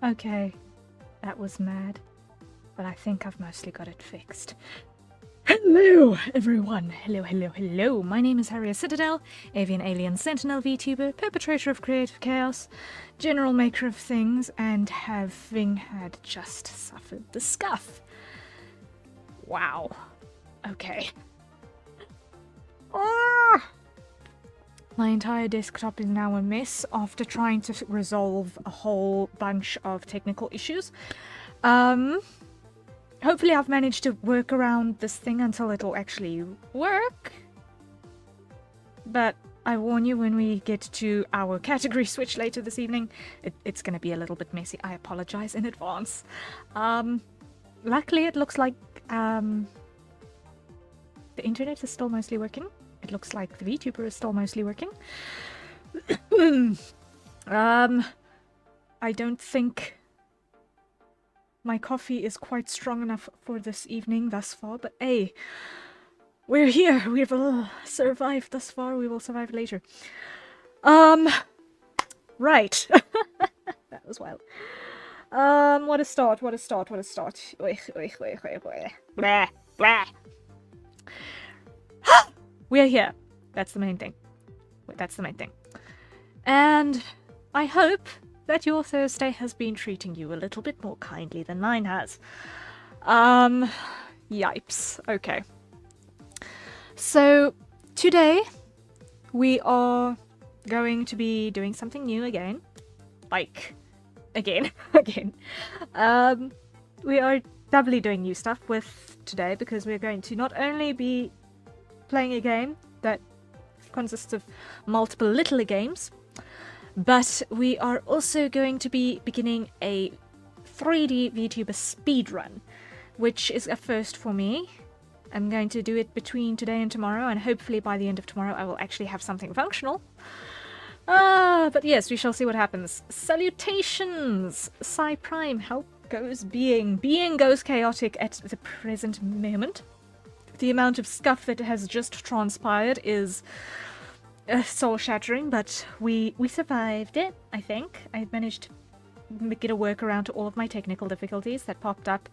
Okay, that was mad, but I think I've mostly got it fixed. Hello, everyone. Hello. My name is Harriet Citadel, avian alien sentinel VTuber, perpetrator of creative chaos, general maker of things, and having had just suffered the scuff. Wow. Okay. Ah! My entire desktop is now a mess after trying to resolve a whole bunch of technical issues. Hopefully I've managed to work around this thing until it'll actually work. But I warn you, when we get to our category switch later this evening, it's going to be a little bit messy. I apologize in advance. Luckily it looks like the internet is still mostly working. It looks like the VTuber is still mostly working. I don't think my coffee is quite strong enough for this evening thus far, but hey, we're here. We've survived thus far. We will survive later. Right. That was wild. What a start. Blah, blah. We are here. That's the main thing. And I hope that your Thursday has been treating you a little bit more kindly than mine has. Yipes. Okay. So, today, we are going to be doing something new again. Like, again. We are doubly doing new stuff with today, because we're going to not only be playing a game that consists of multiple little games, but we are also going to be beginning a 3D VTuber speedrun, which is a first for me. I'm going to do it between today and tomorrow, and hopefully by the end of tomorrow I will actually have something functional. But yes, we shall see what happens. Salutations! Psy Prime, how goes being? Being goes chaotic at the present moment. The amount of scuff that has just transpired is soul-shattering, but we survived it, I think. I managed to get a workaround to all of my technical difficulties that popped up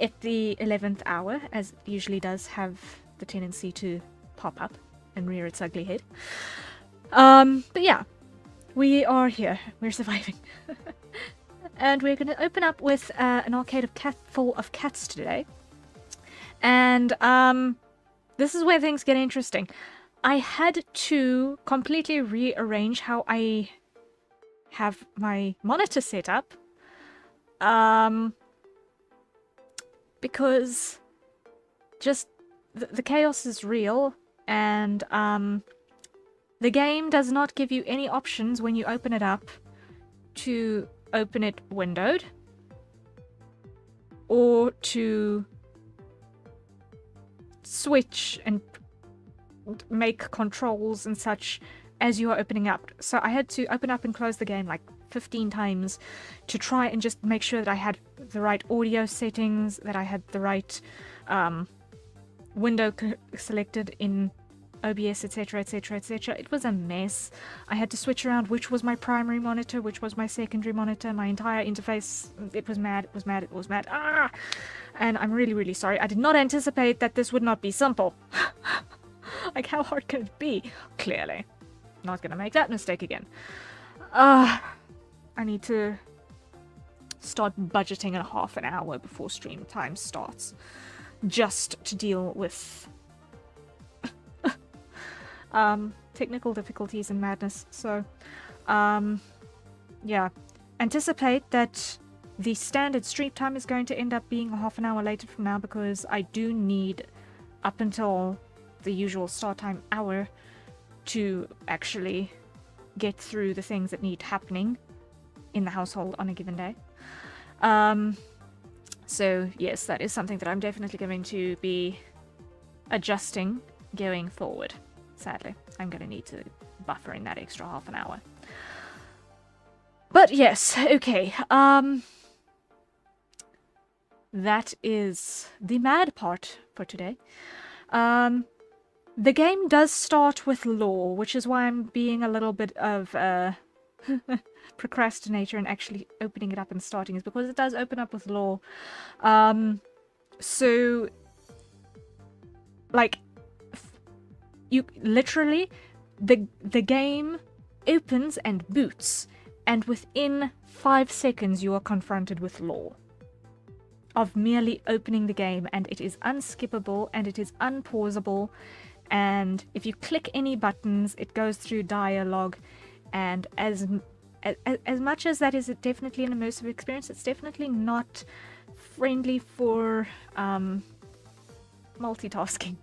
at the 11th hour, as it usually does have the tendency to pop up and rear its ugly head. But yeah, we are here. We're surviving. And we're going to open up with an arcade full of cats today. And this is where things get interesting. I had to completely rearrange how I have my monitor set up. Because just the chaos is real, and the game does not give you any options when you open it up to open it windowed or to switch and make controls and such as you are opening up. So I had to open up and close the game like 15 times to try and just make sure that I had the right audio settings, that I had the right window selected in OBS, etc, etc, etc. It was a mess. I had to switch around which was my primary monitor, which was my secondary monitor, my entire interface. It was mad. Ah! And I'm really, really sorry. I did not anticipate that this would not be simple. Like, how hard can it be? Clearly. Not gonna make that mistake again. I need to start budgeting a half an hour before stream time starts, just to deal with technical difficulties and madness. So, yeah. Anticipate that the standard stream time is going to end up being a half an hour later from now, because I do need up until the usual start time hour to actually get through the things that need happening in the household on a given day. So yes, that is something that I'm definitely going to be adjusting going forward. Sadly, I'm going to need to buffer in that extra half an hour. But yes, okay. That is the mad part for today. The game does start with lore, which is why I'm being a little bit of procrastinator and actually opening it up and starting is because it does open up with law. So, like, you literally, the game opens and boots, and within 5 seconds you are confronted with law of merely opening the game, and it is unskippable and it is unpausable, and if you click any buttons it goes through dialogue, and as much as that is definitely an immersive experience, it's definitely not friendly for multitasking.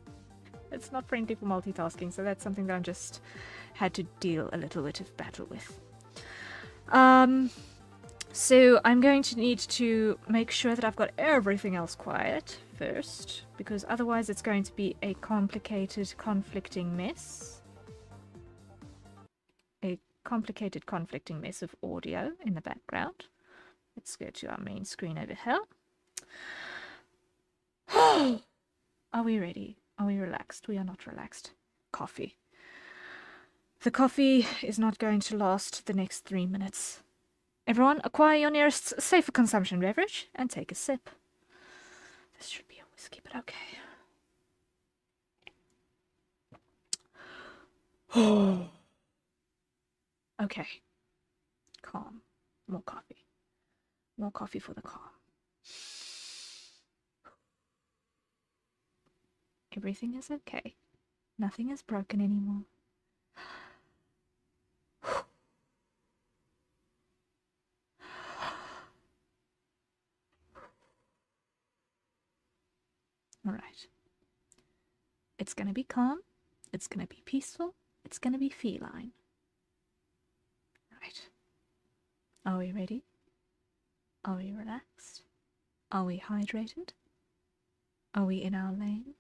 It's not friendly for multitasking, so that's something that I just had to deal a little bit of battle with. So I'm going to need to make sure that I've got everything else quiet first, because otherwise it's going to be a complicated, conflicting mess. A complicated, conflicting mess of audio in the background. Let's go to our main screen over here. Are we ready? Are we relaxed? We are not relaxed. Coffee. The coffee is not going to last the next 3 minutes. Everyone, acquire your nearest safer consumption beverage and take a sip. This should be a whiskey, but okay. Okay. Calm. More coffee. More coffee for the calm. Everything is okay. Nothing is broken anymore. Alright. It's gonna be calm. It's gonna be peaceful. It's gonna be feline. Right. Are we ready? Are we relaxed? Are we hydrated? Are we in our lane?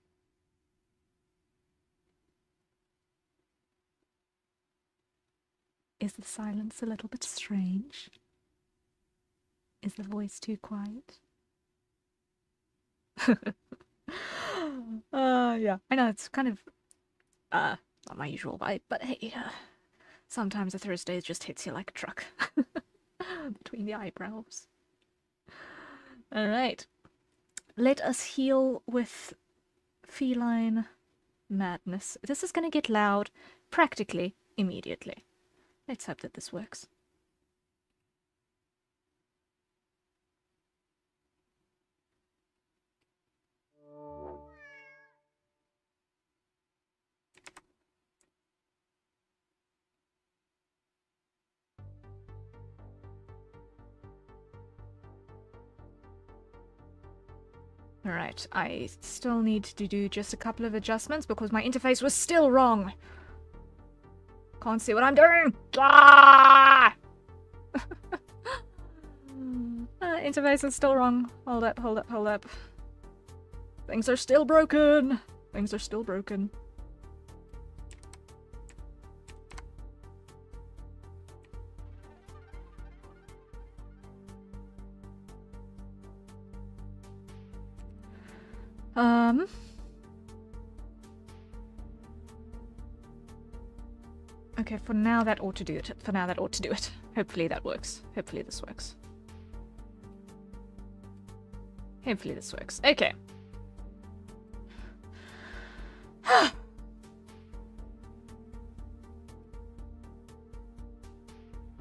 Is the silence a little bit strange? Is the voice too quiet? Yeah, I know it's kind of not my usual vibe, but hey, sometimes a Thursday just hits you like a truck between the eyebrows. Alright, let us heal with feline madness. This is gonna get loud practically immediately. Let's hope that this works. Alright, I still need to do just a couple of adjustments because my interface was still wrong. Can't see what I'm doing! Ah! Interface is still wrong. Hold up, hold up, hold up. Things are still broken! Things are still broken. Okay, for now that ought to do it. For now that ought to do it. Hopefully that works. Hopefully this works. Hopefully this works. Okay.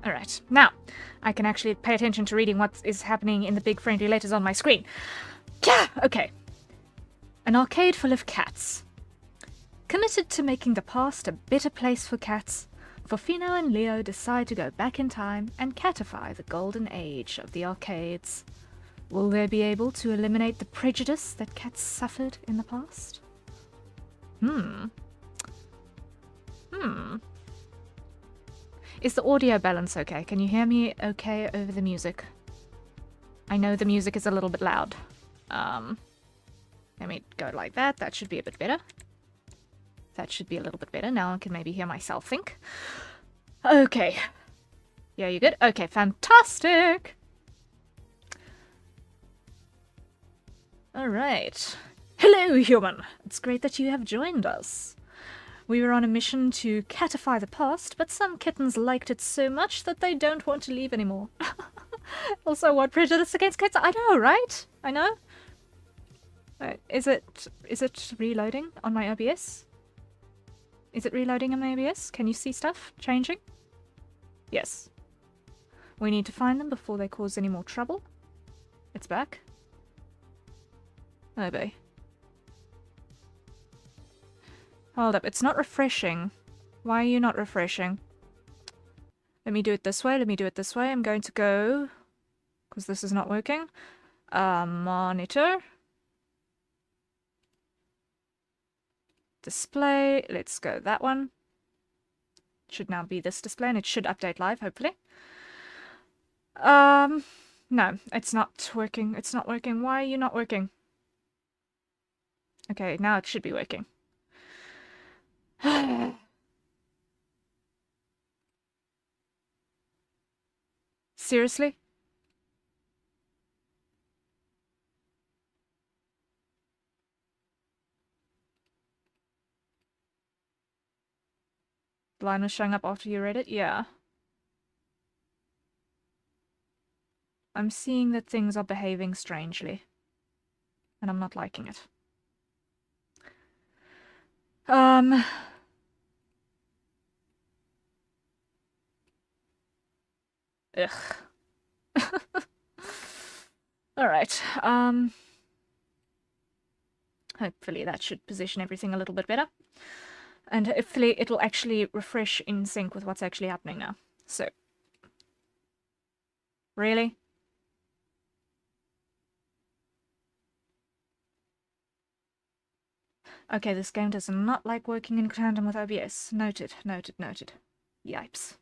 Alright, now I can actually pay attention to reading what is happening in the big friendly letters on my screen. Yeah, okay. An arcade full of cats. Committed to making the past a better place for cats, Forfino and Leo decide to go back in time and catify the golden age of the arcades. Will they be able to eliminate the prejudice that cats suffered in the past? Is the audio balance okay? Can you hear me okay over the music? I know the music is a little bit loud. Let me go like that. That should be a bit better. That should be a little bit better. Now I can maybe hear myself think. Okay. Yeah, you good? Okay, fantastic! Alright. Hello, human! It's great that you have joined us. We were on a mission to catify the past, but some kittens liked it so much that they don't want to leave anymore. Also, what prejudice against kids? I know, right? I know. Is it reloading on my OBS? Is it reloading on my OBS? Can you see stuff changing? Yes. We need to find them before they cause any more trouble. It's back. Oh boy. Hold up, it's not refreshing. Why are you not refreshing? Let me do it this way, let me do it this way. I'm going to go, because this is not working. Monitor. Display, let's go that one. Should now be this display, and it should update live, hopefully. No, it's not working. It's not working. Why are you not working? Okay, now it should be working. Seriously? The line was showing up after you read it? Yeah. I'm seeing that things are behaving strangely. And I'm not liking it. Ugh. Alright, hopefully that should position everything a little bit better. And hopefully it will actually refresh in sync with what's actually happening now. So. Really? Okay, this game does not like working in tandem with OBS. Noted, noted, noted. Yipes.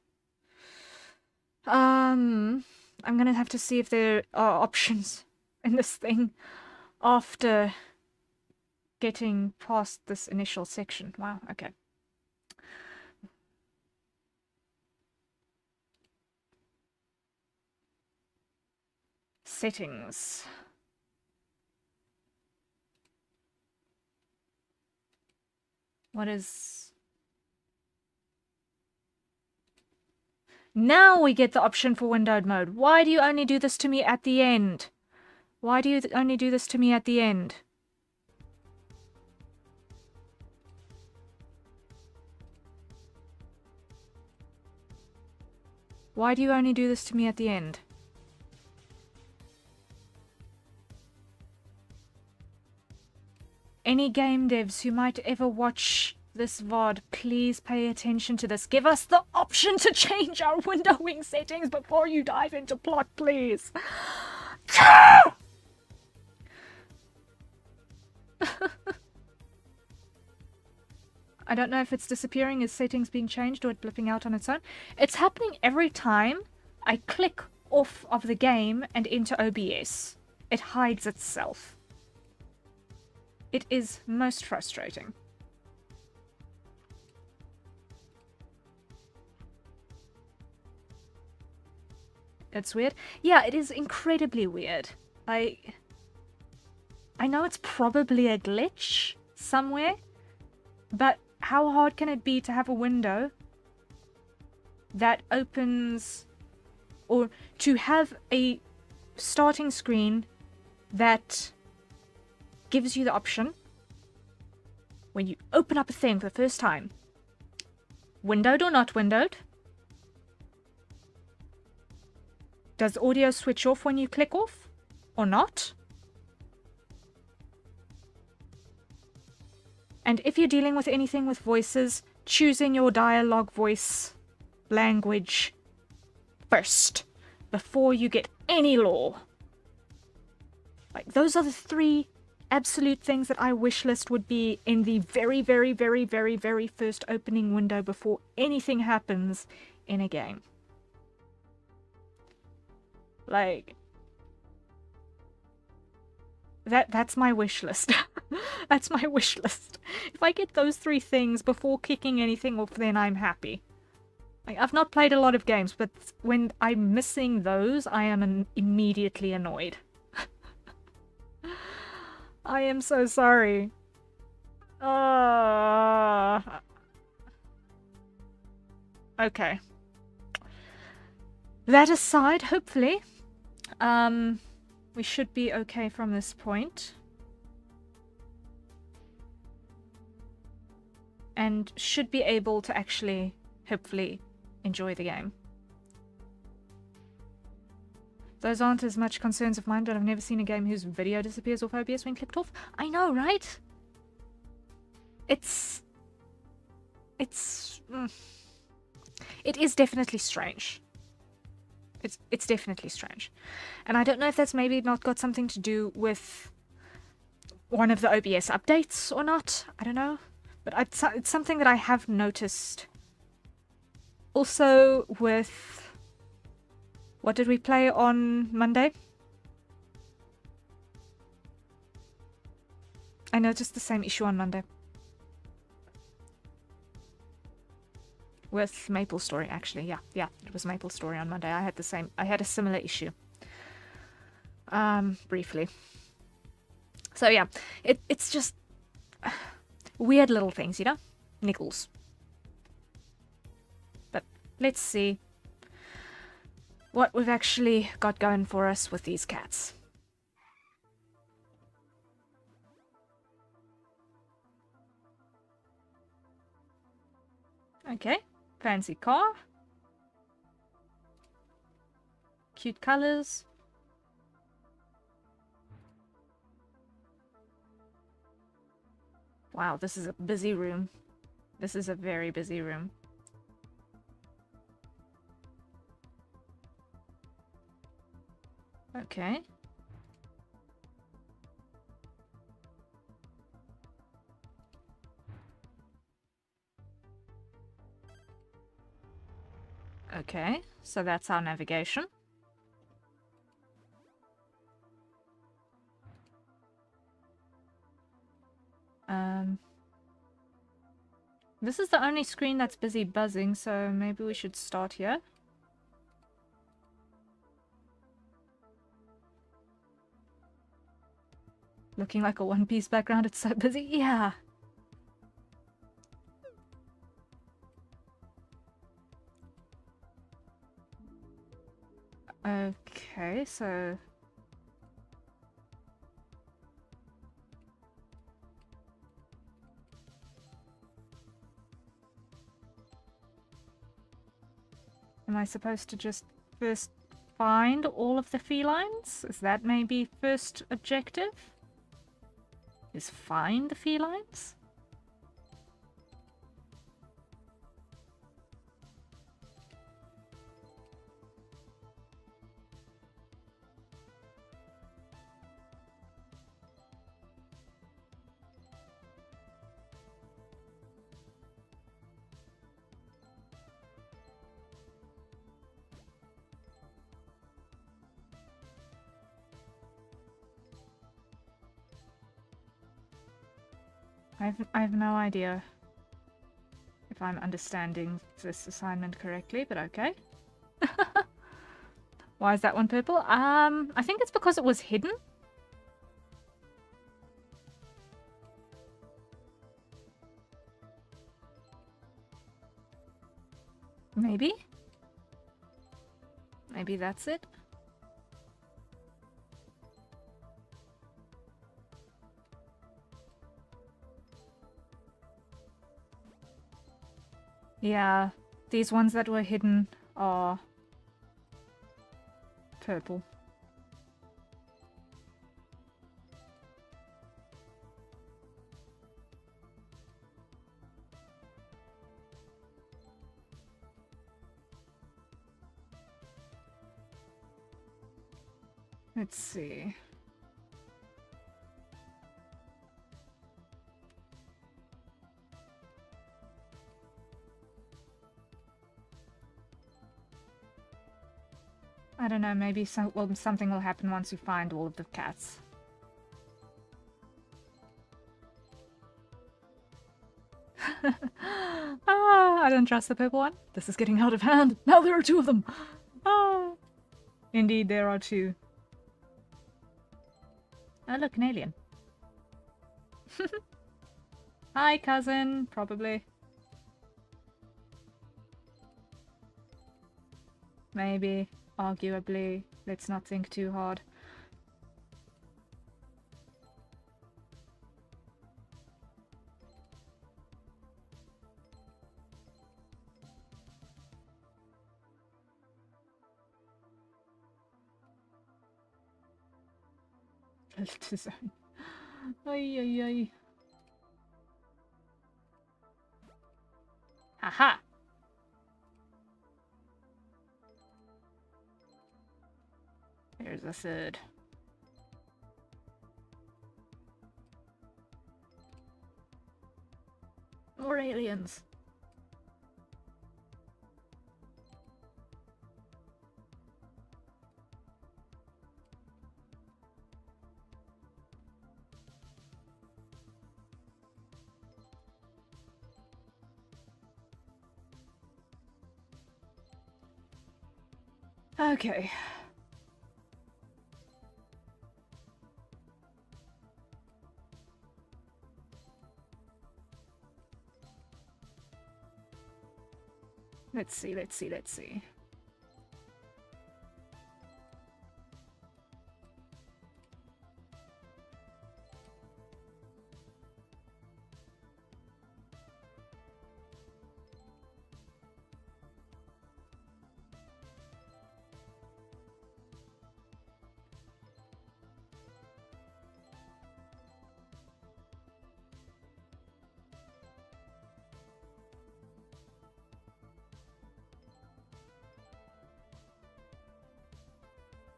I'm gonna have to see if there are options in this thing after getting past this initial section. Wow, okay. Settings. What is... Now we get the option for windowed mode. Why do you only do this to me at the end? Why do you only do this to me at the end? Why do you only do this to me at the end? Any game devs who might ever watch this VOD, please pay attention to this. Give us the option to change our windowing settings before you dive into plot, please. I don't know if it's disappearing as settings being changed or it blipping out on its own. It's happening every time I click off of the game and into OBS. It hides itself. It is most frustrating. It's weird. Yeah, it is incredibly weird. I know it's probably a glitch somewhere, but how hard can it be to have a window that opens, or to have a starting screen that gives you the option when you open up a thing for the first time, windowed or not windowed? Does audio switch off when you click off or not? And if you're dealing with anything with voices, choosing your dialogue voice language first before you get any lore. Like, those are the three absolute things that I wishlist would be in the very, very, very, very, very first opening window before anything happens in a game. Like, that's my wish list. That's my wish list. If I get those three things before kicking anything off, then I'm happy. Like, I've not played a lot of games, but when I'm missing those, I am immediately annoyed. I am so sorry. Okay. That aside, hopefully, we should be okay from this point. And should be able to actually, hopefully, enjoy the game. Those aren't as much concerns of mine, but I've never seen a game whose video disappears off OBS when clicked off. I know, right? It is definitely strange. It's definitely strange. And I don't know if that's maybe not got something to do with one of the OBS updates or not. I don't know. But it's something that I have noticed. Also with... What did we play on Monday? I noticed the same issue on Monday. With Maple Story, actually. Yeah, it was Maple Story on Monday. I had a similar issue. Briefly. So yeah, it's just weird little things, you know? Niggles. But let's see what we've actually got going for us with these cats. Okay, fancy car. Cute colors. Wow, this is a busy room. This is a very busy room. Okay. Okay, so that's our navigation. This is the only screen that's busy buzzing, so maybe we should start here. Looking like a One Piece background, it's so busy. Yeah. Okay, so... Am I supposed to just first find all of the felines? Is that maybe first objective? Is find the felines? I have no idea if I'm understanding this assignment correctly, but okay. Why is that one purple? I think it's because it was hidden. Maybe? Maybe that's it? Yeah, these ones that were hidden are purple. Let's see. I don't know, maybe something will happen once you find all of the cats. I don't trust the purple one. This is getting out of hand. Now there are two of them. Indeed, there are two. Oh, look, an alien. Hi, cousin, probably. Maybe, arguably, let's not think too hard. Design. Ay, ay, ay. Haha! There's a third. More aliens. Okay. Let's see, let's see, let's see.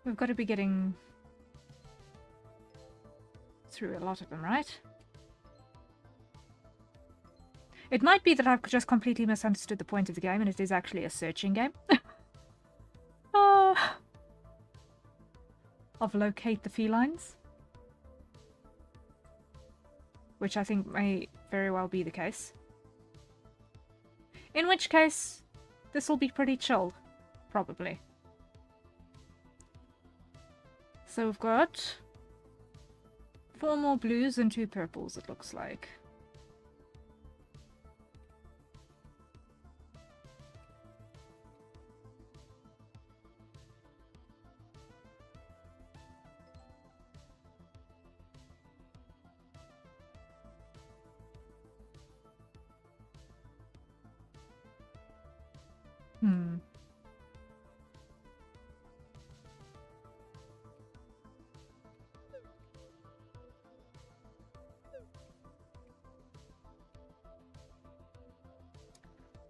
We've got to be getting through a lot of them, right? It might be that I've just completely misunderstood the point of the game and it is actually a searching game. Of locate the felines. Which I think may very well be the case. In which case, this will be pretty chill, probably. So we've got 4 more blues and 2 purples, it looks like.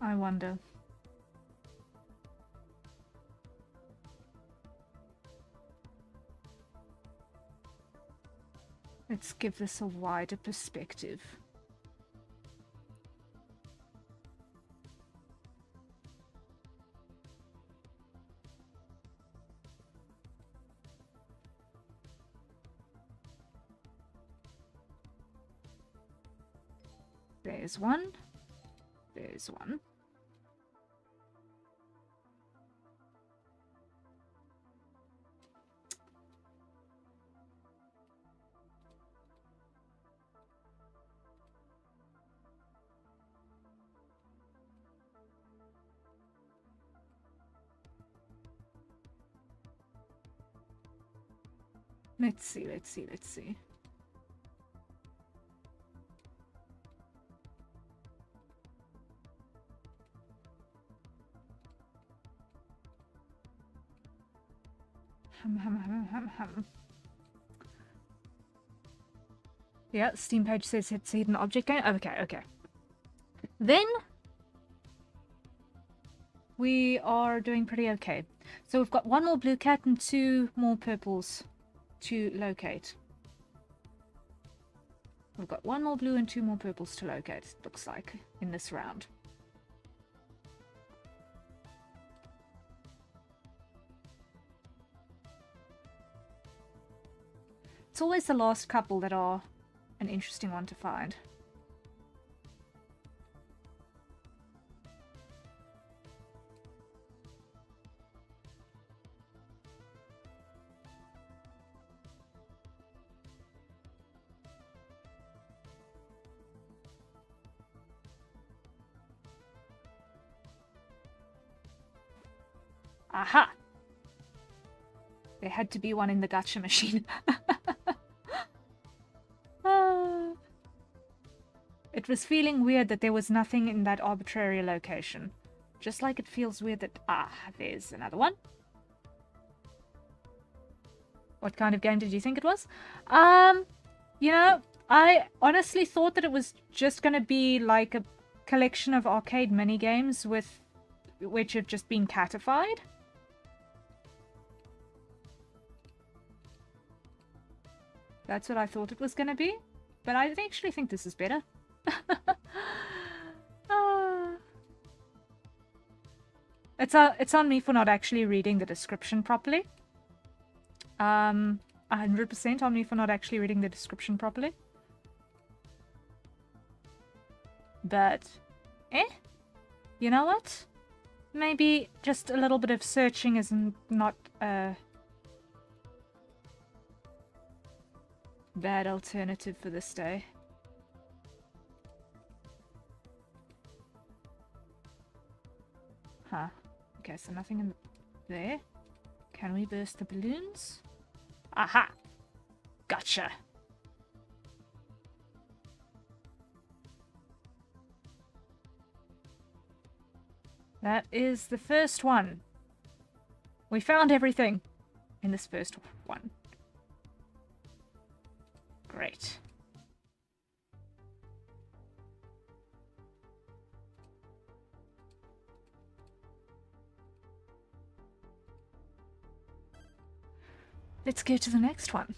I wonder. Let's give this a wider perspective. There's one. There's one. Let's see, let's see, let's see. Yeah, Steam page says it's hidden object game. Okay, okay. Then we are doing pretty okay. So we've got 1 more blue cat and 2 more purples to locate. We've got 1 more blue and 2 more purples to locate, it looks like, in this round. It's always the last couple that are an interesting one to find. Aha! There had to be one in the gacha machine. It was feeling weird that there was nothing in that arbitrary location. Just like it feels weird that... Ah, there's another one. What kind of game did you think it was? You know, I honestly thought that it was just going to be like a collection of arcade minigames with which have just been catified. That's what I thought it was going to be. But I actually think this is better. It's on me for not actually reading the description properly. 100% on me for not actually reading the description properly. But, you know what? Maybe just a little bit of searching is not a bad alternative for this day. Huh. Okay, so nothing in there. Can we burst the balloons? Aha! Gotcha! That is the first one. We found everything in this first one. Great. Let's go to the next one.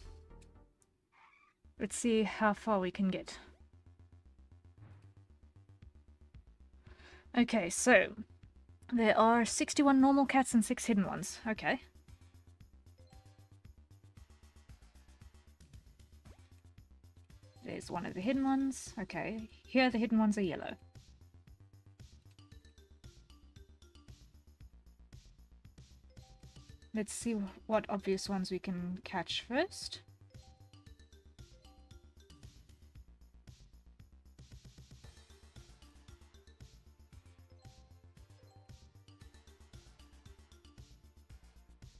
Let's see how far we can get. Okay, so there are 61 normal cats and 6 hidden ones. Okay. There's one of the hidden ones. Okay, here the hidden ones are yellow. Let's see what obvious ones we can catch first.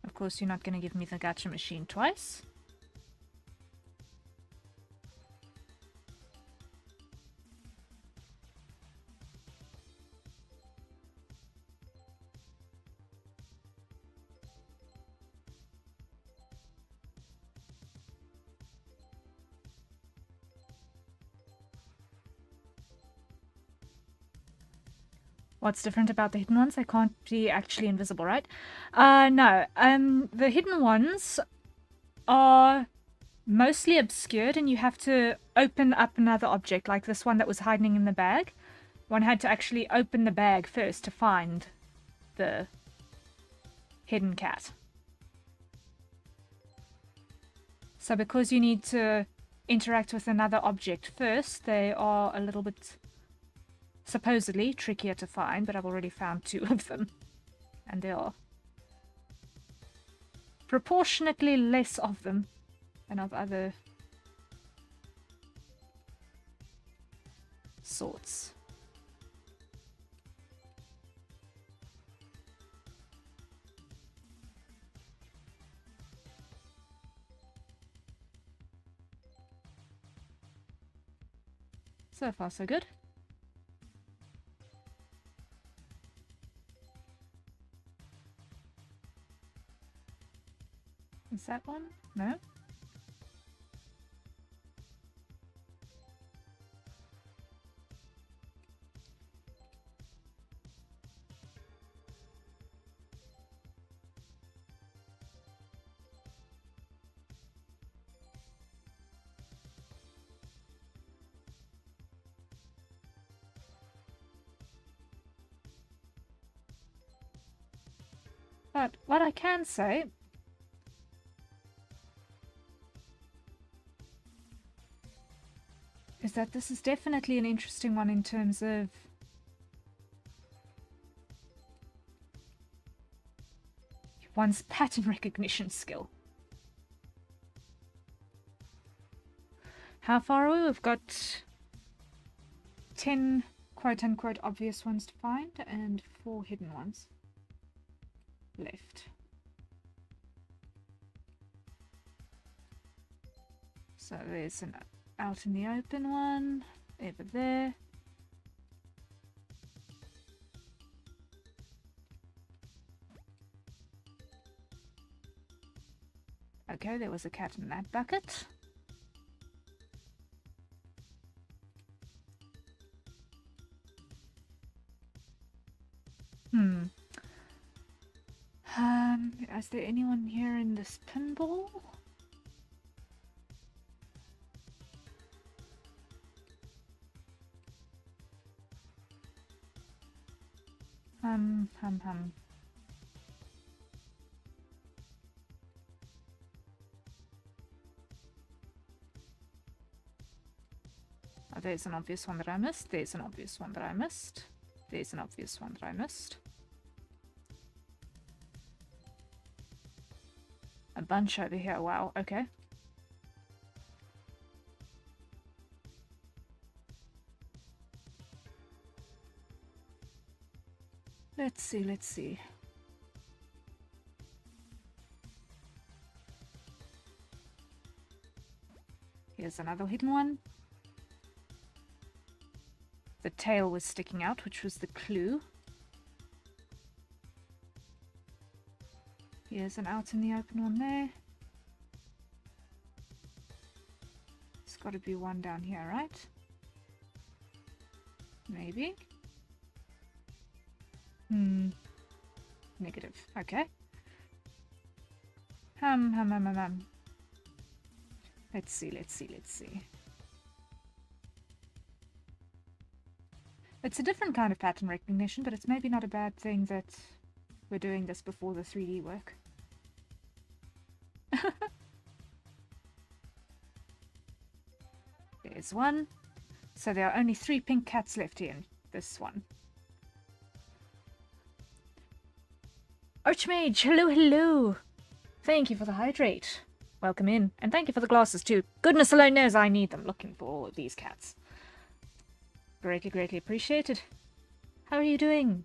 Of course, you're not going to give me the gacha machine twice. What's different about the hidden ones? They can't be actually invisible, right? No. The hidden ones are mostly obscured and you have to open up another object, like this one that was hiding in the bag. One had to actually open the bag first to find the hidden cat. So because you need to interact with another object first, they are a little bit supposedly trickier to find, but I've already found 2 of them. And there are proportionately less of them than of other sorts. So far, so good. Is that one? No? But what I can say is that this is definitely an interesting one in terms of one's pattern recognition skill. How far are we? We've got 10 quote-unquote obvious ones to find and 4 hidden ones. left. So there's an out in the open one over there. Okay, there was a cat in that bucket. Is there anyone here in this pinball? Oh, there's an obvious one that I missed. There's an obvious one that I missed. There's an obvious one that I missed. A bunch over here. Wow, okay. Let's see, let's see. Here's another hidden one. The tail was sticking out, which was the clue. Here's an out in the open one there. There's got to be one down here, right? Maybe. Negative. Okay. Let's see, let's see, let's see. It's a different kind of pattern recognition, but it's maybe not a bad thing that we're doing this before the 3D work. There's one. So there are only 3 pink cats left here in this one. Archmage, hello, hello. Thank you for the hydrate. Welcome in. And thank you for the glasses too. Goodness alone knows I need them, looking for all of these cats. Greatly, greatly appreciated. How are you doing?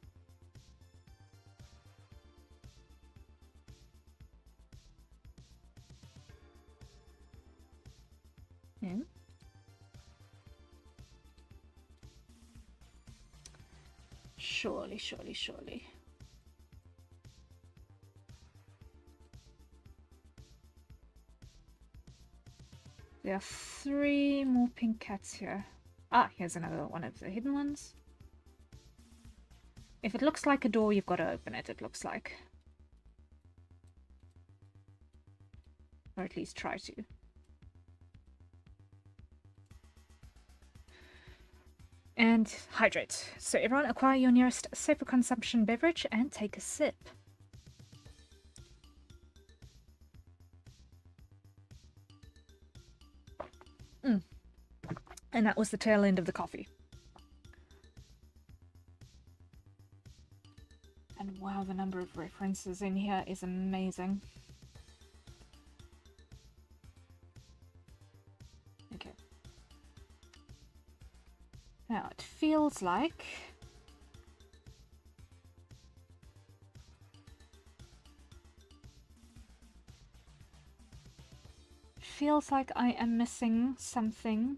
Yeah. Surely, surely, surely. There are 3 more pink cats here. Ah, here's another one of the hidden ones. If it looks like a door, you've got to open it, it looks like. Or at least try to. And hydrate. So everyone acquire your nearest safe for consumption beverage and take a sip. And that was the tail end of the coffee. And wow, the number of references in here is amazing. Okay. Now it feels like I am missing something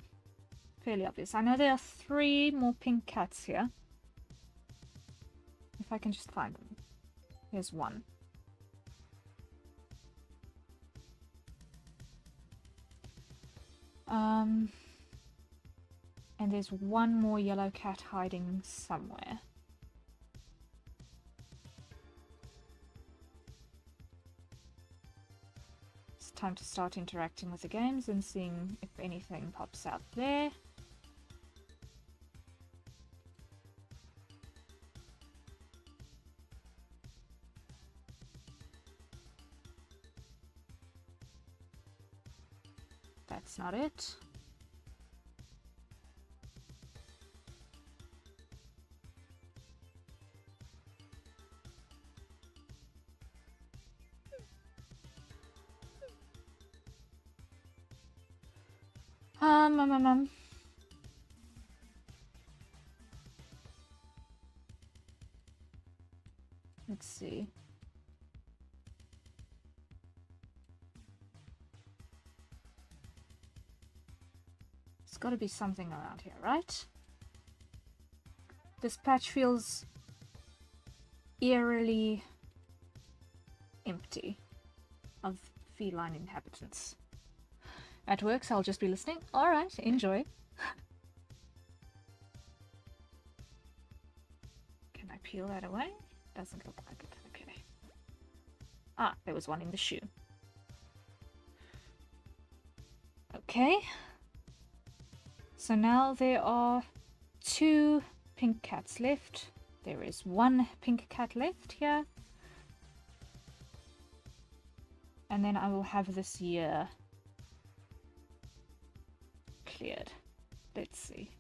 fairly obvious. I know there are 3 more pink cats here. If I can just find them. Here's one. And there's one more yellow cat hiding somewhere. It's time to start interacting with the games and seeing if anything pops out there. That's not it. Let's see. There's got to be something around here, right? This patch feels eerily empty of feline inhabitants. At work, so I'll just be listening. Alright, enjoy. Can I peel that away? Doesn't look like it. Okay. Ah, there was one in the shoe. Okay. So now there are 2 pink cats left. There is 1 pink cat left here. And then I will have this year cleared. Let's see.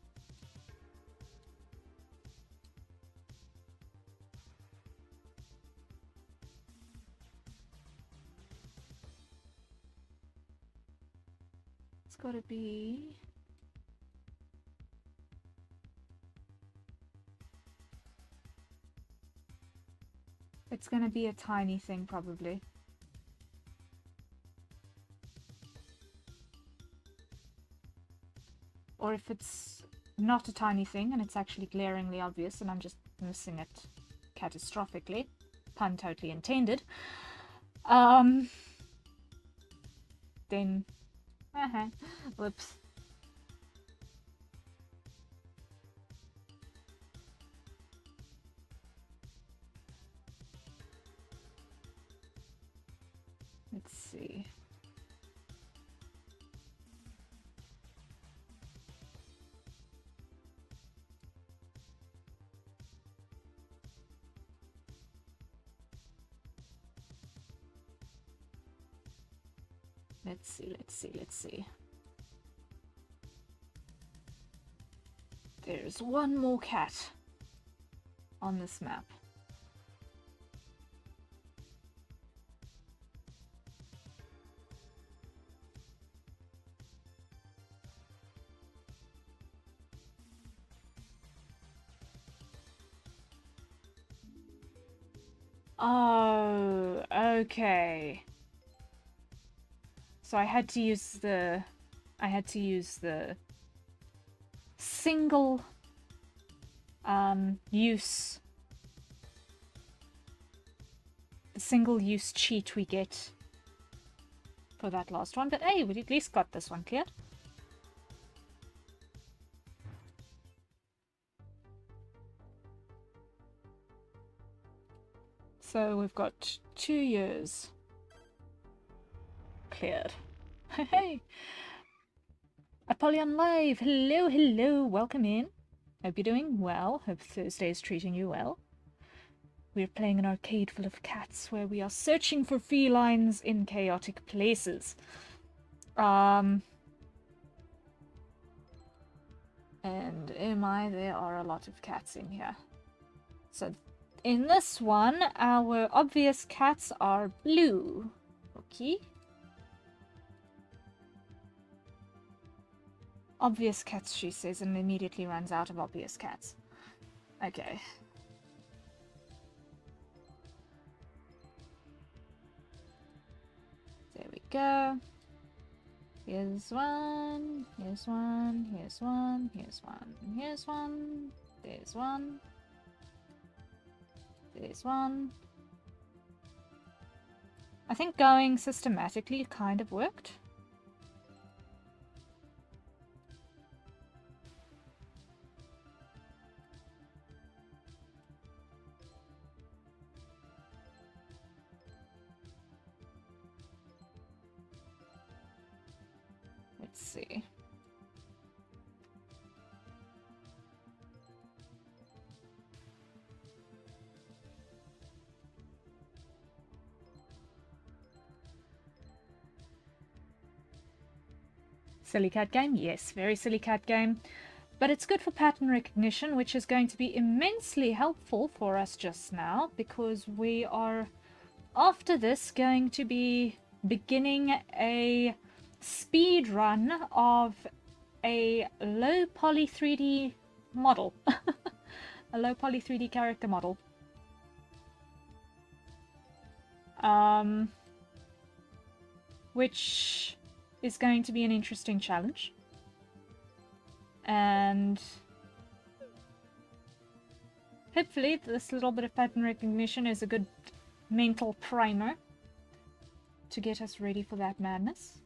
It's gotta be... It's gonna be a tiny thing, probably. Or if it's not a tiny thing and it's actually glaringly obvious and I'm just missing it catastrophically, pun totally intended, then, whoops. Let's see. Let's see. There's one more cat on this map. Oh, okay. So I had to use the single use cheat we get for that last one, but hey, we at least got this one cleared. So we've got 2 years cleared. Hey! Apollyon Live! Hello, hello! Welcome in. Hope you're doing well. Hope Thursday is treating you well. We're playing an arcade full of cats where we are searching for felines in chaotic places. And oh my, there are a lot of cats in here. So in this one, our obvious cats are blue. Okay. Obvious cats, she says, and immediately runs out of obvious cats. Okay. There we go. Here's one, here's one, here's one, here's one, here's one, there's one, there's one. I think going systematically kind of worked. Let's see. Silly cat game? Yes, very silly cat game. But it's good for pattern recognition, which is going to be immensely helpful for us just now, because we are, after this, going to be beginning a speed run of a low poly 3D model. A low poly 3D character model. Which is going to be an interesting challenge. And hopefully this little bit of pattern recognition is a good mental primer to get us ready for that madness.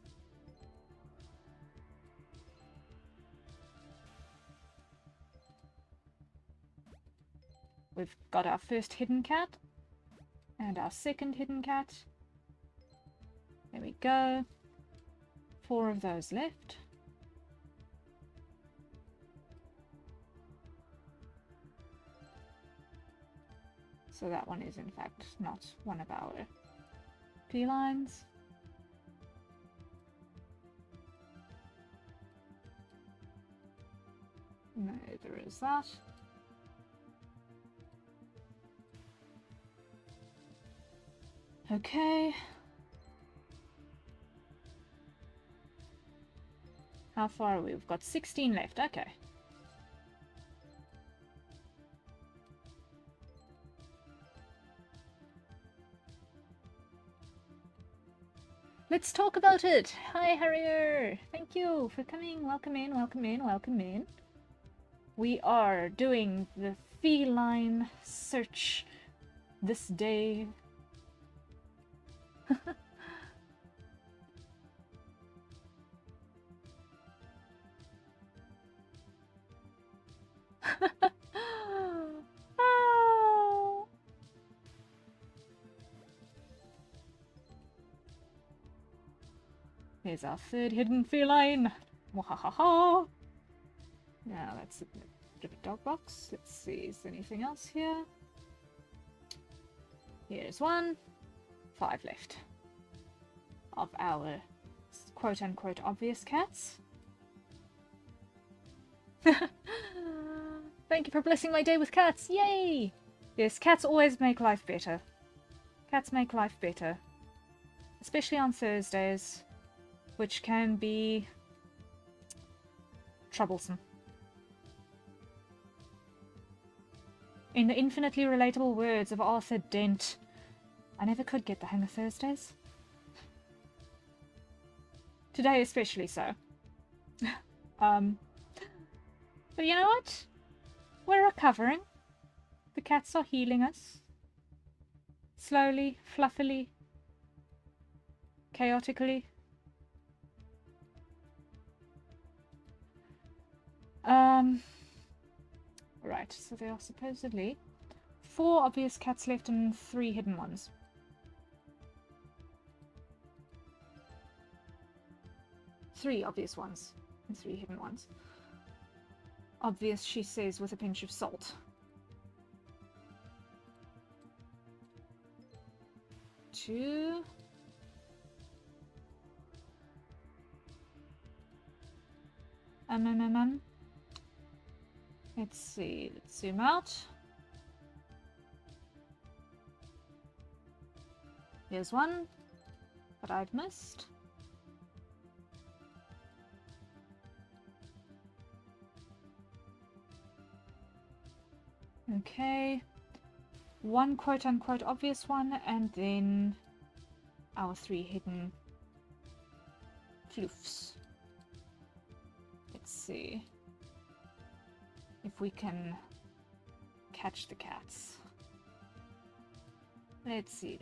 We've got our first hidden cat and our second hidden cat. There we go. 4 of those left. So that one is in fact not one of our felines. No, there is that. Okay. How far are we? We've got 16 left. Okay. Let's talk about it. Hi, Harrier. Thank you for coming. Welcome in, welcome in, welcome in. We are doing the feline search this day. Oh. Here's our third hidden feline. Wahahaha. Now that's a bit of a dog box. Let's see, is there anything else here? Here's one. 5 left of our quote-unquote obvious cats. Thank you for blessing my day with cats. Yay! Yes, cats always make life better. Cats make life better. Especially on Thursdays, which can be troublesome. In the infinitely relatable words of Arthur Dent, I never could get the hang of Thursdays. Today especially so. But you know what? We're recovering. The cats are healing us. Slowly, fluffily, chaotically. Right, so there are supposedly 4 obvious cats left and 3 hidden ones. Three obvious ones and 3 hidden ones. Obvious, she says, with a pinch of salt. 2. Let's see, let's zoom out. Here's one that I've missed. Okay, 1 quote-unquote obvious one, and then our 3 hidden floofs. Let's see if we can catch the cats. Let's see.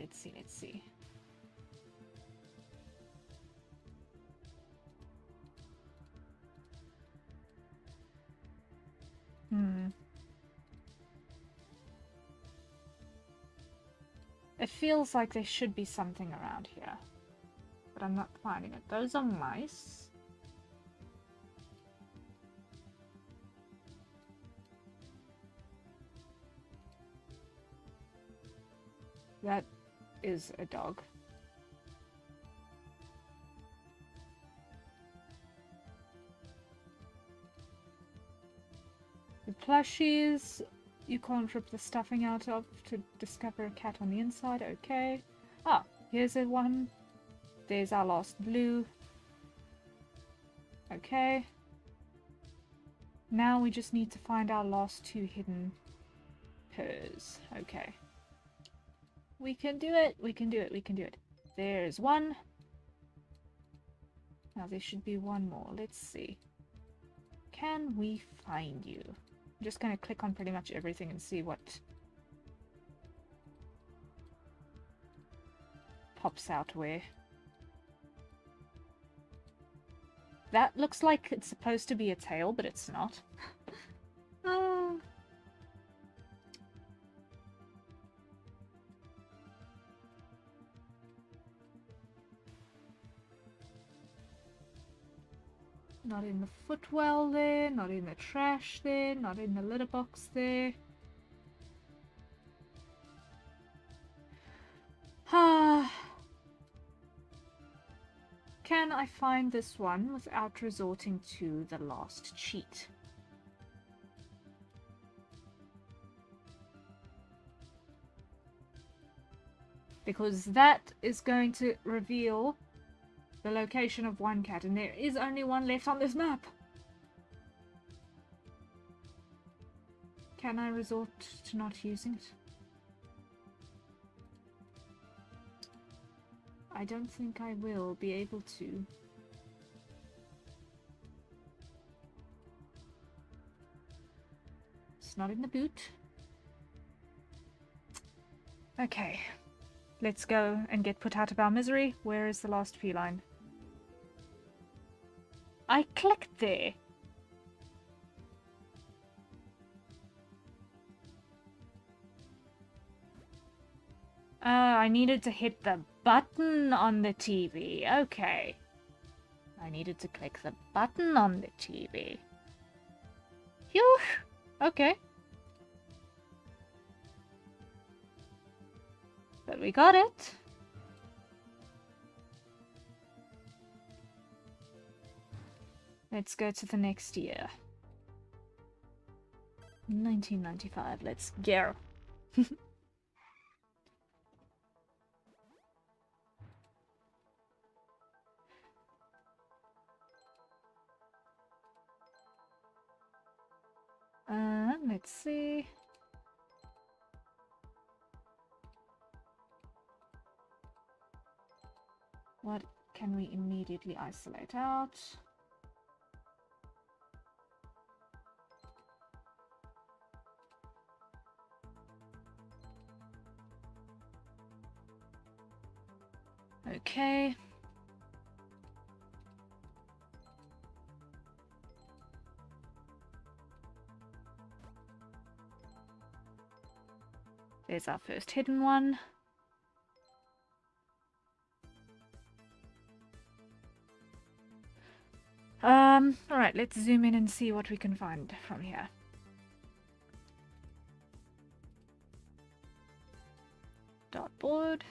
It feels like there should be something around here, but I'm not finding it. Those are mice. That is a dog. The plushies, you can't rip the stuffing out of to discover a cat on the inside. Okay. Ah, here's a one. There's our last blue. Okay. Now we just need to find our last 2 hidden purrs. Okay. We can do it. We can do it. There's one. Now there should be one more. Let's see. can we find you? I'm just going to click on pretty much everything and see what pops out where. That looks like it's supposed to be a tail, but it's not. Not in the footwell there, not in the trash there, not in the litter box there. Can I find this one without resorting to the last cheat? Because that is going to reveal the location of one cat, and there is only one left on this map. Can I resort to not using it? I don't think I will be able to. It's not in the boot. Okay. Let's go and get put out of our misery. Where is the last feline? I clicked there. I needed to hit the button on the TV. Okay. I needed to click the button on the TV. Phew. Okay. But we got it. Let's go to the next year. 1995. Let's go. Let's see. What can we immediately isolate out? Okay. There's our first hidden one. Alright, let's zoom in and see what we can find from here. Dartboard.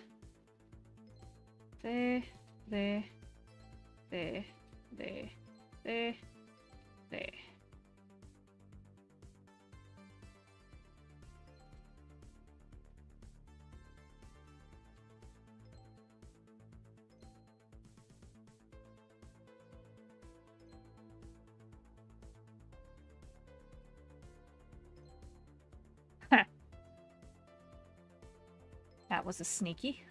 There, there, there, there, there, there. That was a sneaky.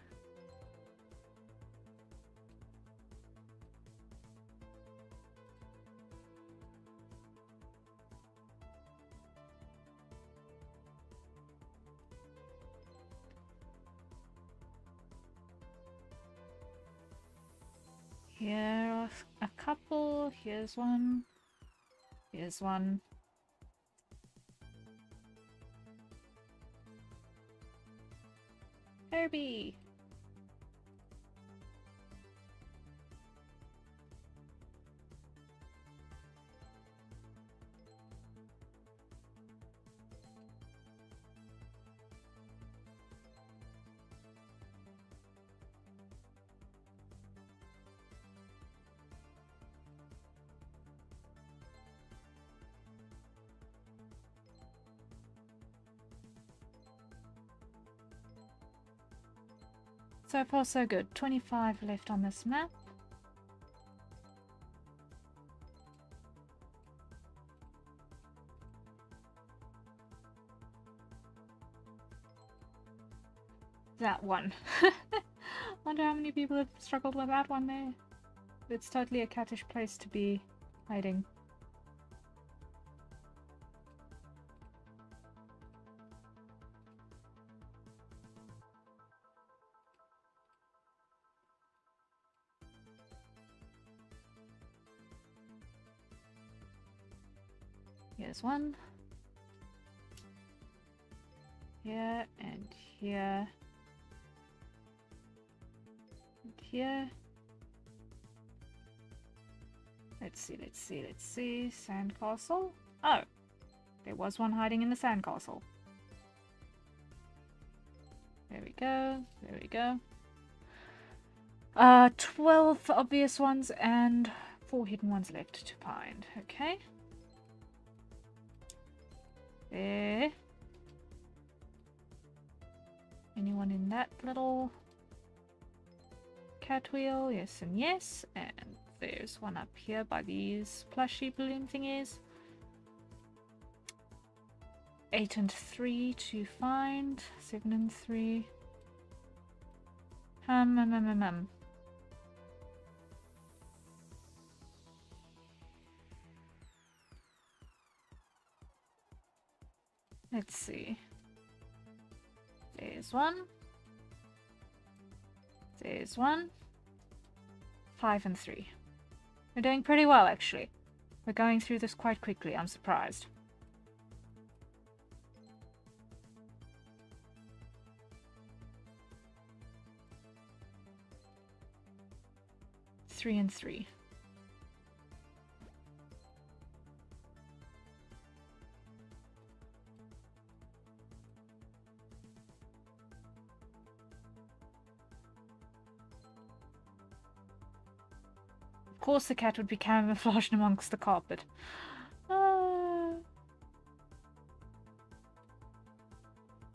Here are a couple. Here's one. Here's one. Herbie. So far so good. 25 left on this map. That one. Wonder how many people have struggled with that one there. It's totally a cattish place to be hiding. Here's one. Here and here. And here. Let's see. Sandcastle. Oh! There was one hiding in the sandcastle. There we go. 12 obvious ones and 4 hidden ones left to find. Okay. There. Anyone in that little cat wheel? Yes and yes. And there's one up here by these plushy balloon thingies. 8 and 3 to find. 7 and 3. Let's see. There's one. There's one. 5 and 3. We're doing pretty well, actually. We're going through this quite quickly. I'm surprised. Three and 3. Of course the cat would be camouflaged amongst the carpet.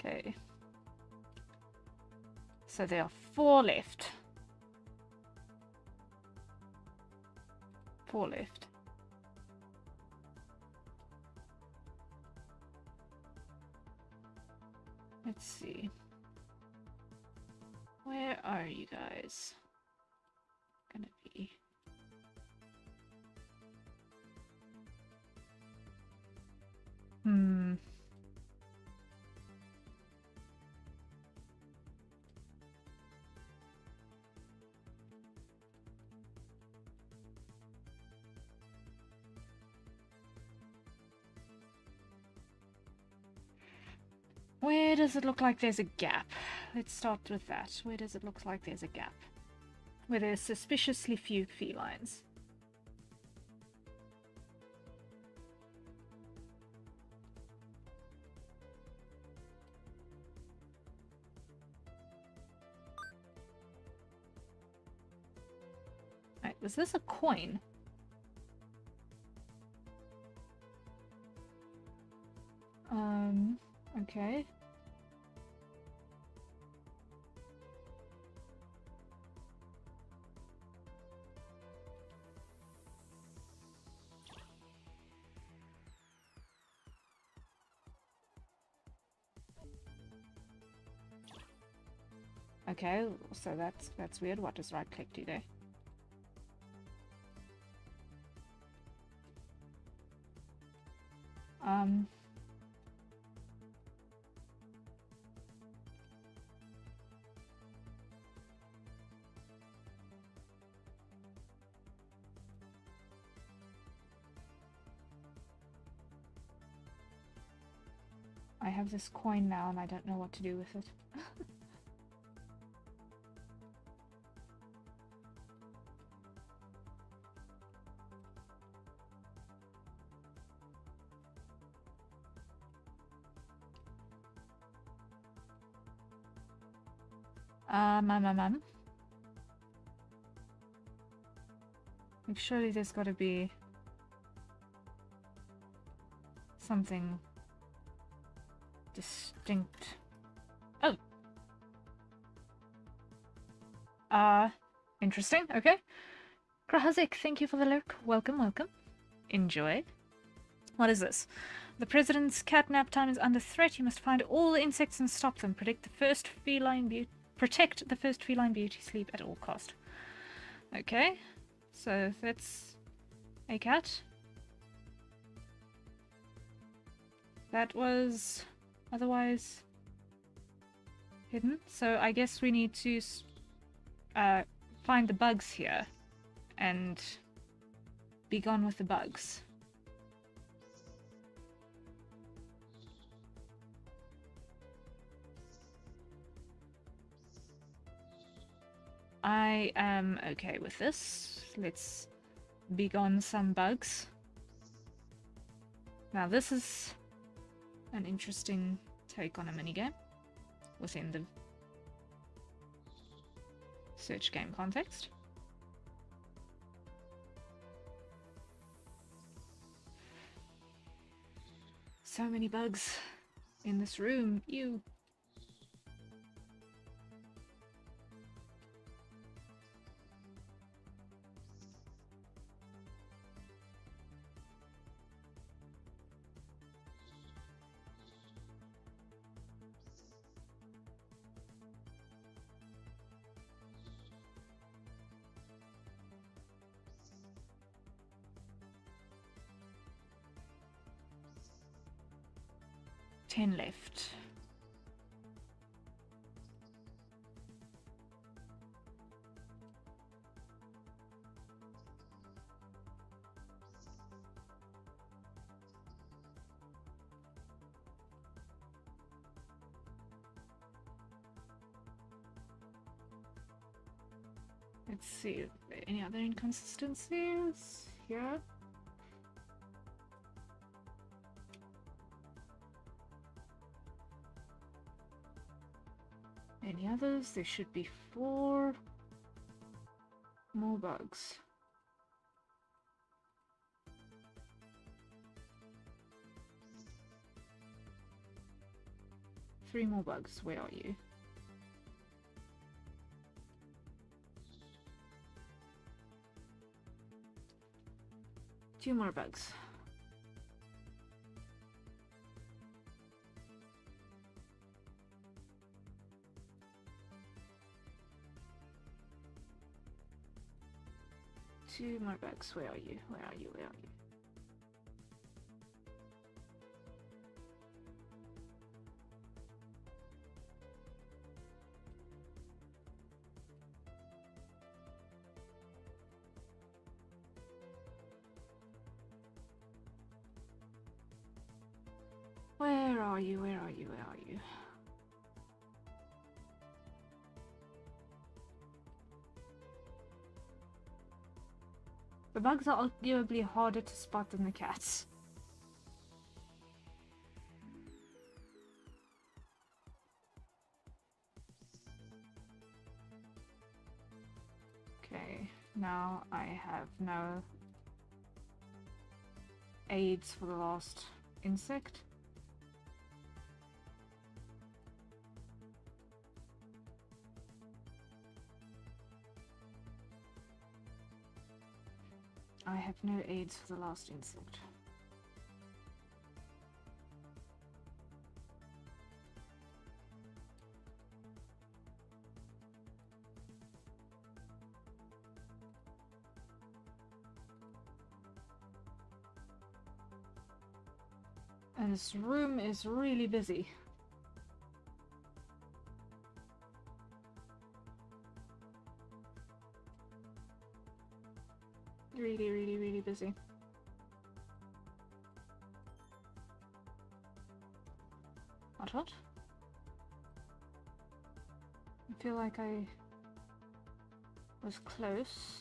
Okay. So there are 4 left. 4 left. Let's see. Where are you guys gonna be? Where does it look like there's a gap? Let's start with that. Where does it look like there's a gap? Where there's suspiciously few felines. Right, was this a coin? Okay. Okay, so that's weird. What does right click do there? I have this coin now and I don't know what to do with it. Like, surely there's got to be something distinct. Oh! Interesting, okay. Krahazik, thank you for the lurk. Welcome, welcome. Enjoy. What is this? The president's catnap time is under threat. You must find all the insects and stop them. Protect the first feline beauty sleep at all cost. Okay, so that's a cat. That was otherwise hidden. So I guess we need to find the bugs here and be gone with the bugs. I am okay with this. Let's begone some bugs. Now this is an interesting take on a minigame within the search game context. So many bugs in this room. Ew. Ten left. Let's see, any other inconsistencies here? Any others? There should be 4 more bugs. Three more bugs. Where are you? Two more bugs. Two more bugs. Where are you? Where are you? Where are you? Where are you? Where are you? Where are you? The bugs are arguably harder to spot than the cats. Okay, now I have no aids for the last insect. I have no aids for the last insect. And this room is really busy. Really busy. What? I feel like I was close.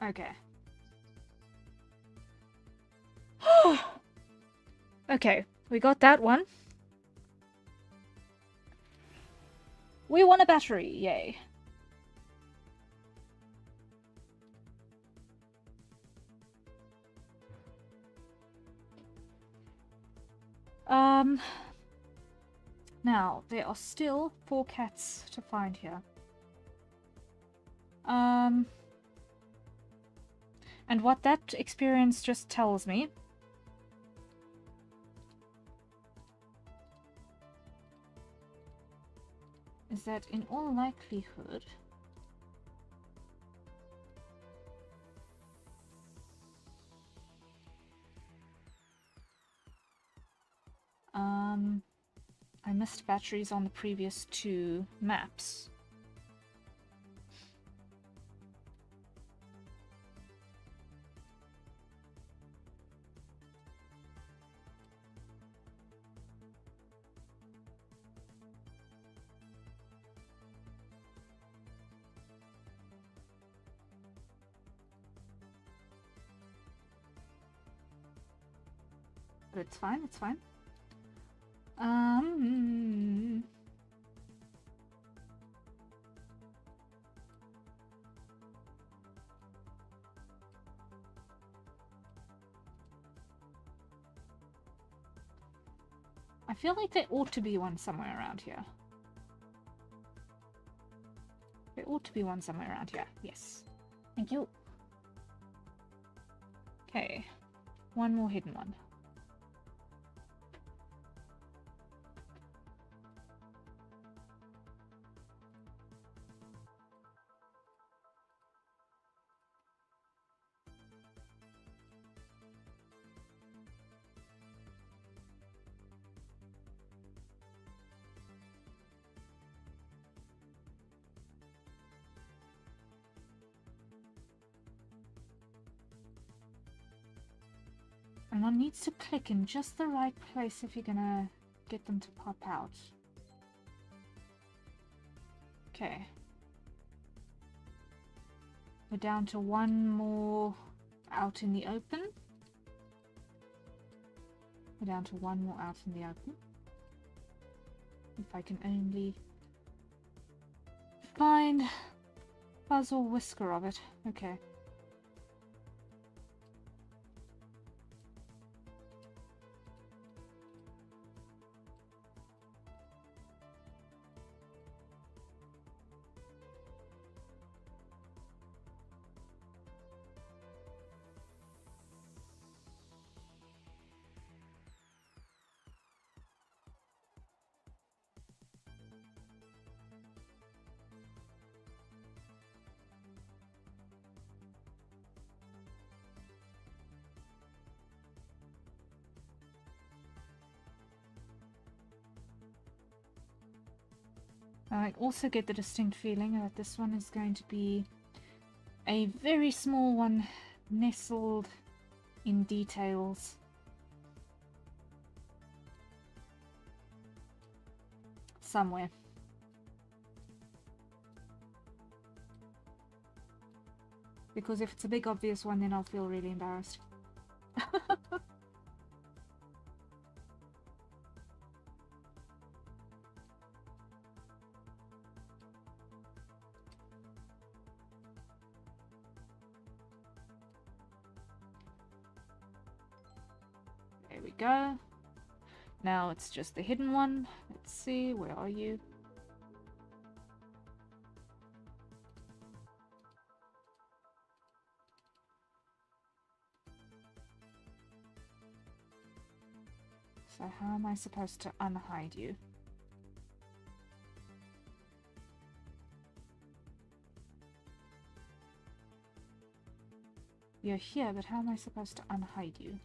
Okay. Okay, we got that one. We won a battery, yay. Now, there are still 4 cats to find here. And what that experience just tells me is that in all likelihood I missed batteries on the previous 2 maps. But it's fine, it's fine. I feel like there ought to be one somewhere around here. There ought to be one somewhere around here. Yes. Thank you. Okay. One more hidden one. And one needs to click in just the right place if you're gonna get them to pop out. Okay. We're down to one more out in the open. We're down to one more out in the open. If I can only find buzz or whisker of it. Okay. I also get the distinct feeling that this one is going to be a very small one, nestled in details. Somewhere. Because if it's a big obvious one, then I'll feel really embarrassed. There we go. Now it's just the hidden one. Let's see, where are you? So how am I supposed to unhide you? You're here, but how am I supposed to unhide you?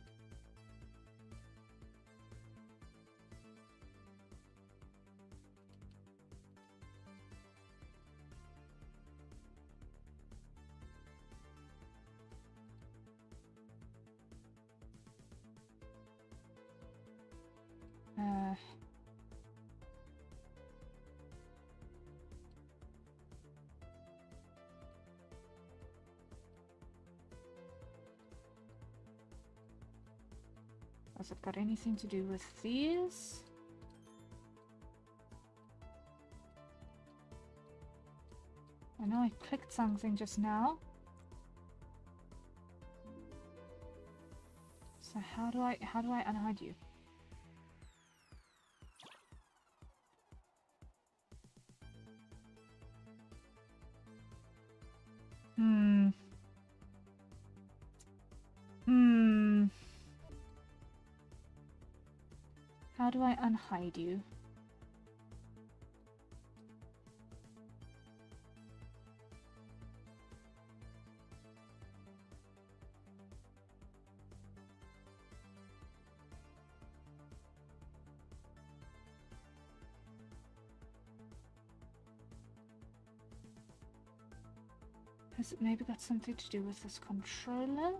Has it got anything to do with these? I know I clicked something just now. So how do I unhide you? How do I unhide you? Has it maybe got something to do with this controller?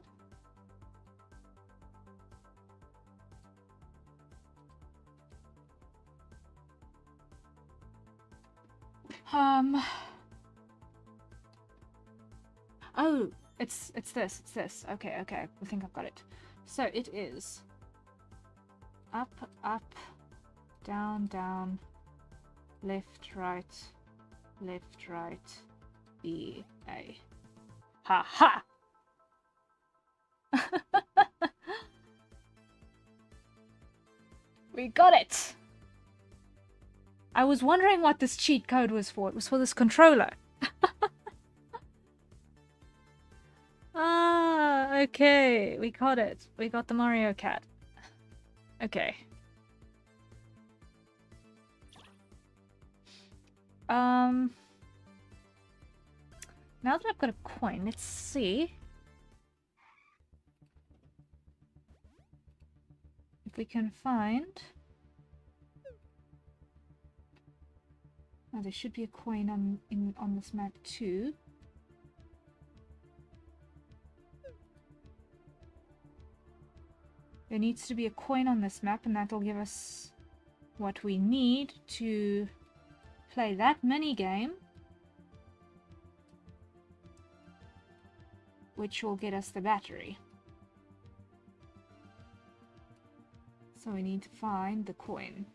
Oh, it's this. Okay, I think I've got it. So it is up, up, down, down, left, right, B, A. Ha ha! We got it! I was wondering what this cheat code was for. It was for this controller. Ah, okay. We got it. We got the Mario cat. Okay. Now that I've got a coin, let's see if we can find... Oh, there should be a coin on this map too. There needs to be a coin on this map, and that'll give us what we need to play that mini game, which will get us the battery. So we need to find the coin.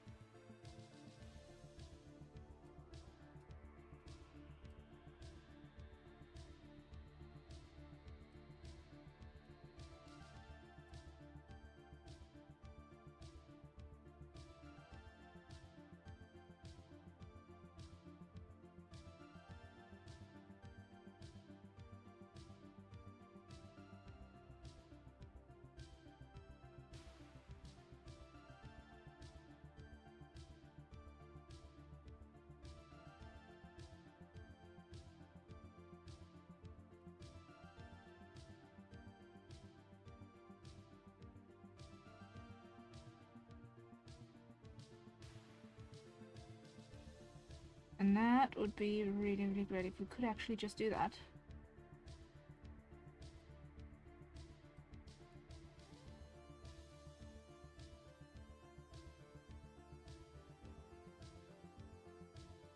And that would be really, really great if we could actually just do that.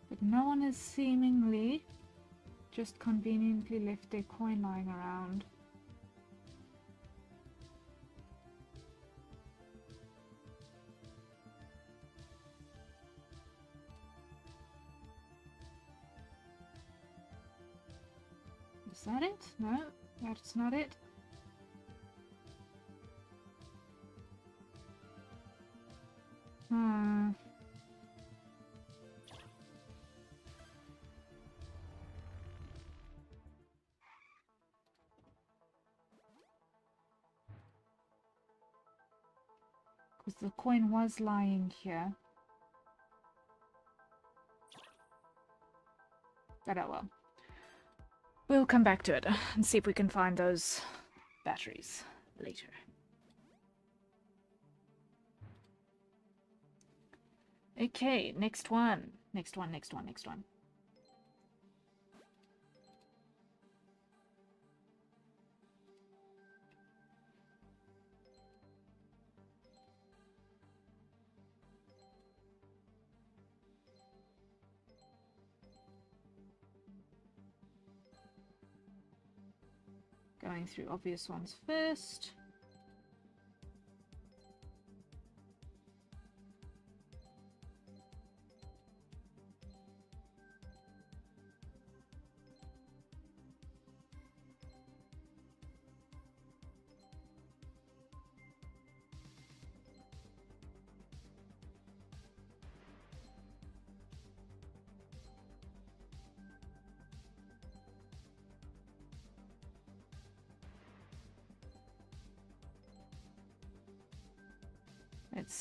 But no one has seemingly just conveniently left their coin lying around. Is that it? No, that's not it. Because the coin was lying here. But oh well. We'll come back to it and see if we can find those batteries later. Okay, next one. Next one. Going through obvious ones first.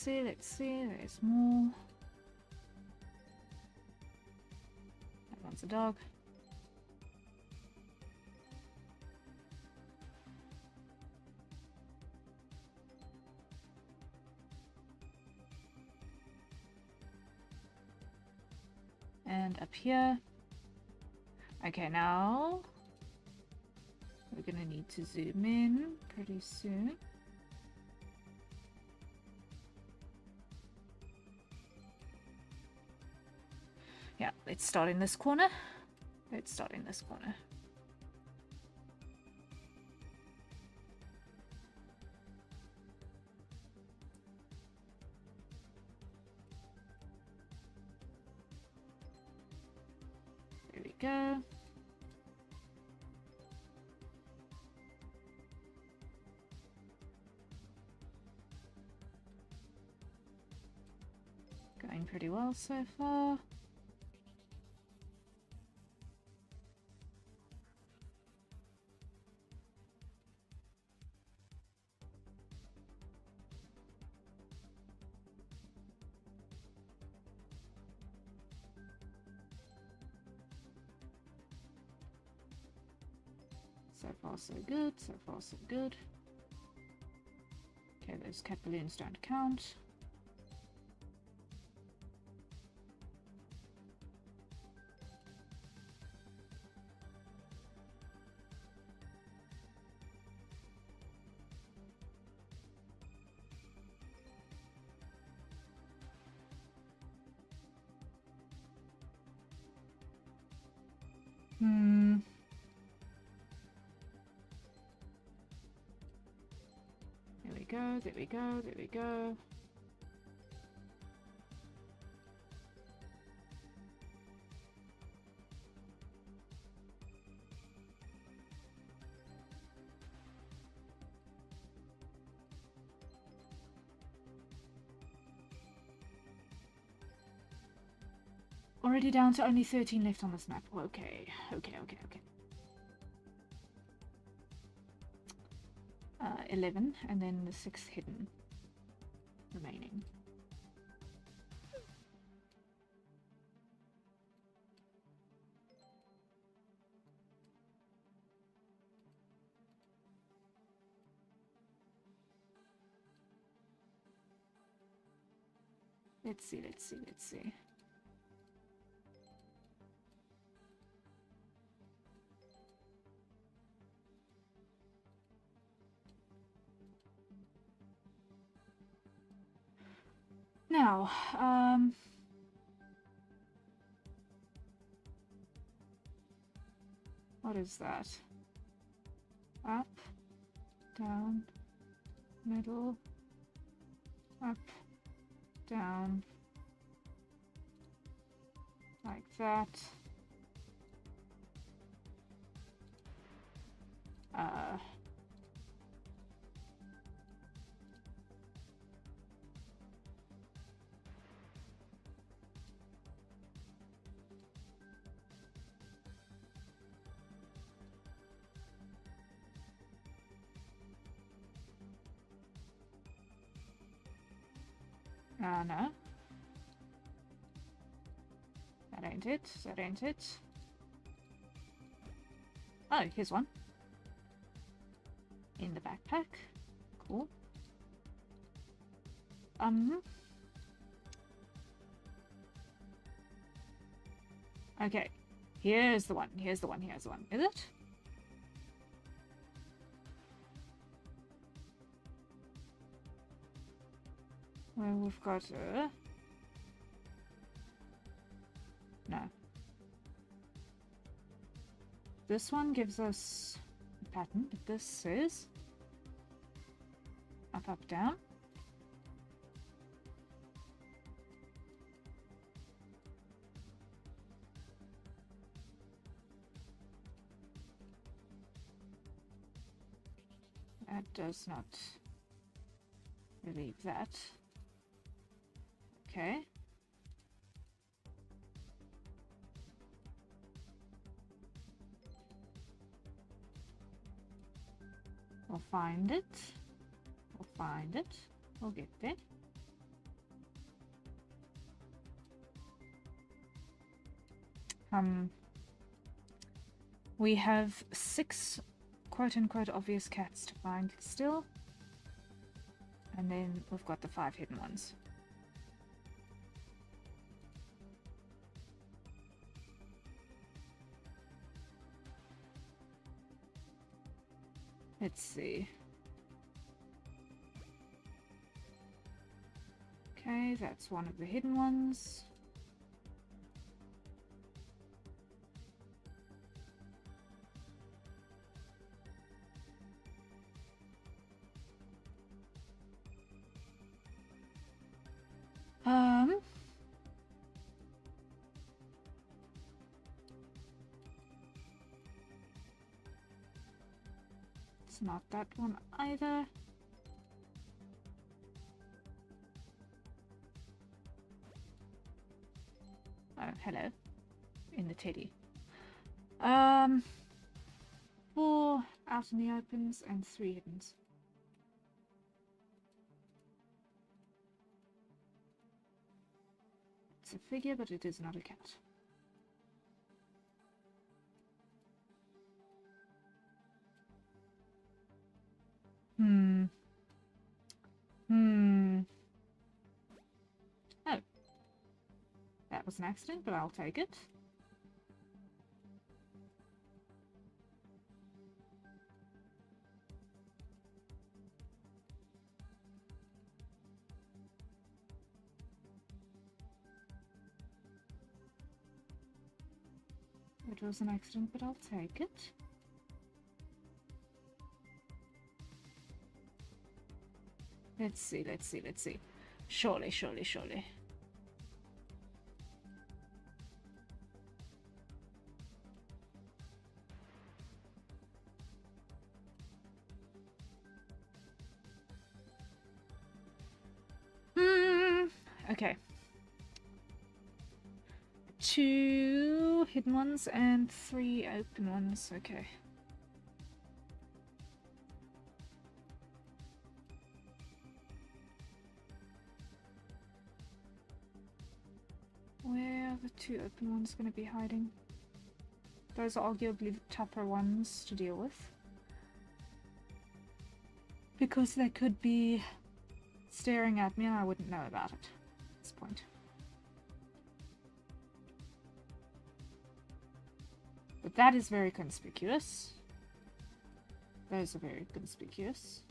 Let's see, there's more. That one's a dog. And up here. Okay, now we're gonna need to zoom in pretty soon. Yeah, let's start in this corner. Let's start in this corner. There we go. Going pretty well so far. So far so good, so far so good. Okay, those cat balloons don't count. There we go, there we go, there we go. Already down to only 13 left on this map. Okay, okay. 11, and then the 6 hidden remaining. Let's see. Now, what is that? Up, down, middle, up, down, like that. No. That ain't it. That ain't it. Oh, here's one. In the backpack. Cool. Okay. Here's the one. Here's the one. Here's the one. Is it? Well, we've got no. This one gives us a pattern, but this says up, up, down. That does not relieve that. Okay. We'll find it. We'll find it. We'll get there. We have 6 quote-unquote obvious cats to find still. And then we've got the 5 hidden ones. Let's see. Okay, that's one of the hidden ones. It's not that one either. Oh, hello. In the teddy. 4 out in the opens and 3 hiddens. It's a figure, but it is not a cat. Oh. That was an accident, but I'll take it. It was an accident, but I'll take it. Let's see, let's see, let's see. Surely, surely, surely. Okay. 2 hidden ones and 3 open ones. Okay. Where are the 2 open ones going to be hiding? Those are arguably the tougher ones to deal with. Because they could be staring at me and I wouldn't know about it at this point. But that is very conspicuous. Those are very conspicuous.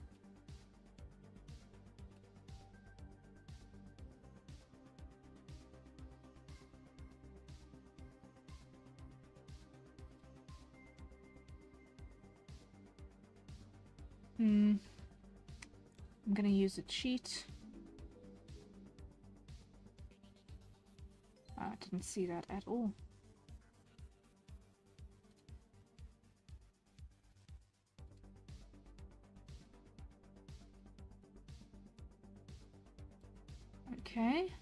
I'm gonna use a cheat. I didn't see that at all. Okay.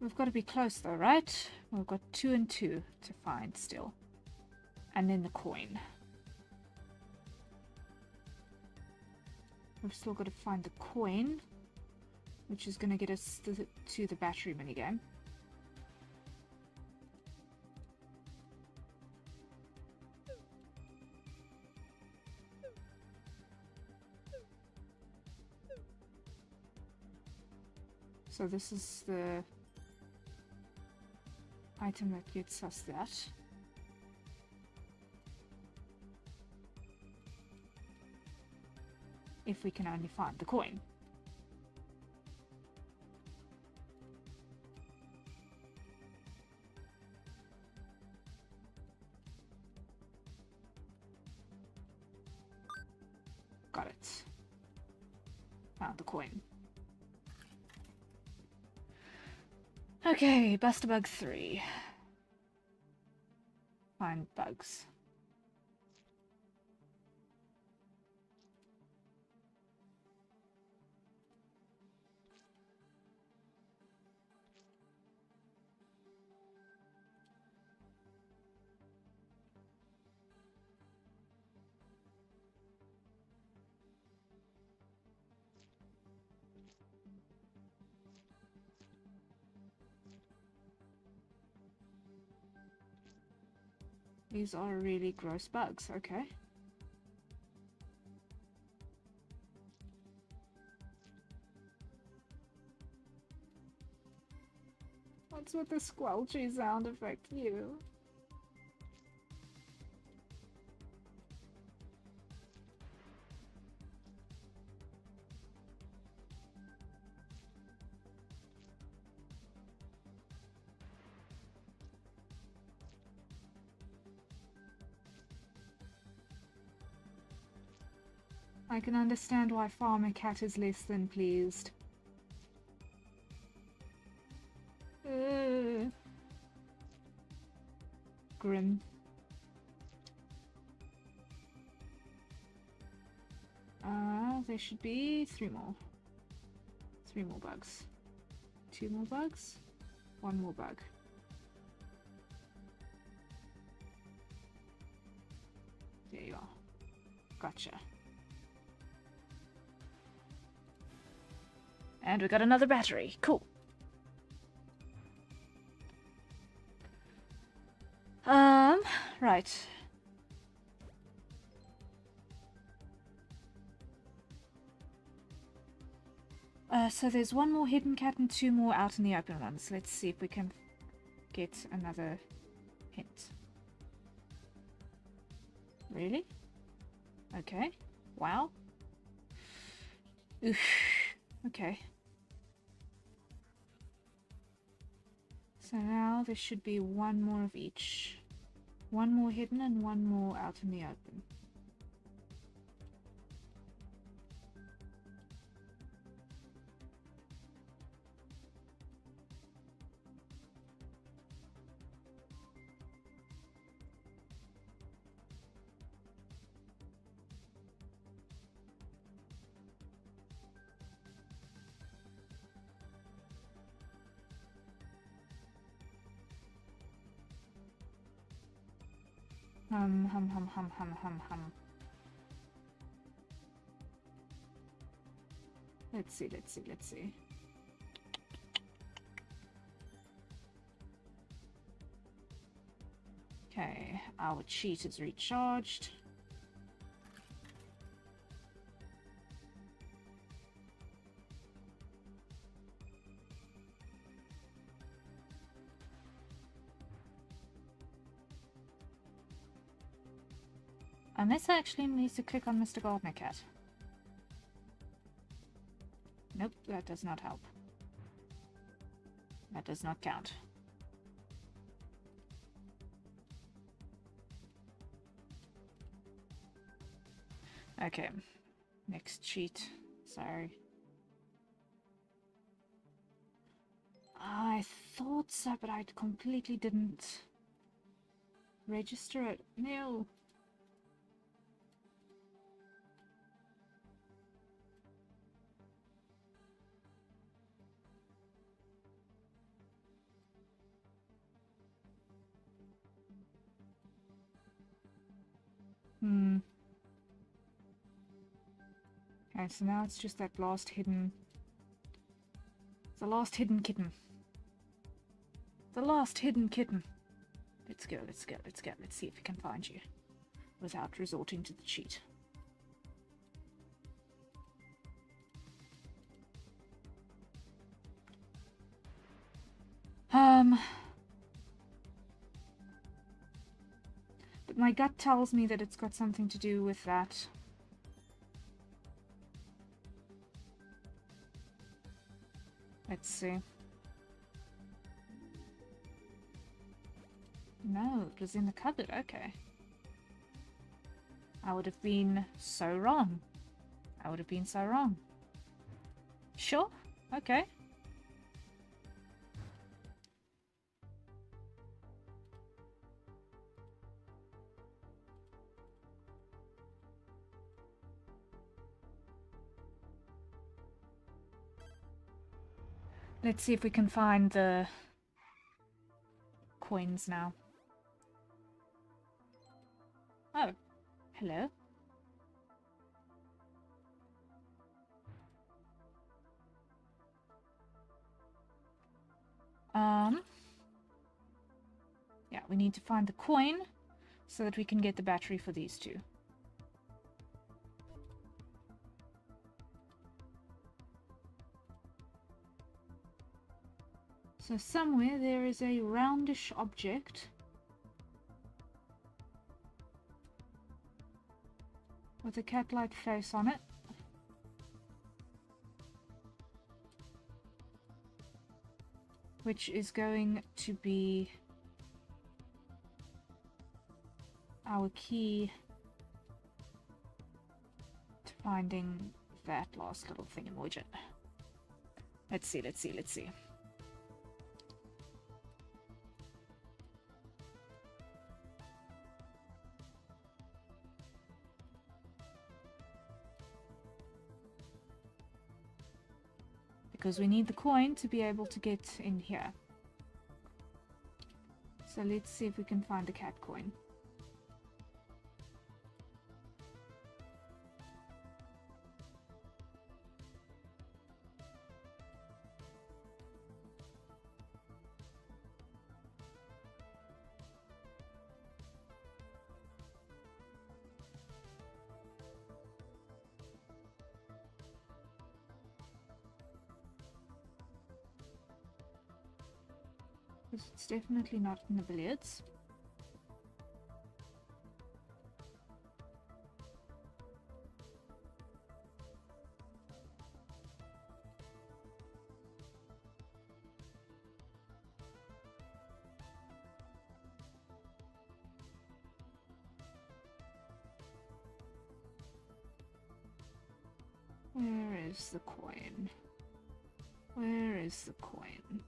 We've got to be close though, right? We've got 2 and 2 to find still. And then the coin. We've still got to find the coin, which is going to get us to the battery minigame. So this is the item that gets us that. If we can only find the coin. Got it. Found the coin. Okay, Buster Bug 3. Find bugs. These are really gross bugs, okay. with the squelchy sound effect, you. I can understand why Farmer Cat is less than pleased. Grim. There should be 3 more. 3 more bugs. 2 more bugs. 1 more bug. There you are. Gotcha. And we got another battery. Cool. Right. So there's 1 more hidden cat and 2 more out in the open ones. Let's see if we can get another hint. Really? Okay. Wow. Oof. Okay. So now there should be 1 more of each. 1 more hidden and 1 more out in the open. Hum. Let's see. Okay, our cheat is recharged. Unless I actually need to click on Mr. Gardener Cat. Nope, that does not help. That does not count. Okay, next cheat. Sorry. I thought so, but I completely didn't register it. No. Okay, so now it's just that last hidden... The last hidden kitten. The last hidden kitten. Let's go. Let's see if we can find you. Without resorting to the cheat. But my gut tells me that it's got something to do with that. Let's see. No, it was in the cupboard. Okay. I would have been so wrong. Sure. Okay. Let's see if we can find the coins now. Oh, hello. Yeah, we need to find the coin so that we can get the battery for these two. So somewhere there is a roundish object with a cat-like face on it. Which is going to be our key to finding that last little thingamajig. Let's see, let's see, let's see. Because we need the coin to be able to get in here. So let's see if we can find a cat coin. It's definitely not in the billiards. Where is the coin? Where is the coin?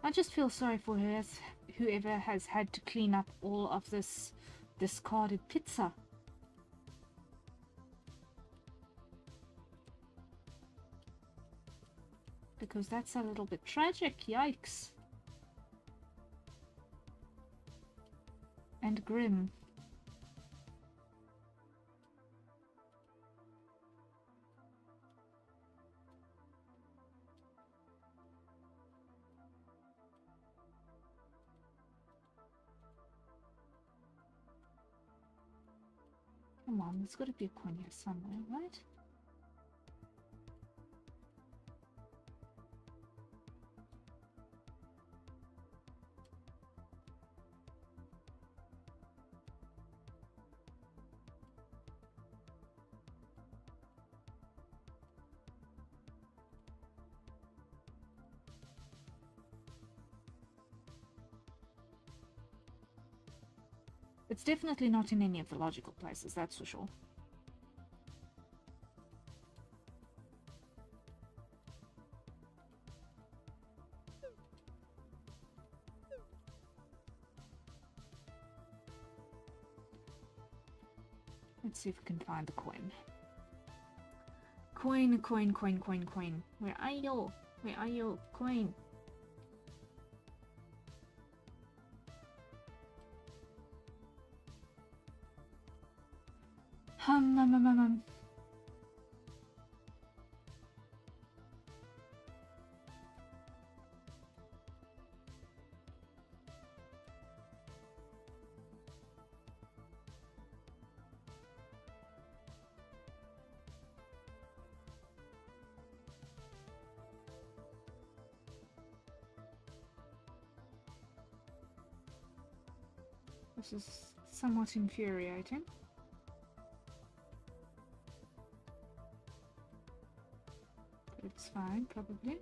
I just feel sorry for whoever has had to clean up all of this discarded pizza. Because that's a little bit tragic, yikes. And grim. Come on, there's got to be a coin here somewhere, right? It's definitely not in any of the logical places, that's for sure. Let's see if we can find the coin. Coin, coin, coin, coin, coin. Where are you? Where are you? Coin. Hum. This is somewhat infuriating. But it's fine, probably.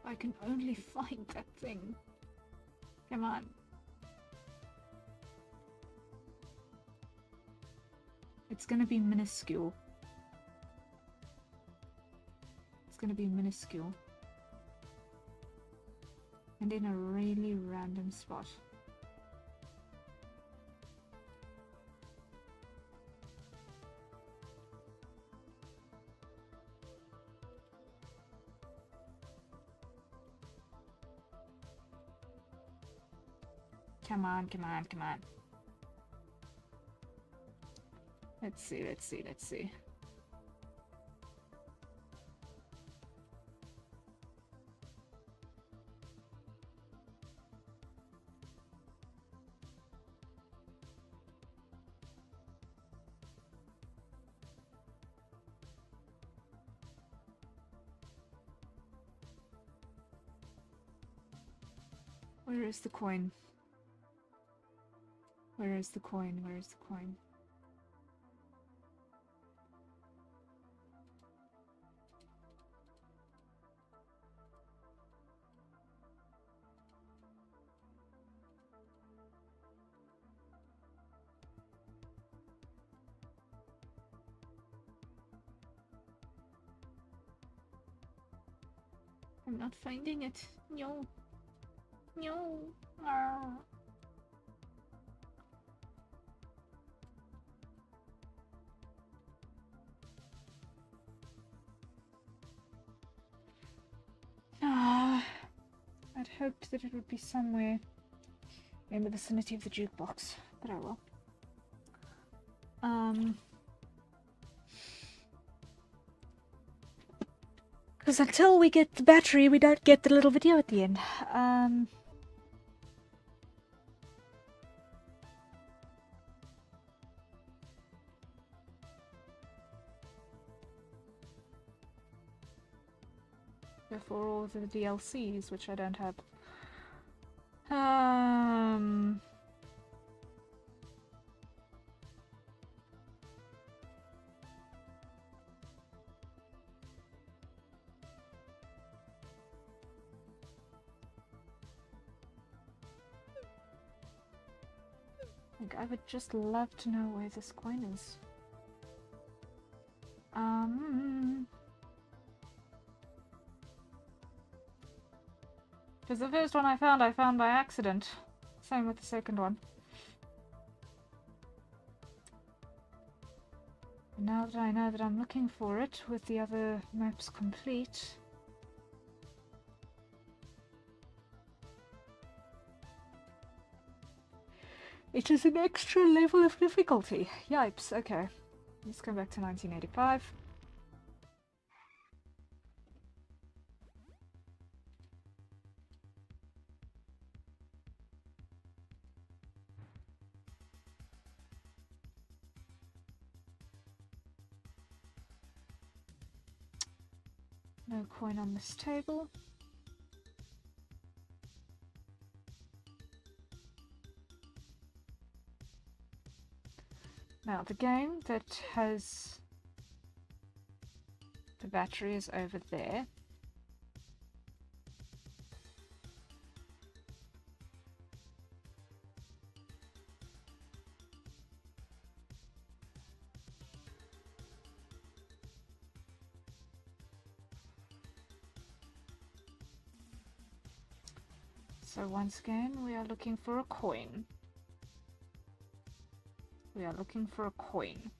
I can only find that thing. Come on. It's gonna be minuscule. It's gonna be minuscule. And in a really random spot. Come on, come on, come on. Let's see, let's see, let's see. Where is the coin? Where is the coin? Where is the coin? I'm not finding it. No. No. Arr. I'd hoped that it would be somewhere in the vicinity of the jukebox, but I will. Because until we get the battery, we don't get the little video at the end. Before all the DLCs, which I don't have. Like, I would just love to know where this coin is. Because the first one I found by accident. Same with the second one. Now that I know that I'm looking for it, with the other maps complete... It is an extra level of difficulty. Yipes, okay. Let's go back to 1985. No coin on this table. Now the game that has the battery is over there. So once again, we are looking for a coin. We are looking for a coin.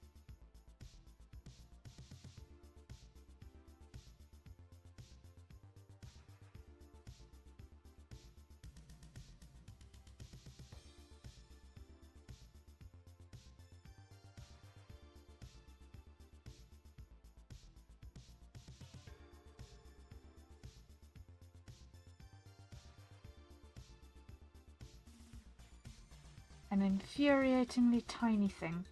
An infuriatingly tiny thing.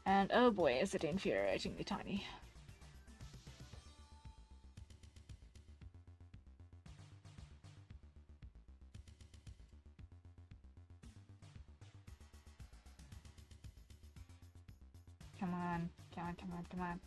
And oh boy, is it infuriatingly tiny. Come on, come on, come on, come on.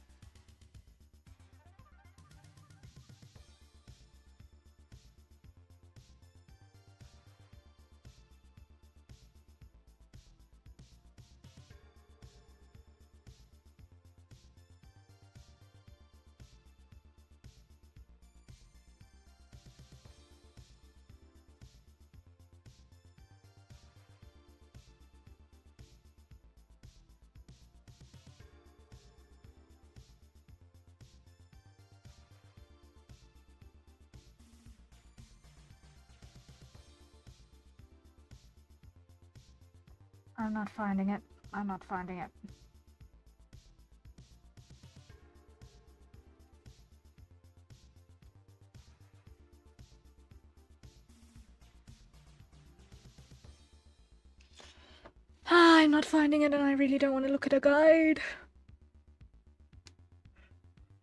I'm not finding it. I'm not finding it. I'm not finding it, and I really don't want to look at a guide.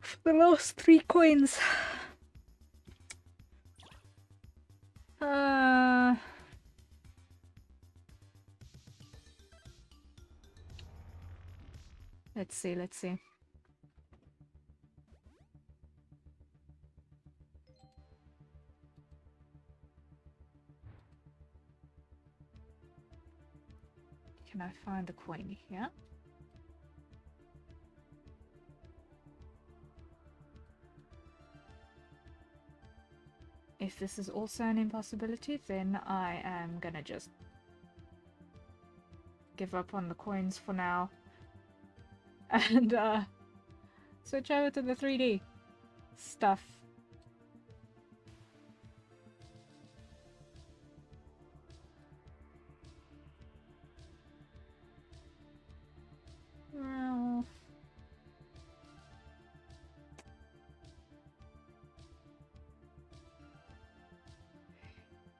For the last 3 coins. Let's see, let's see. Can I find the coin here? If this is also an impossibility, then I am gonna just give up on the coins for now. And switch over to the 3D stuff. Well,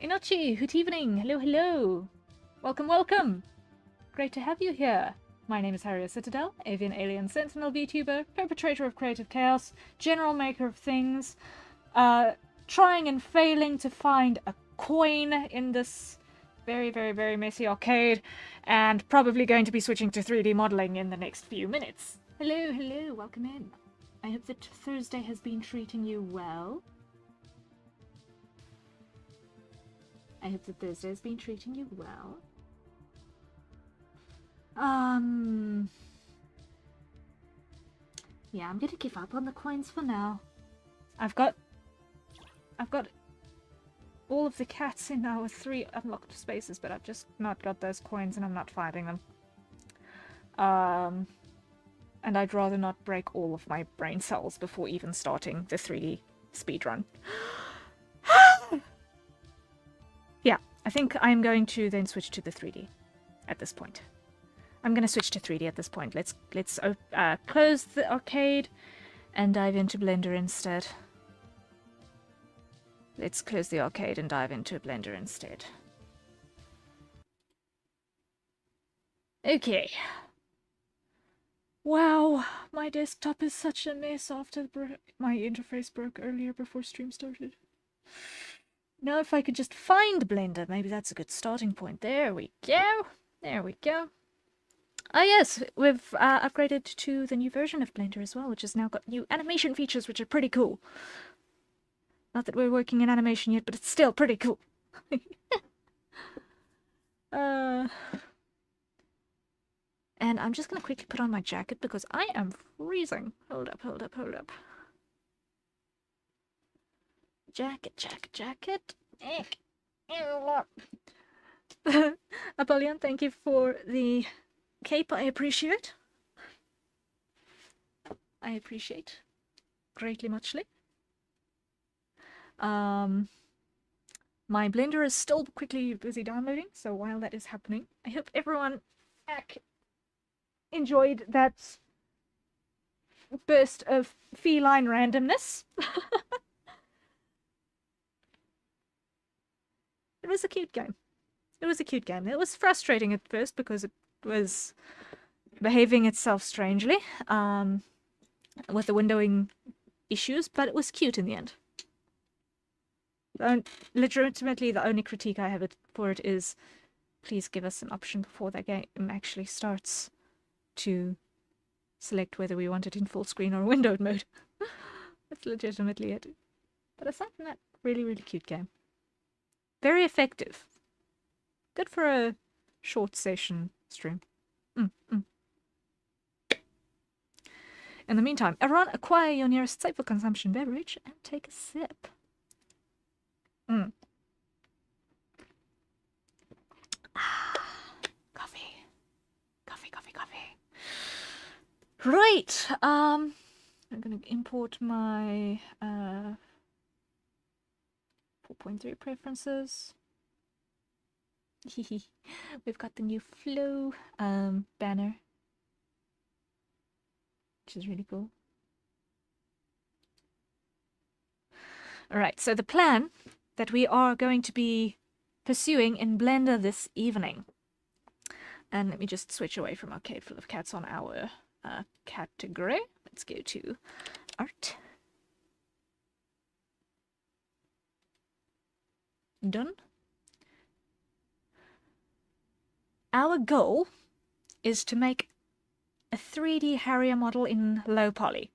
Inochi, good evening. Hello, hello. Welcome, welcome. Great to have you here. My name is Harriet Citadel, avian alien sentinel VTuber, perpetrator of creative chaos, general maker of things, trying and failing to find a coin in this very, very, very messy arcade, and probably going to be switching to 3D modeling in the next few minutes. Hello, hello, welcome in. I hope that Thursday has been treating you well. I hope that Thursday has been treating you well. Yeah, I'm gonna give up on the coins for now. I've got all of the cats in our 3 unlocked spaces, but I've just not got those coins and I'm not finding them. And I'd rather not break all of my brain cells before even starting the 3D speedrun. Yeah, I think I'm going to then switch to the 3D at this point. I'm going to switch to 3D at this point. Let's close the arcade and dive into Blender instead. Let's close the arcade and dive into Blender instead. Okay. Wow, my desktop is such a mess after my interface broke earlier before stream started. Now if I could just find Blender, maybe that's a good starting point. There we go. There we go. Ah yes, we've upgraded to the new version of Blender as well, which has now got new animation features, which are pretty cool. Not that we're working in animation yet, but it's still pretty cool. And I'm just gonna quickly put on my jacket because I am freezing. Hold up, hold up, hold up. Jacket, jacket, jacket. Apollyon, thank you for the cape. I appreciate. I appreciate. Greatly, muchly. My Blender is still quickly busy downloading, so while that is happening, I hope everyone enjoyed that burst of feline randomness. It was a cute game. It was a cute game. It was frustrating at first because it was behaving itself strangely with the windowing issues, but it was cute in the end. Legitimately, the only critique I have for it is please give us an option before the game actually starts to select whether we want it in full screen or windowed mode. That's legitimately it. But aside from that, really, really cute game. Very effective. Good for a short session stream. In the meantime, Aaron, acquire your nearest safe for consumption beverage and take a sip. Coffee. Coffee, coffee, coffee. Right. I'm going to import my 4.3 preferences. We've got the new flow banner, which is really cool. Alright, so the plan that we are going to be pursuing in Blender this evening. And let me just switch away from Arcade Full of Cats on our category. Let's go to art. Done. Our goal is to make a 3D Harrier model in Lowpoly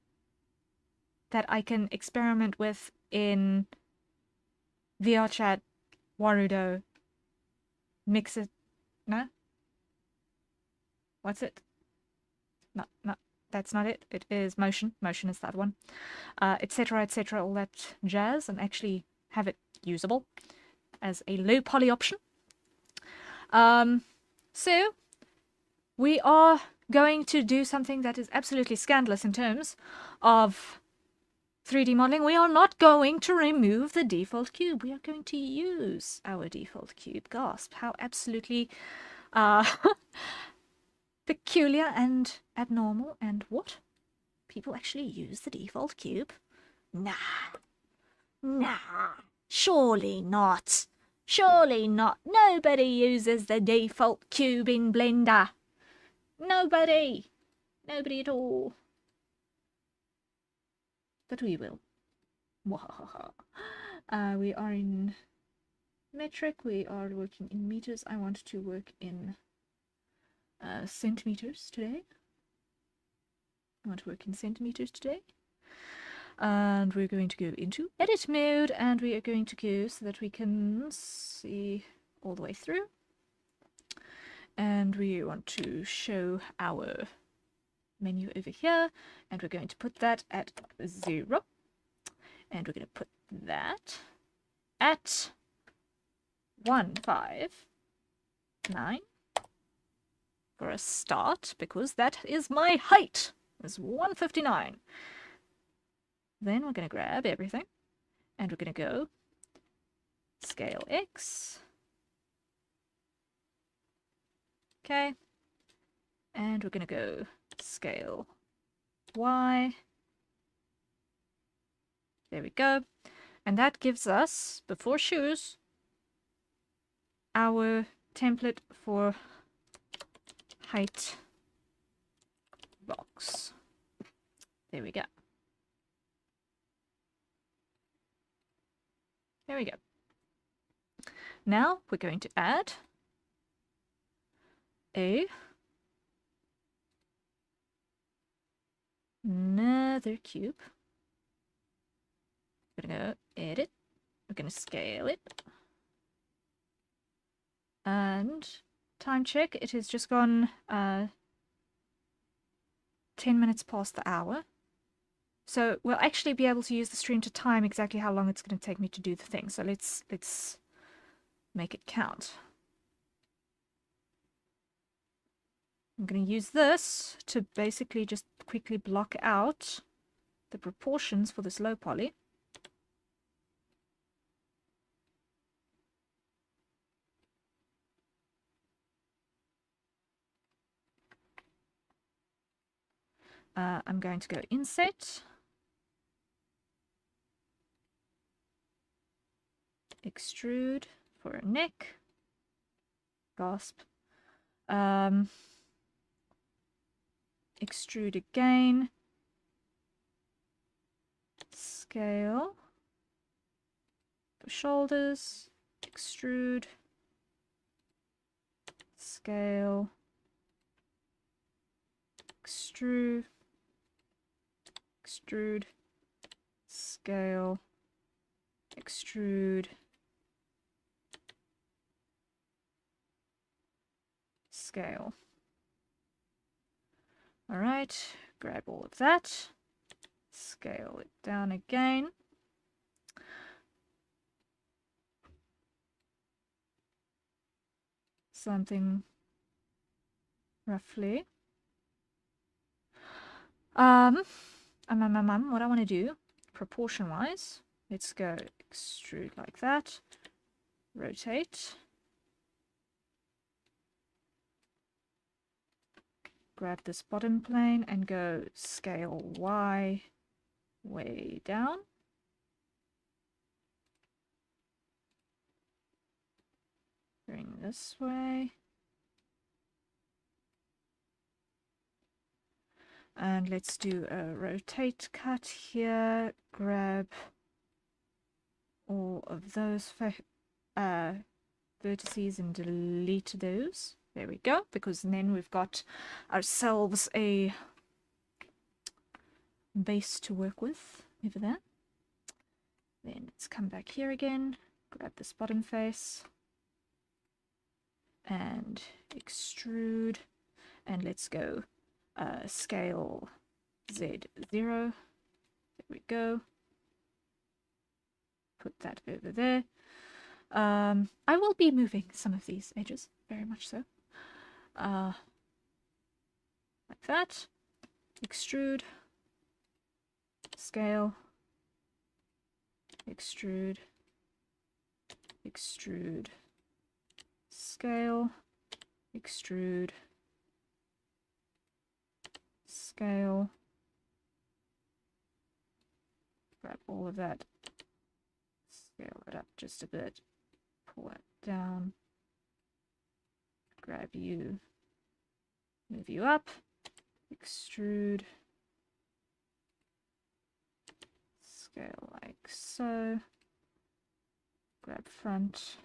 that I can experiment with in VRChat, Warudo, Mixit. No? What's it? No, that's not it. It is Motion. Motion is that one. Etc., etc., all that jazz, and actually have it usable as a Lowpoly option. So, we are going to do something that is absolutely scandalous in terms of 3D modeling. We are not going to remove the default cube. We are going to use our default cube. Gasp. How absolutely peculiar and abnormal. And what? People actually use the default cube? Nah. Nah. Surely not. Surely not. Nobody uses the default cube in Blender. Nobody. Nobody at all. But we will. We are in metric. We are working in meters. I want to work in centimeters today. And we're going to go into edit mode, and we are going to go so that we can see all the way through. And we want to show our menu over here, and we're going to put that at 0. And we're going to put that at 159 for a start, because that is my height. It's 159. Then we're going to grab everything, and we're going to go scale X. Okay. And we're going to go scale Y. There we go. And that gives us, before shoes, our template for height box. There we go. There we go. Now we're going to add another cube. We're going to go edit. We're going to scale it. And time check. It has just gone 10 minutes past the hour. So we'll actually be able to use the stream to time exactly how long it's going to take me to do the thing. So let's make it count. I'm going to use this to basically just quickly block out the proportions for this low poly. I'm going to go inset, extrude for a neck, gasp, extrude again, scale for shoulders, extrude, scale, extrude, extrude, scale, extrude, scale. All right, grab all of that, scale it down again. Something roughly. What I want to do, proportion-wise, let's go extrude like that, rotate, grab this bottom plane and go scale Y way down. Bring this way. And let's do a rotate cut here. Grab all of those vertices and delete those. There we go, because then we've got ourselves a base to work with over there. Then let's come back here again, grab this bottom face and extrude, and let's go scale Z0. There we go. Put that over there. I will be moving some of these edges, very much so. Like that. Extrude, scale, extrude, extrude, scale, extrude, scale. Grab all of that, scale it up just a bit, pull it down, grab you, move you up, extrude, scale like so, grab front,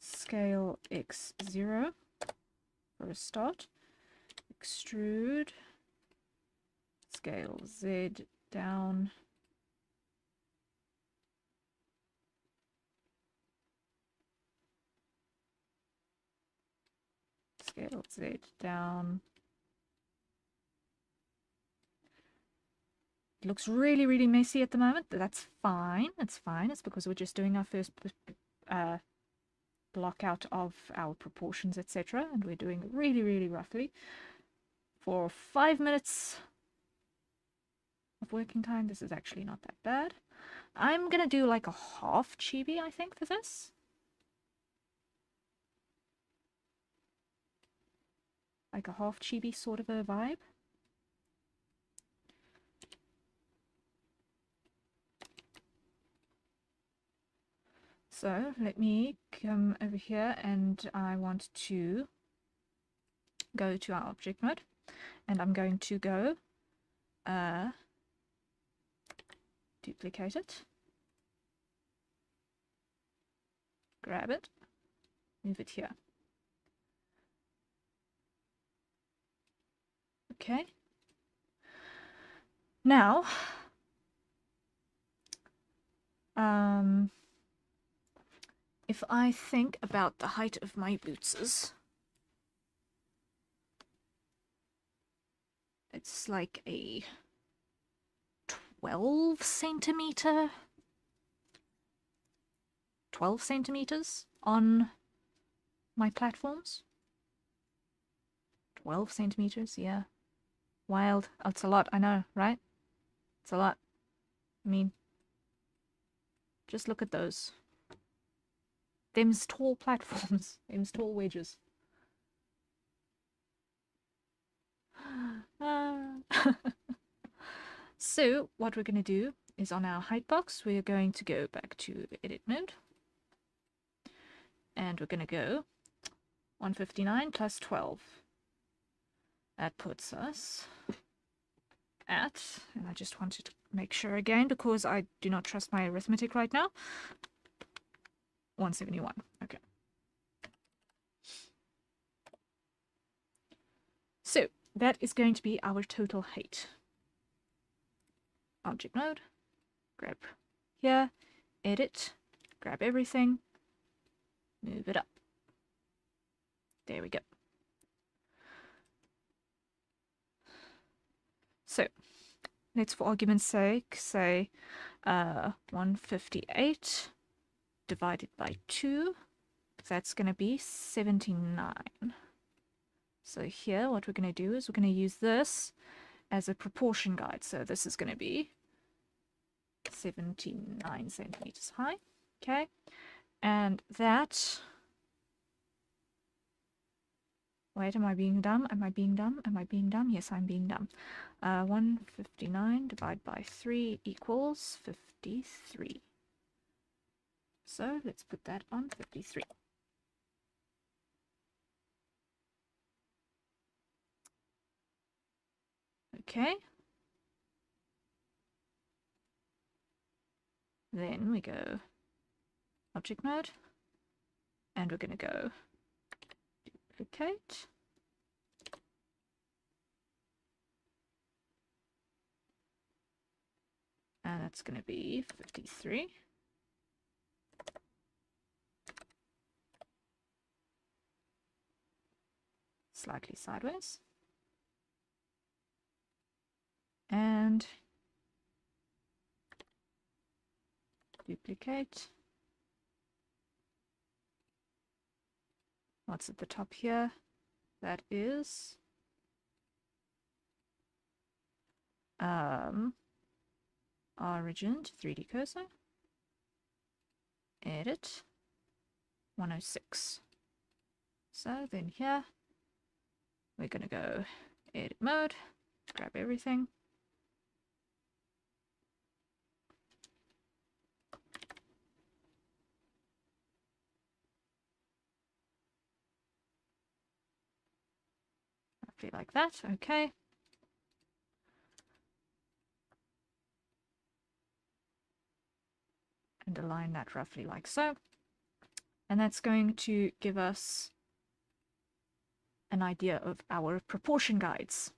scale X0 for a start, extrude, scale Z down, scale Z down. It looks really, really messy at the moment, but that's fine. It's fine. It's because we're just doing our first block out of our proportions, etc. And we're doing it really, really roughly. For 5 minutes of working time, this is actually not that bad. I'm going to do like a half chibi, I think, for this. Like a half chibi sort of a vibe. So let me come over here, and I want to go to our object mode, and I'm going to go duplicate it, grab it, move it here. Okay. Now, if I think about the height of my bootses, it's like a 12 centimeters on my platforms. 12 centimeters, yeah. Wild. Oh, it's a lot, I know, right? It's a lot. I mean, just look at those. Them's tall platforms. Them's tall wedges. So, what we're going to do is on our height box, we're going to go back to edit mode. And we're going to go 159 plus 12. That puts us at, and I just wanted to make sure again because I do not trust my arithmetic right now. 171. Okay. So that is going to be our total height. Object mode, grab here, edit, grab everything, move it up. There we go. So let's, for argument's sake, say 158 divided by 2. That's going to be 79. So here, what we're going to do is we're going to use this as a proportion guide. So this is going to be 79 centimeters high. Okay. And that... Wait, am I being dumb? Am I being dumb? Am I being dumb? Yes, I'm being dumb. 159 divided by 3 equals 53. So let's put that on 53. Okay. Then we go object mode, and we're going to go duplicate. And that's going to be 53. Slightly sideways. And duplicate. What's at the top here? That is origin to 3D cursor. Edit 106. So then here we're going to go edit mode, grab everything. Roughly like that. Okay. And align that roughly like so. And that's going to give us an idea of our proportion guides.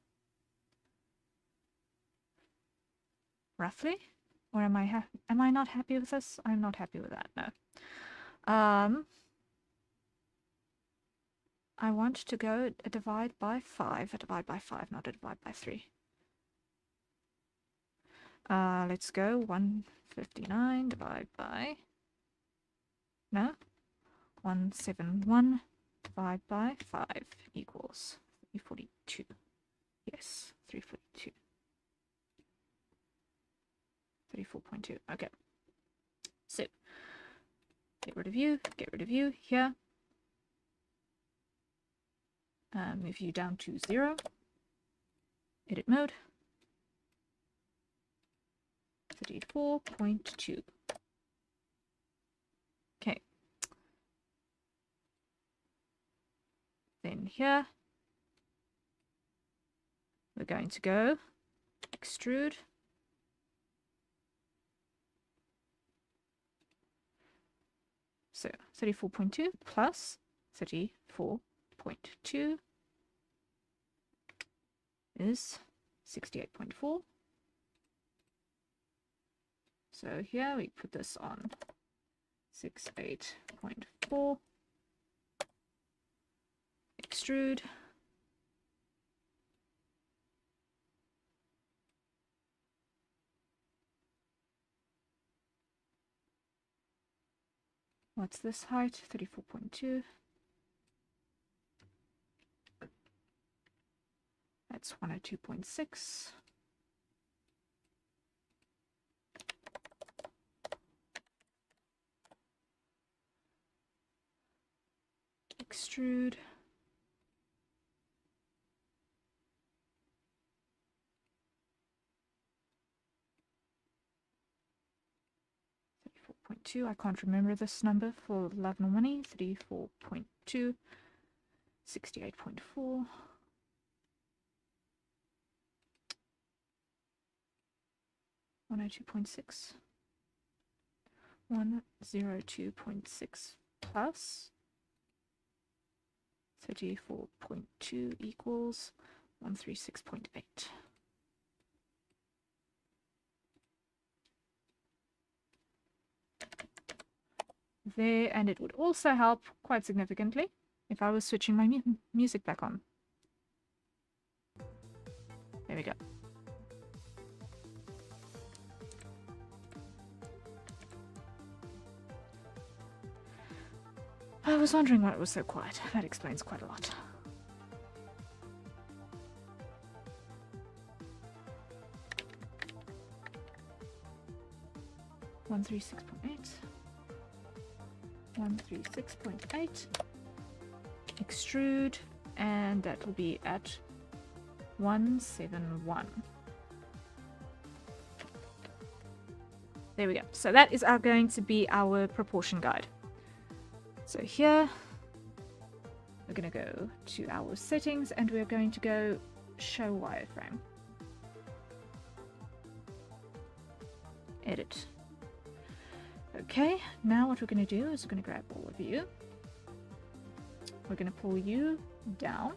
Roughly? Or am I not happy with this? I'm not happy with that, no. I want to go a divide by 5, not a divide by 3. Let's go 159 divided by... No? 171 divided by 5 equals 342. Yes, 342. 34.2. Okay. So, get rid of you here. Move you down to 0. Edit mode. 34.2. Okay. Then here, we're going to go extrude. So 34.2 plus 34.2 is 68.4. So here we put this on 68.4. Extrude. What's this height? 34.2. That's 102.6. Extrude. I can't remember this number for love nor money. 34.2, 68.4. 102.6. 102.6 plus 34.2 equals 136.8. There, and it would also help quite significantly if I was switching my music back on. There we go. I was wondering why it was so quiet. That explains quite a lot. One 136.8. 136.8. Extrude, and that will be at 171. There we go. So that is going to be our proportion guide. So here, we're going to go to our settings and we're going to go show wireframe. Edit. Okay, now what we're going to do is we're going to grab all of you. We're going to pull you down.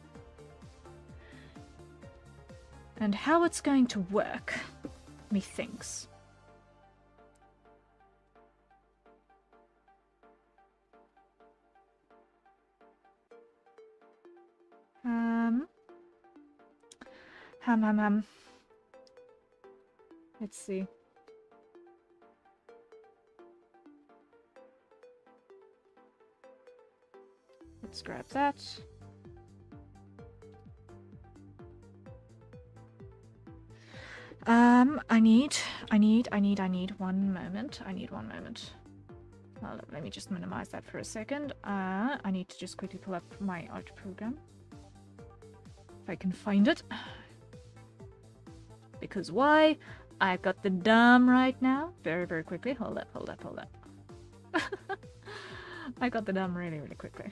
And how it's going to work, methinks. Let's see. Let's grab that. I need 1 moment. I need 1 moment. Well, let me just minimize that for a second. I need to just quickly pull up my art program. If I can find it. Because why? I've got the DOM right now. Very, very quickly. Hold up. I got the DOM really, really quickly.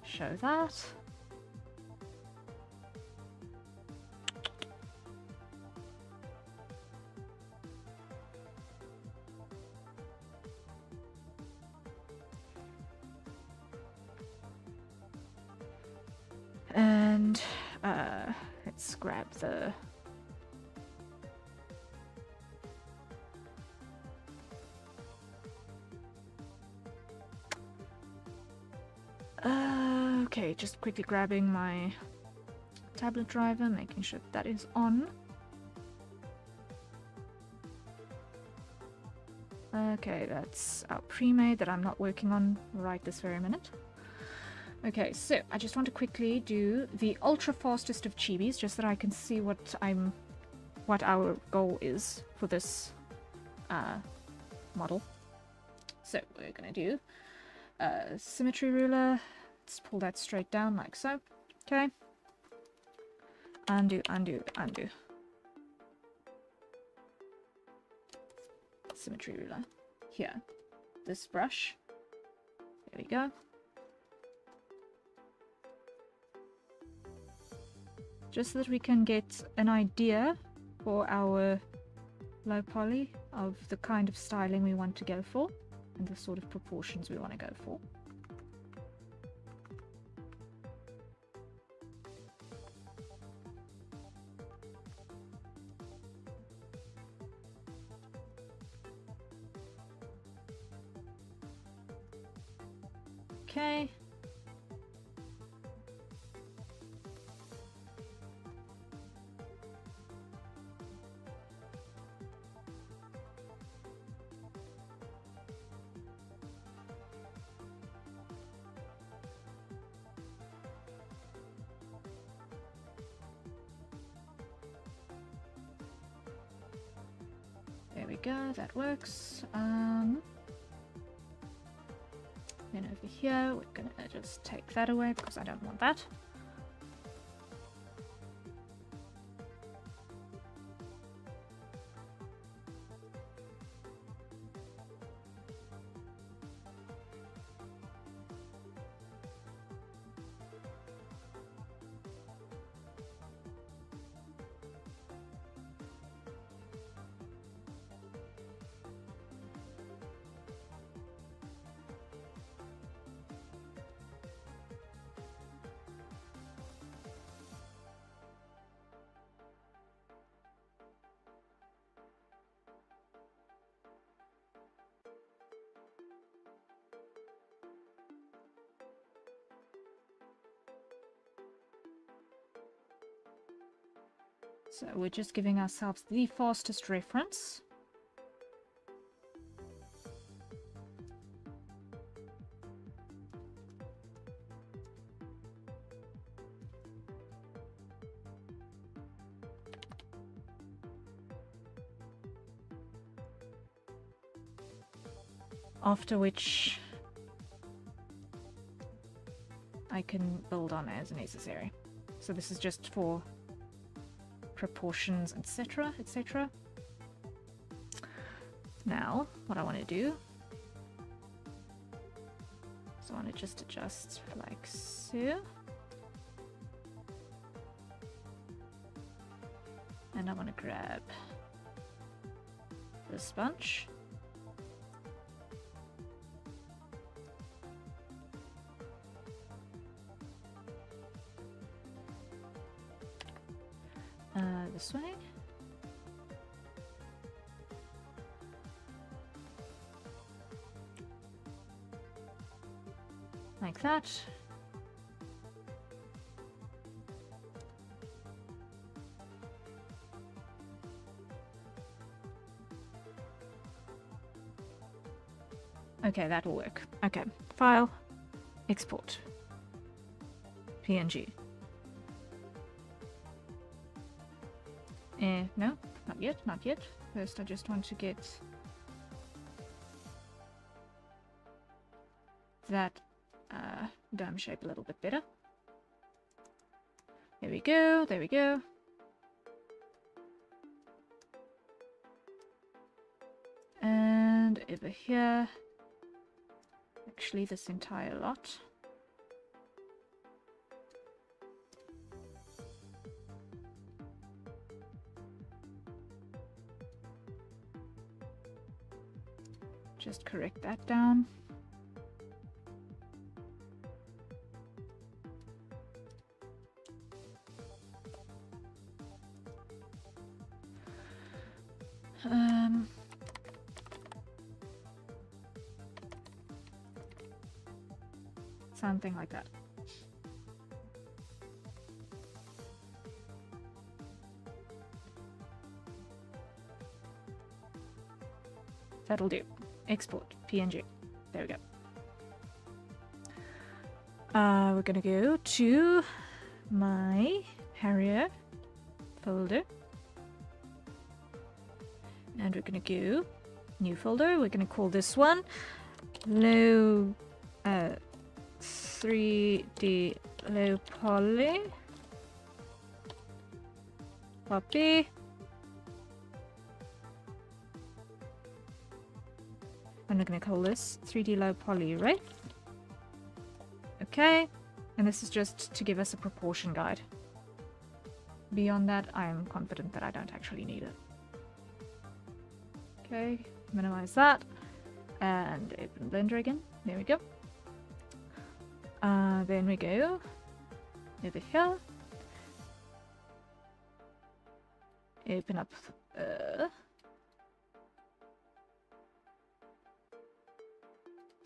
Show that. And let's grab the okay, just quickly grabbing my tablet driver, making sure that is on. Okay, that's our pre-made that I'm not working on right this very minute. Okay, so I just want to quickly do the ultra fastest of chibis, just so that I can see what our goal is for this model. So we're gonna do symmetry ruler. Let's pull that straight down like so. Okay. Undo. Symmetry ruler. Here. This brush. There we go. Just so that we can get an idea for our low poly of the kind of styling we want to go for and the sort of proportions we want to go for. Okay. There we go, that works. Then over here, we're gonna just take that away because I don't want that. So we're just giving ourselves the fastest reference. After which I can build on as necessary. So this is just for proportions, etc., etc. Now, what I want to do is I want to just adjust like so. And I want to grab this bunch. This way. Like that. Okay, that'll work. Okay, file, export, PNG. No, not yet, not yet. First, I just want to get that dome shape a little bit better. There we go, there we go. And over here, actually this entire lot. Just correct that down. Something like that. That'll do. Export PNG. There we go. We're gonna go to my Harrier folder, and we're gonna go new folder. We're gonna call this one low 3D Lowpoly. Copy. And we're going to call this 3D Lowpoly, right? Okay. And this is just to give us a proportion guide. Beyond that, I am confident that I don't actually need it. Okay, minimize that. And open Blender again. There we go. Then we go over here. Open up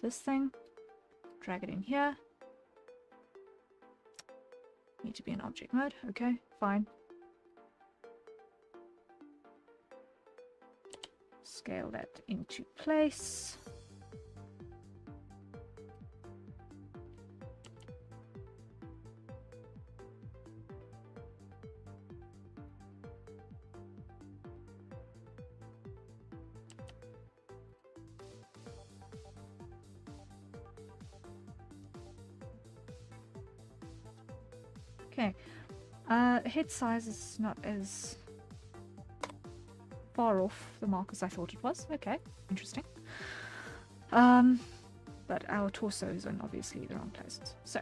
this thing, drag it in here. Need to be in object mode. Okay, fine. Scale that into place. Okay, head size is not as far off the mark as I thought it was. Okay, interesting. But our torso is in obviously the wrong places. So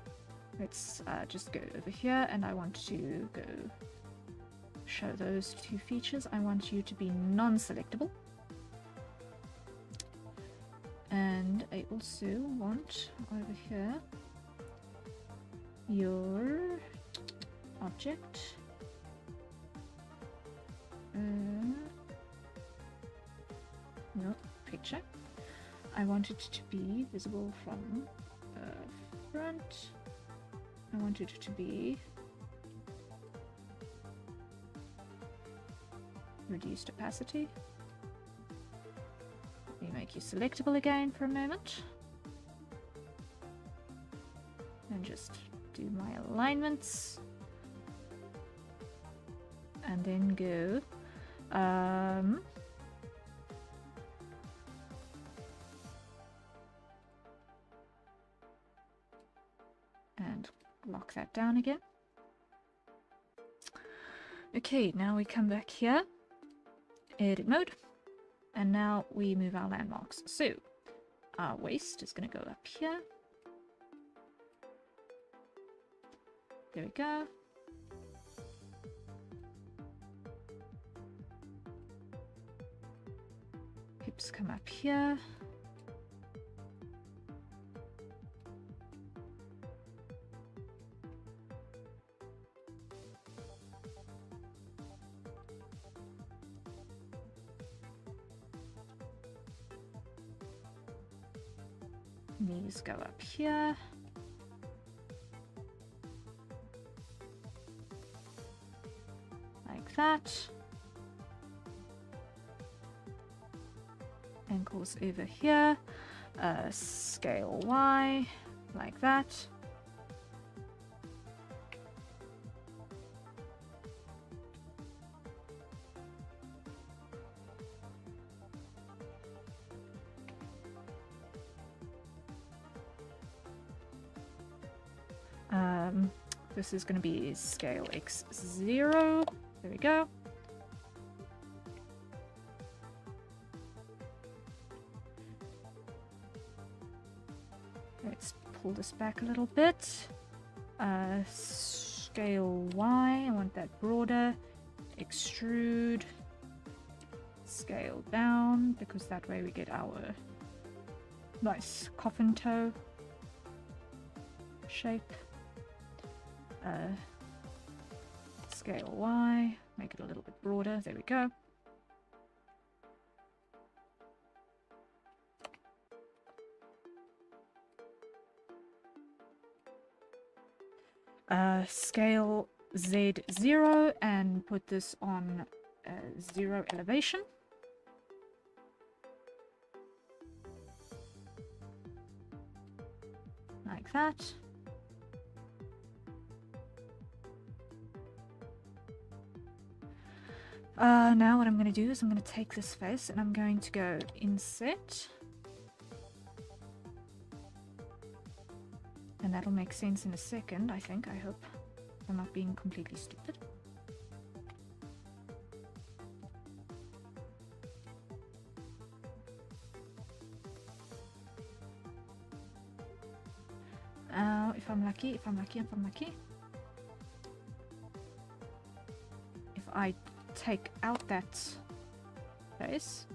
let's just go over here, and I want to go show those two features. I want you to be non-selectable. And I also want over here your object. No, picture. I want it to be visible from front. I want it to be reduced opacity. Let me make you selectable again for a moment. And just do my alignments. And then go and lock that down again. Okay, now we come back here, edit mode, and now we move our landmarks. So our waist is going to go up here. There we go. Hips come up here. Knees go up here. Like that. Ankles over here. Scale Y, like that. This is going to be scale X0. There we go. Let's pull this back a little bit. Scale Y, I want that broader. Extrude. Scale down, because that way we get our nice coffin toe shape. Scale Y, make it a little bit broader. There we go. Scale Z0 and put this on 0 elevation. Like that. Now what I'm going to do is I'm going to take this face and I'm going to go inset. And that'll make sense in a second, I think. I hope I'm not being completely stupid. If I'm lucky. If I take out that face.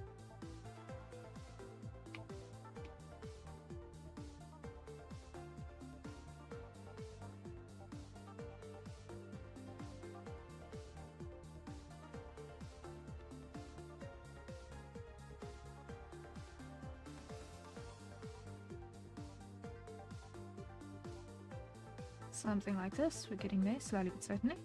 Something like this. We're getting there, slowly but certainly.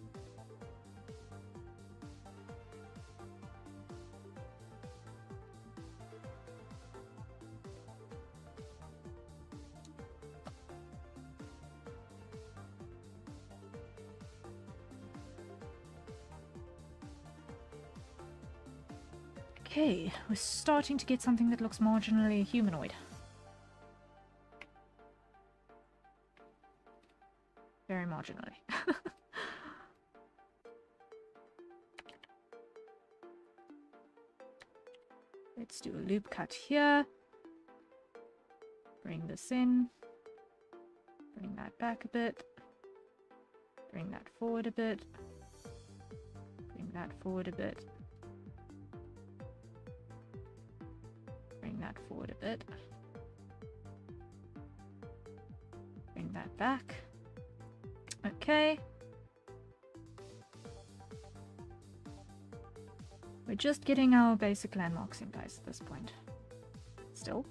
Okay, we're starting to get something that looks marginally humanoid. Very marginally. Let's do a loop cut here. Bring this in. Bring that back a bit. Bring that forward a bit. Bring that forward a bit. Bring that forward a bit. Bring that back. Okay. We're just getting our basic landmarks in place at this point. Still.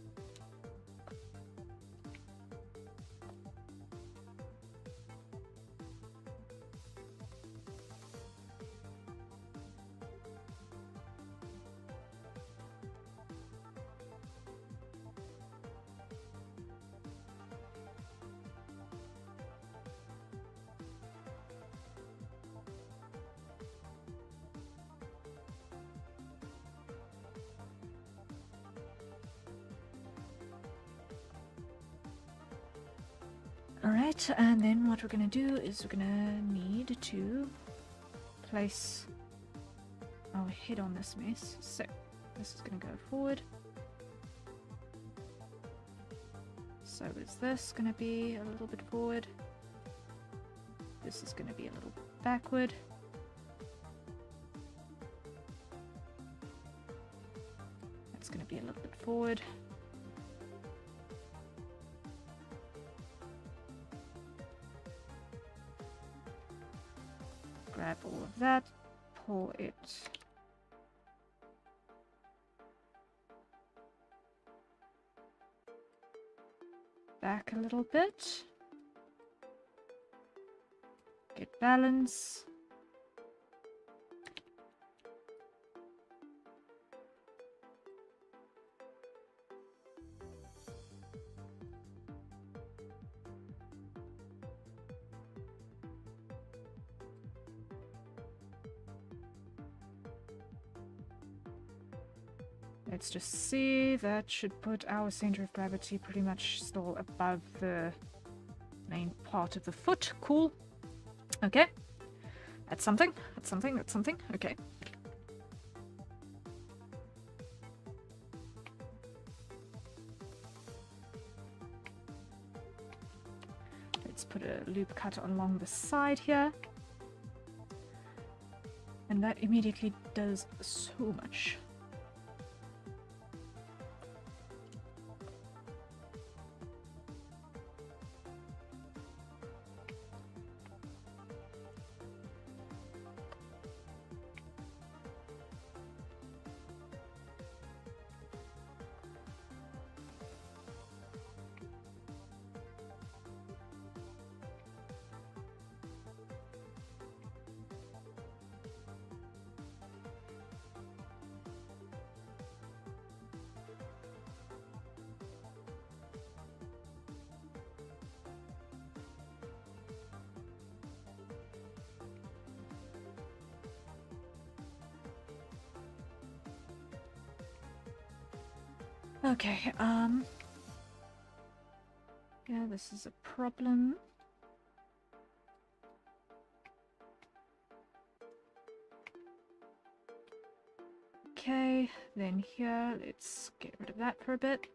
Alright, and then what we're going to do is we're going to need to place our head on this mess. So this is going to go forward. So is this going to be a little bit forward? This is going to be a little backward. That's going to be a little bit forward. Grab all of that, pull it back a little bit. Get balance. Let's just see, that should put our center of gravity pretty much still above the main part of the foot. Cool. Okay. That's something. That's something. That's something. Okay. Let's put a loop cut along the side here. And that immediately does so much. Okay, yeah, this is a problem. Okay, then here, let's get rid of that for a bit.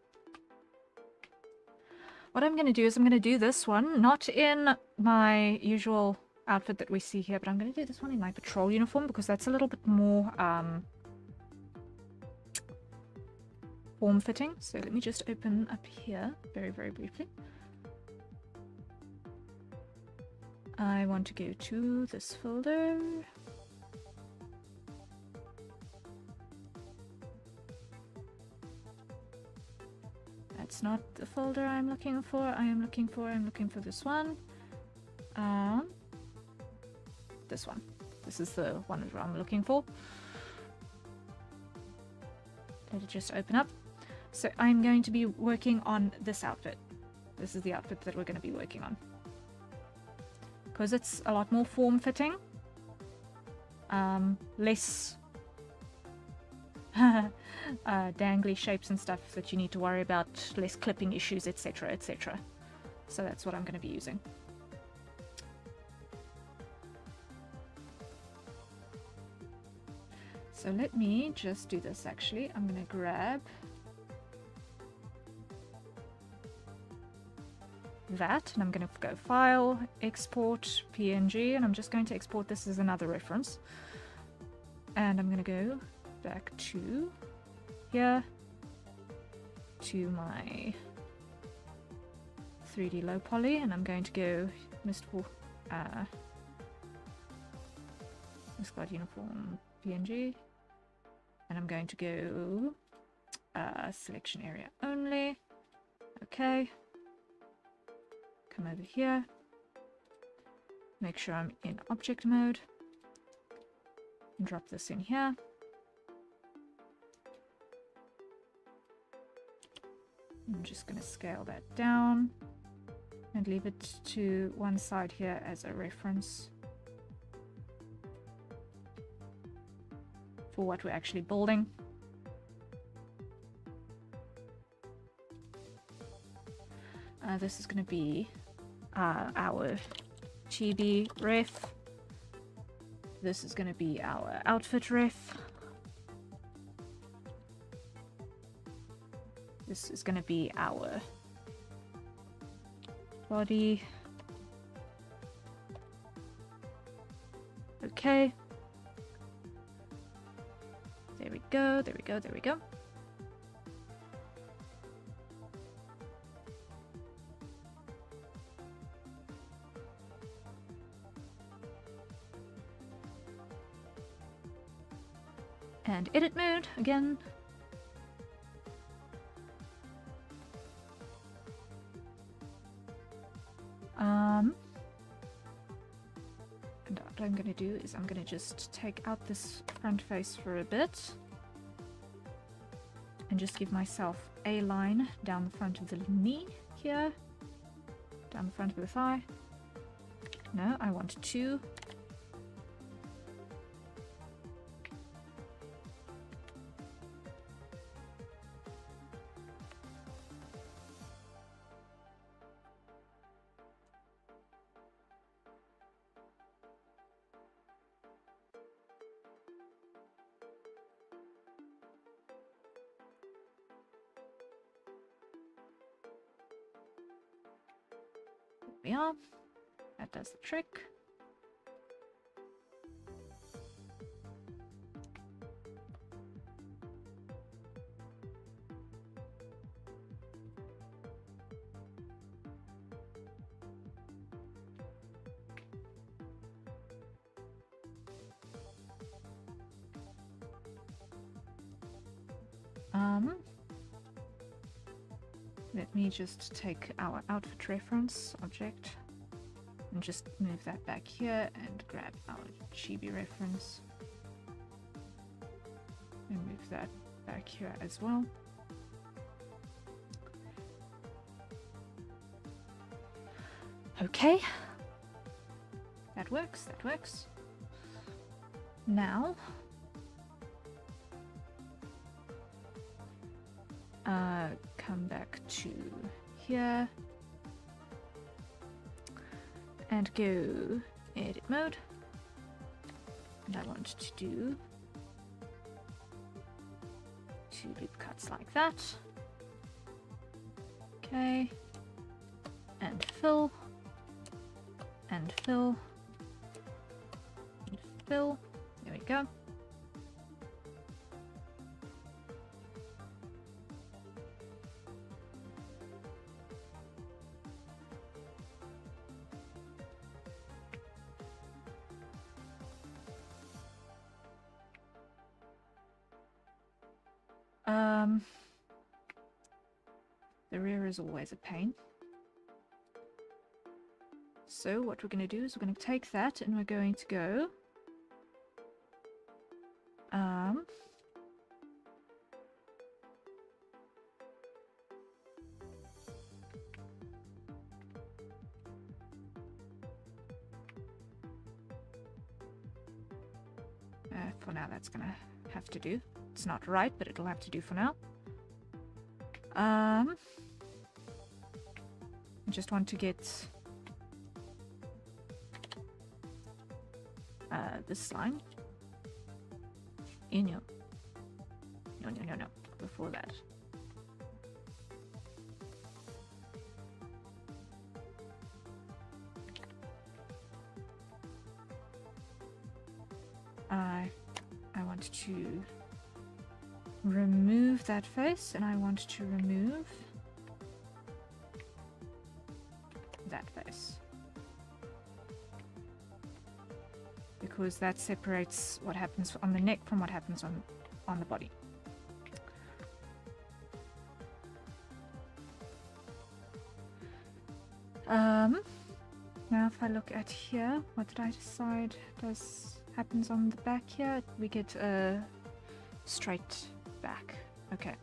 What I'm going to do is I'm going to do this one, not in my usual outfit that we see here, but I'm going to do this one in my patrol uniform because that's a little bit more form-fitting. So let me just open up here very, very briefly. I want to go to this folder. That's not the folder I'm looking for. I'm looking for this one. This one. This is the one that I'm looking for. Let it just open up. So I'm going to be working on this outfit. This is the outfit that we're going to be working on. Because it's a lot more form-fitting. Less dangly shapes and stuff that you need to worry about, less clipping issues, etc, etc. So that's what I'm going to be using. So let me just do this actually. I'm going to grab that and I'm going to go File, Export, PNG, and I'm just going to export this as another reference. And I'm going to go back to here to my 3D Lowpoly, and I'm going to go Mistful Misguide Uniform PNG, and I'm going to go selection area only. Okay, come over here, make sure I'm in object mode, and drop this in here. I'm just going to scale that down and leave it to one side here as a reference for what we're actually building. This is going to be our chibi ref. This is going to be our outfit ref. This is going to be our body. Okay. There we go, there we go, there we go. And edit mode again. And what I'm gonna do is I'm gonna just take out this front face for a bit and just give myself a line down the front of the knee here, down the front of the thigh. No, I want two. We are. That does the trick. Let me just take our outfit reference object and just move that back here and grab our chibi reference and move that back here as well. Okay, that works, that works. Now come back to here and go edit mode, and I want to do 2 loop cuts like that. Okay, and fill and fill and fill. There we go. The rear is always a pain. So what we're going to do is we're going to take that and we're going to go for now that's going to have to do. It's not right, but it'll have to do for now. I just want to get this line in your... No, before that. I want to remove that face, and I want to remove that face, because that separates what happens on the neck from what happens on the body. Now if I look at here, what did I decide happens on the back here? We get a straight back. Okay.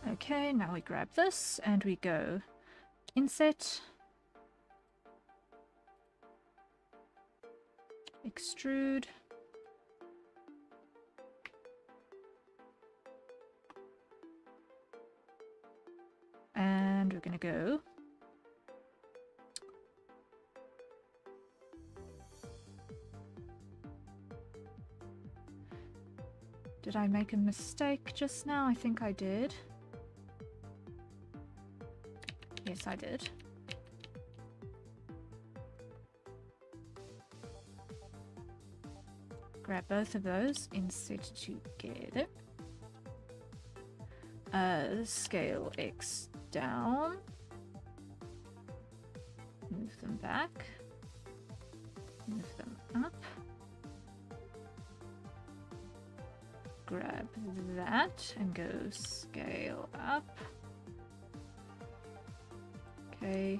Okay, now we grab this and we go inset, extrude, and we're going to go Did I make a mistake just now? I think I did. Yes, I did. Grab both of those, inset together. Scale X down. Move them back. Move them up. Grab that and go scale up. Okay,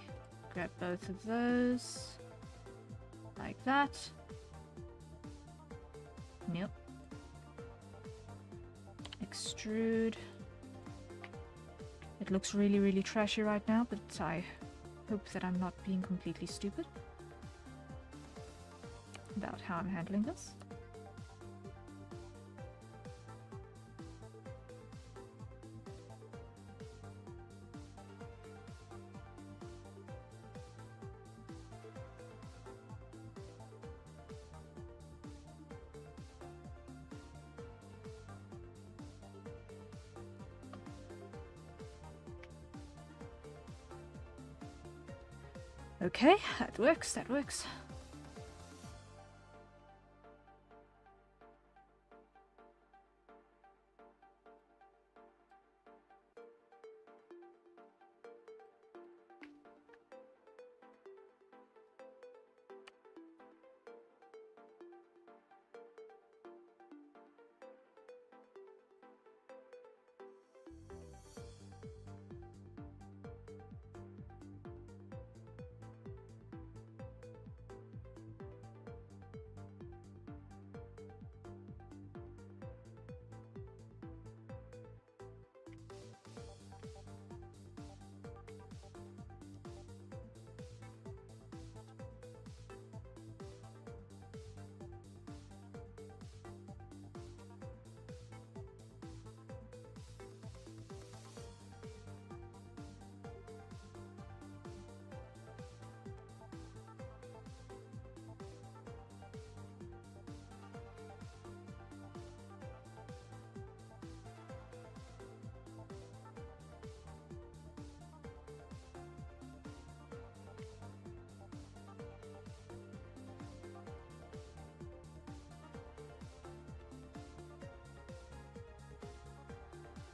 grab both of those like that. Nope. Extrude. It looks really, really trashy right now, but I hope that I'm not being completely stupid about how I'm handling this. Okay, that works, that works.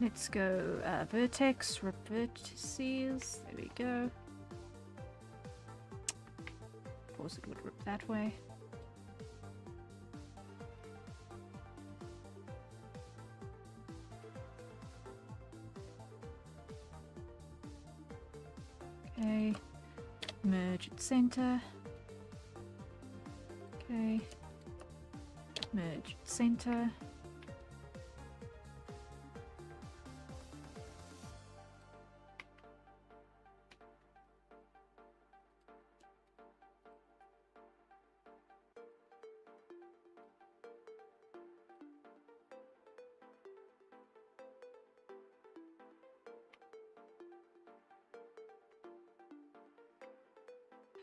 Let's go vertex, rip vertices, there we go. Of course it would rip that way. Okay, merge at center. Okay, merge at center.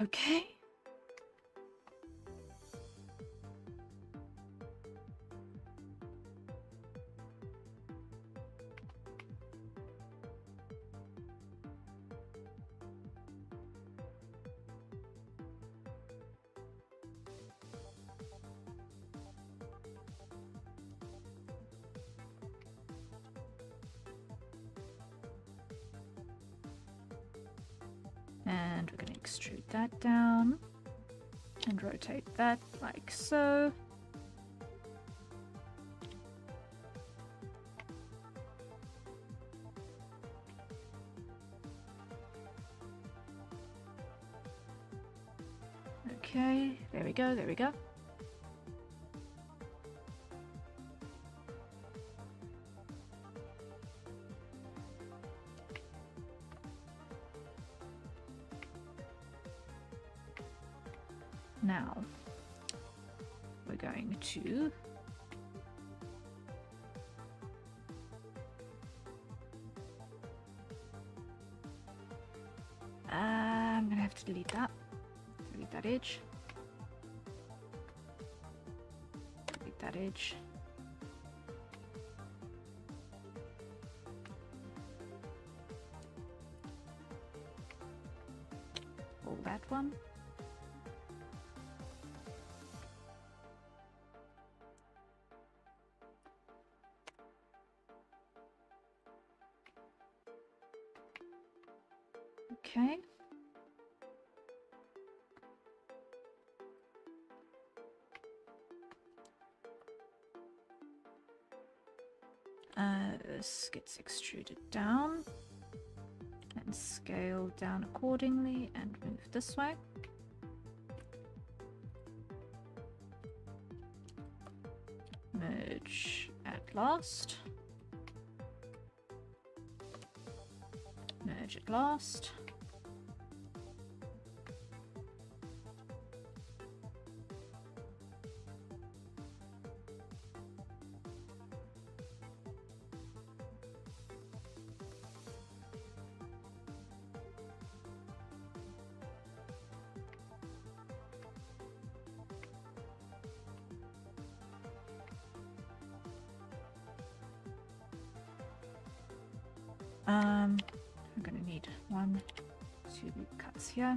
Okay. And we're going to extrude that down and rotate that like so. Okay, there we go, there we go. Now, we're going to I'm gonna have to delete that. Delete that edge. Delete that edge. Pull that one. Okay. This gets extruded down and scaled down accordingly and move this way. Merge at last. Merge at last. I'm gonna need 1, 2 cuts here.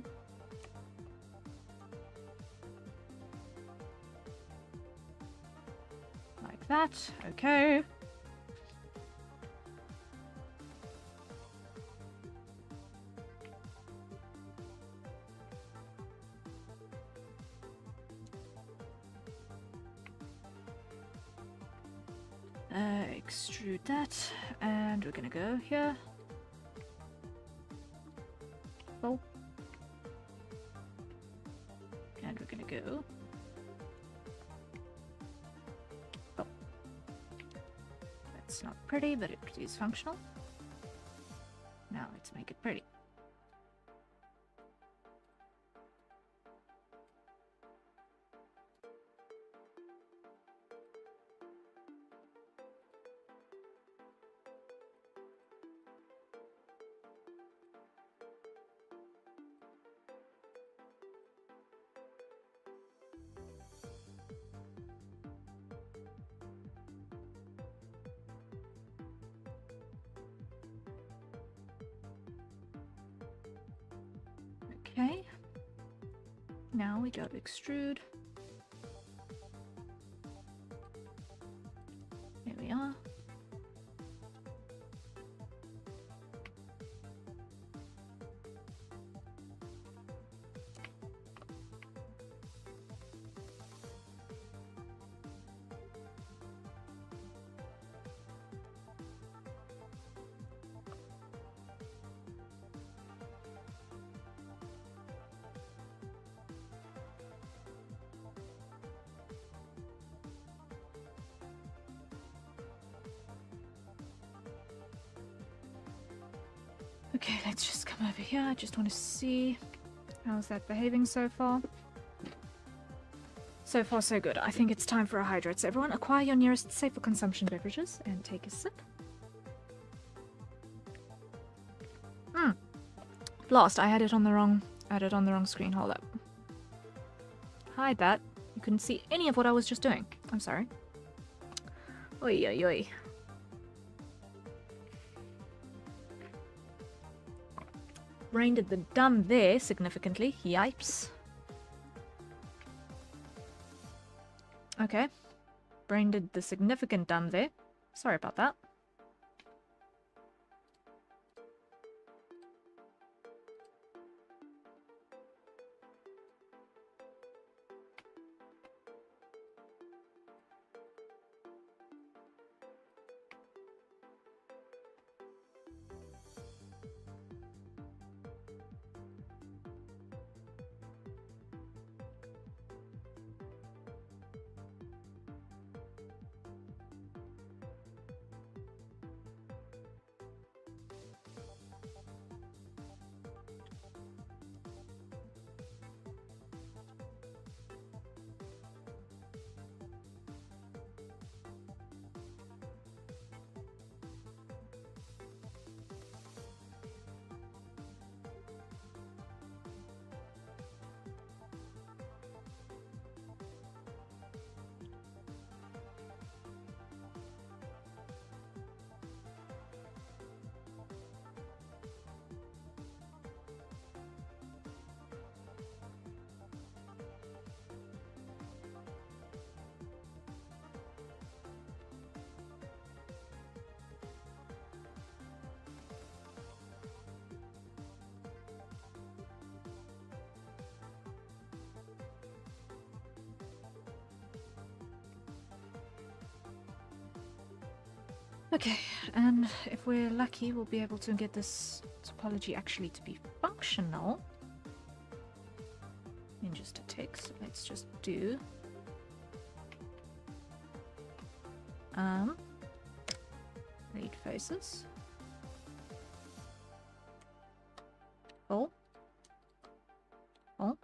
Like that. Okay. Extrude that, and we're gonna go here. Oh. And we're gonna go. Oh. That's not pretty, but it is functional. Now let's make it pretty. Okay, now we go to extrude. Here we are. Okay, let's just come over here. I just want to see how's that behaving so far. So far, so good. I think it's time for a hydrate. So everyone, acquire your nearest safe for consumption beverages and take a sip. Blast! I had it on the wrong screen. Hold up. Hide that. You couldn't see any of what I was just doing. I'm sorry. Oi, oi, oi. Brain did the dumb there significantly. Yipes. Okay. Brain did the significant dumb there. Sorry about that. Okay, and if we're lucky, we'll be able to get this topology actually to be functional in just a tick. So let's just do read faces. Oh. Oh.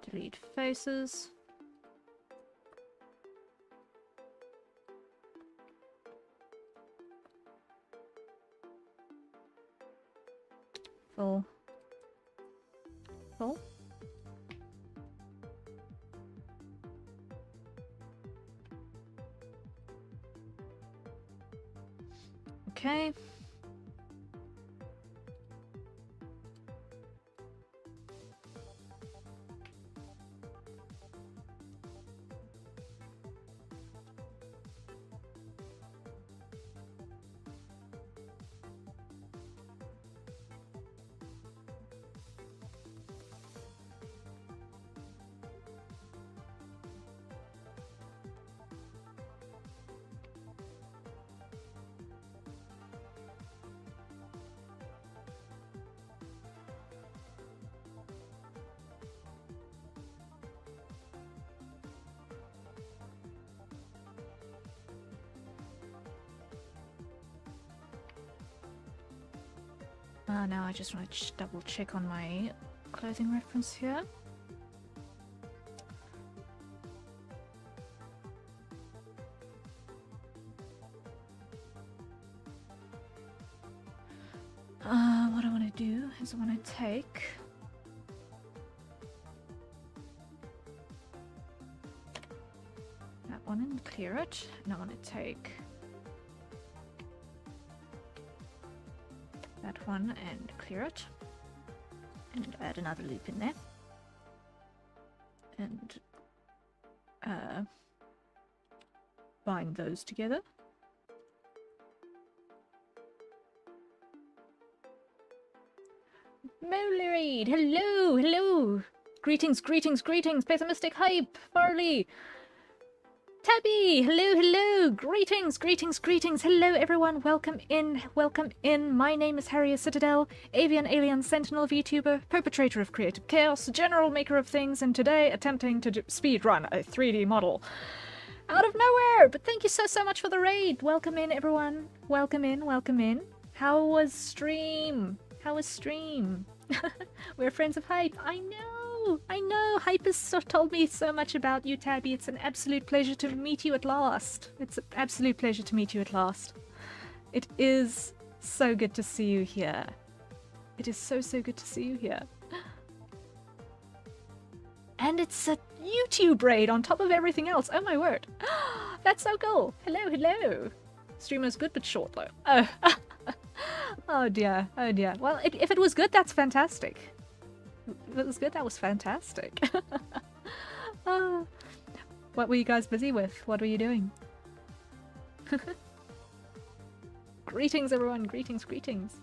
Delete faces. Full. Full. Okay. Now I just want to double check on my clothing reference here. What I want to do is I want to take that one and clear it, and I want to take that one and clear it, and add another loop in there, and bind those together. Molaried, hello, hello. Greetings, greetings, greetings. Pessimistic hype, Farley. Tabby, hello, hello. Greetings, greetings, greetings. Hello, everyone. Welcome in, welcome in. My name is Harrier Citadel, avian alien sentinel VTuber, perpetrator of creative chaos, general maker of things, and today attempting to speedrun a 3D model. Out of nowhere, but thank you so much for the raid. Welcome in, everyone. Welcome in, welcome in. How was stream? How was stream? We're friends of Hype. I know. Hype has told me so much about you, Tabby. It's an absolute pleasure to meet you at last. It's an absolute pleasure to meet you at last. It is so good to see you here. It is so good to see you here. And it's a YouTube raid on top of everything else. Oh my word. That's so cool. Hello, hello. Streamer's good but short though. Oh. Oh dear, oh dear. Well, if it was good, that's fantastic. If it was good, that was fantastic. What were you guys busy with? What were you doing? Greetings, everyone. Greetings, greetings.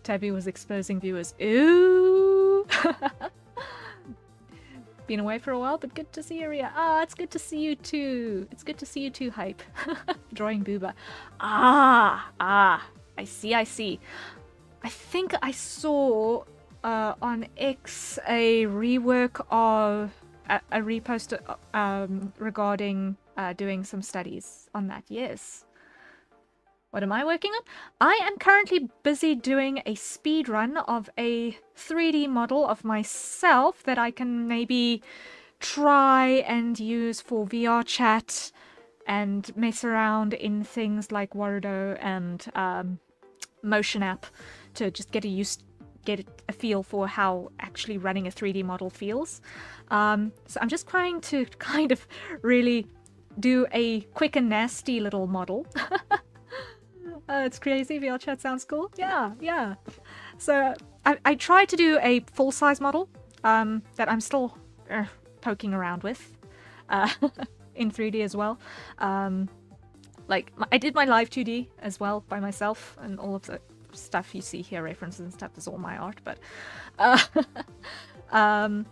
Tabby was exposing viewers. Ooh! Been away for a while, but good to see you, Ria. Ah, it's good to see you too. It's good to see you too, Hype. Drawing Booba. I see, I see. I think I saw on X a rework of a repost regarding doing some studies on that. Yes. What am I working on? I am currently busy doing a speed run of a 3D model of myself that I can maybe try and use for VR chat and mess around in things like Warudo and Motion App to just get a feel for how actually running a 3D model feels. So I'm just trying to kind of really do a quick and nasty little model. It's crazy. VR chat sounds cool. Yeah. So I tried to do a full-size model that I'm still poking around with in 3D as well. Like I did my live 2D as well by myself, and all of the stuff you see here, references and stuff, is all my art. But I'm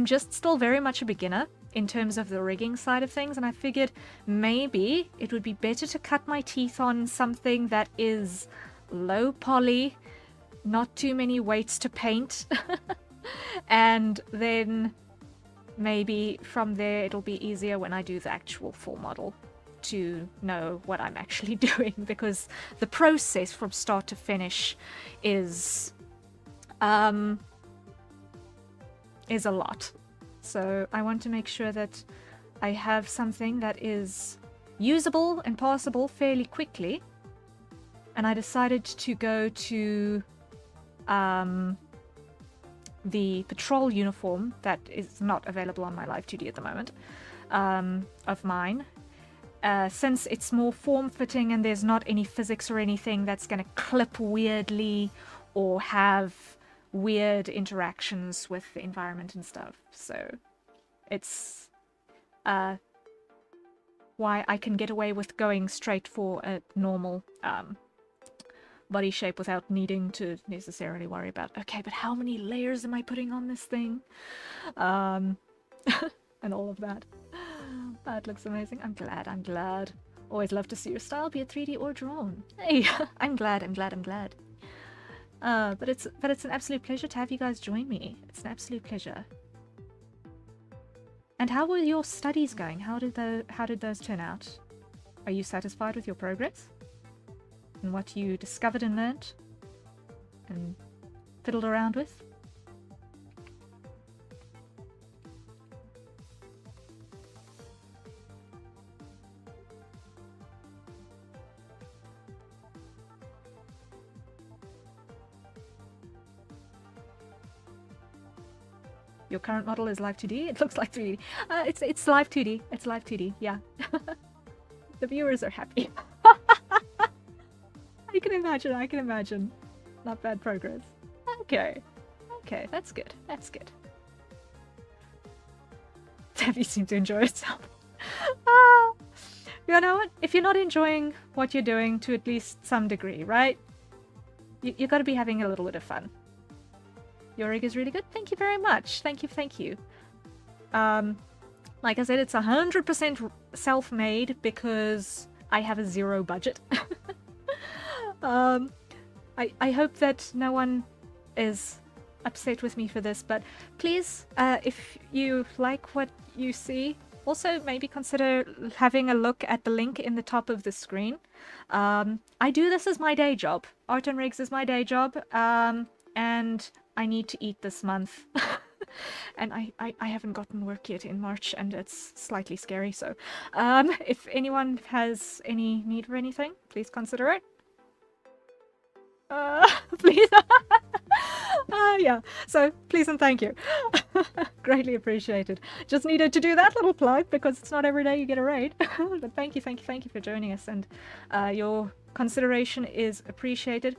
just still very much a beginner in terms of the rigging side of things, and I figured maybe it would be better to cut my teeth on something that is low poly, not too many weights to paint, and then maybe from there it'll be easier when I do the actual full model to know what I'm actually doing, because the process from start to finish is a lot. So I want to make sure that I have something that is usable and passable fairly quickly. And I decided to go to the patrol uniform that is not available on my Live 2D at the moment, of mine. Since it's more form-fitting and there's not any physics or anything that's going to clip weirdly or have weird interactions with the environment and stuff. So it's why I can get away with going straight for a normal body shape without needing to necessarily worry about, okay, but how many layers am I putting on this thing? And all of that. That looks amazing. I'm glad. Always love to see your style, be it 3D or drawn. Hey, I'm glad. But it's an absolute pleasure to have you guys join me. It's an absolute pleasure. And how were your studies going? How did those turn out? Are you satisfied with your progress? And what you discovered and learnt? And fiddled around with? Your current model is Live 2D? It looks like 3D. It's Live 2D. It's Live 2D, yeah. The viewers are happy. I can imagine. Not bad progress. Okay, that's good. Debbie seemed to enjoy itself. You know what? If you're not enjoying what you're doing to at least some degree, right? You gotta be having a little bit of fun. Your rig is really good. Thank you very much. Thank you. Like I said, it's 100% self-made because I have a zero budget. I hope that no one is upset with me for this, but please, if you like what you see, also maybe consider having a look at the link in the top of the screen. I do this as my day job. Art and Rigs is my day job, and I need to eat this month. And I haven't gotten work yet in March, and it's slightly scary, so if anyone has any need for anything, please consider it. Please. Yeah, so please and thank you. Greatly appreciated. Just needed to do that little plug because it's not every day you get a raid. But thank you for joining us, and your consideration is appreciated.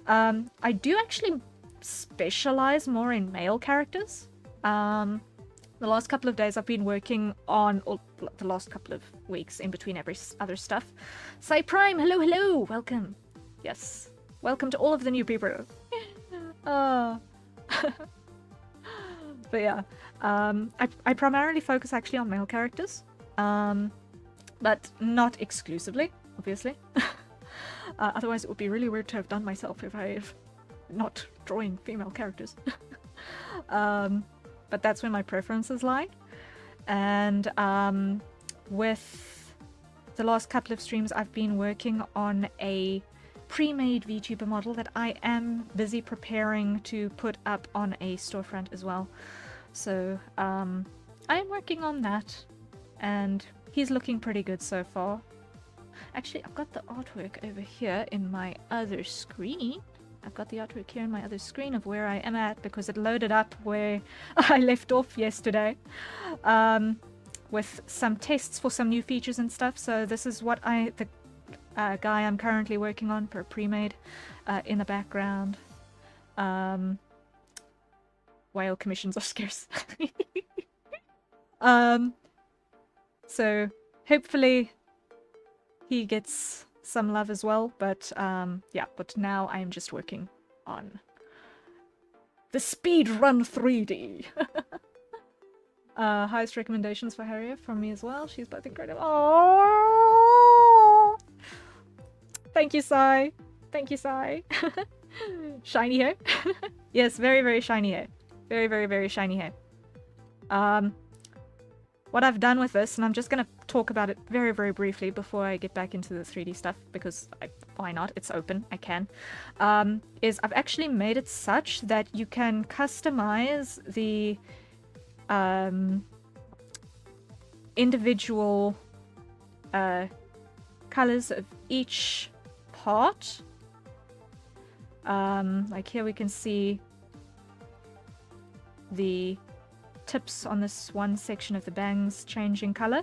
I do actually specialize more in male characters. The last couple of days I've been working on, or the last couple of weeks in between every other stuff. Say Prime, hello, welcome. Yes, welcome to all of the new people. But yeah, I primarily focus actually on male characters, but not exclusively, obviously. Otherwise it would be really weird to have done myself if I've not drawing female characters. But that's where my preferences lie. And with the last couple of streams I've been working on a pre-made VTuber model that I am busy preparing to put up on a storefront as well. So I am working on that, and he's looking pretty good so far. Actually, I've got the artwork over here in my other screen. I've got the artwork here in my other screen of where I am at, because it loaded up where I left off yesterday, with some tests for some new features and stuff. So this is what the guy I'm currently working on for pre-made in the background. Whale commissions are scarce. So hopefully he gets some love as well, but yeah, but now I am just working on The Speedrun 3D. Highest recommendations for Harriet from me as well. She's both incredible. Oh, thank you, Sai. Thank you, Sai. Shiny hair. Yes, very, very shiny hair. Very, very, very shiny hair. What I've done with this, and I'm just going to talk about it very, very briefly before I get back into the 3D stuff, because why not? It's open. I can. Is I've actually made it such that you can customize the individual colors of each part. Like here we can see the tips on this one section of the bangs changing color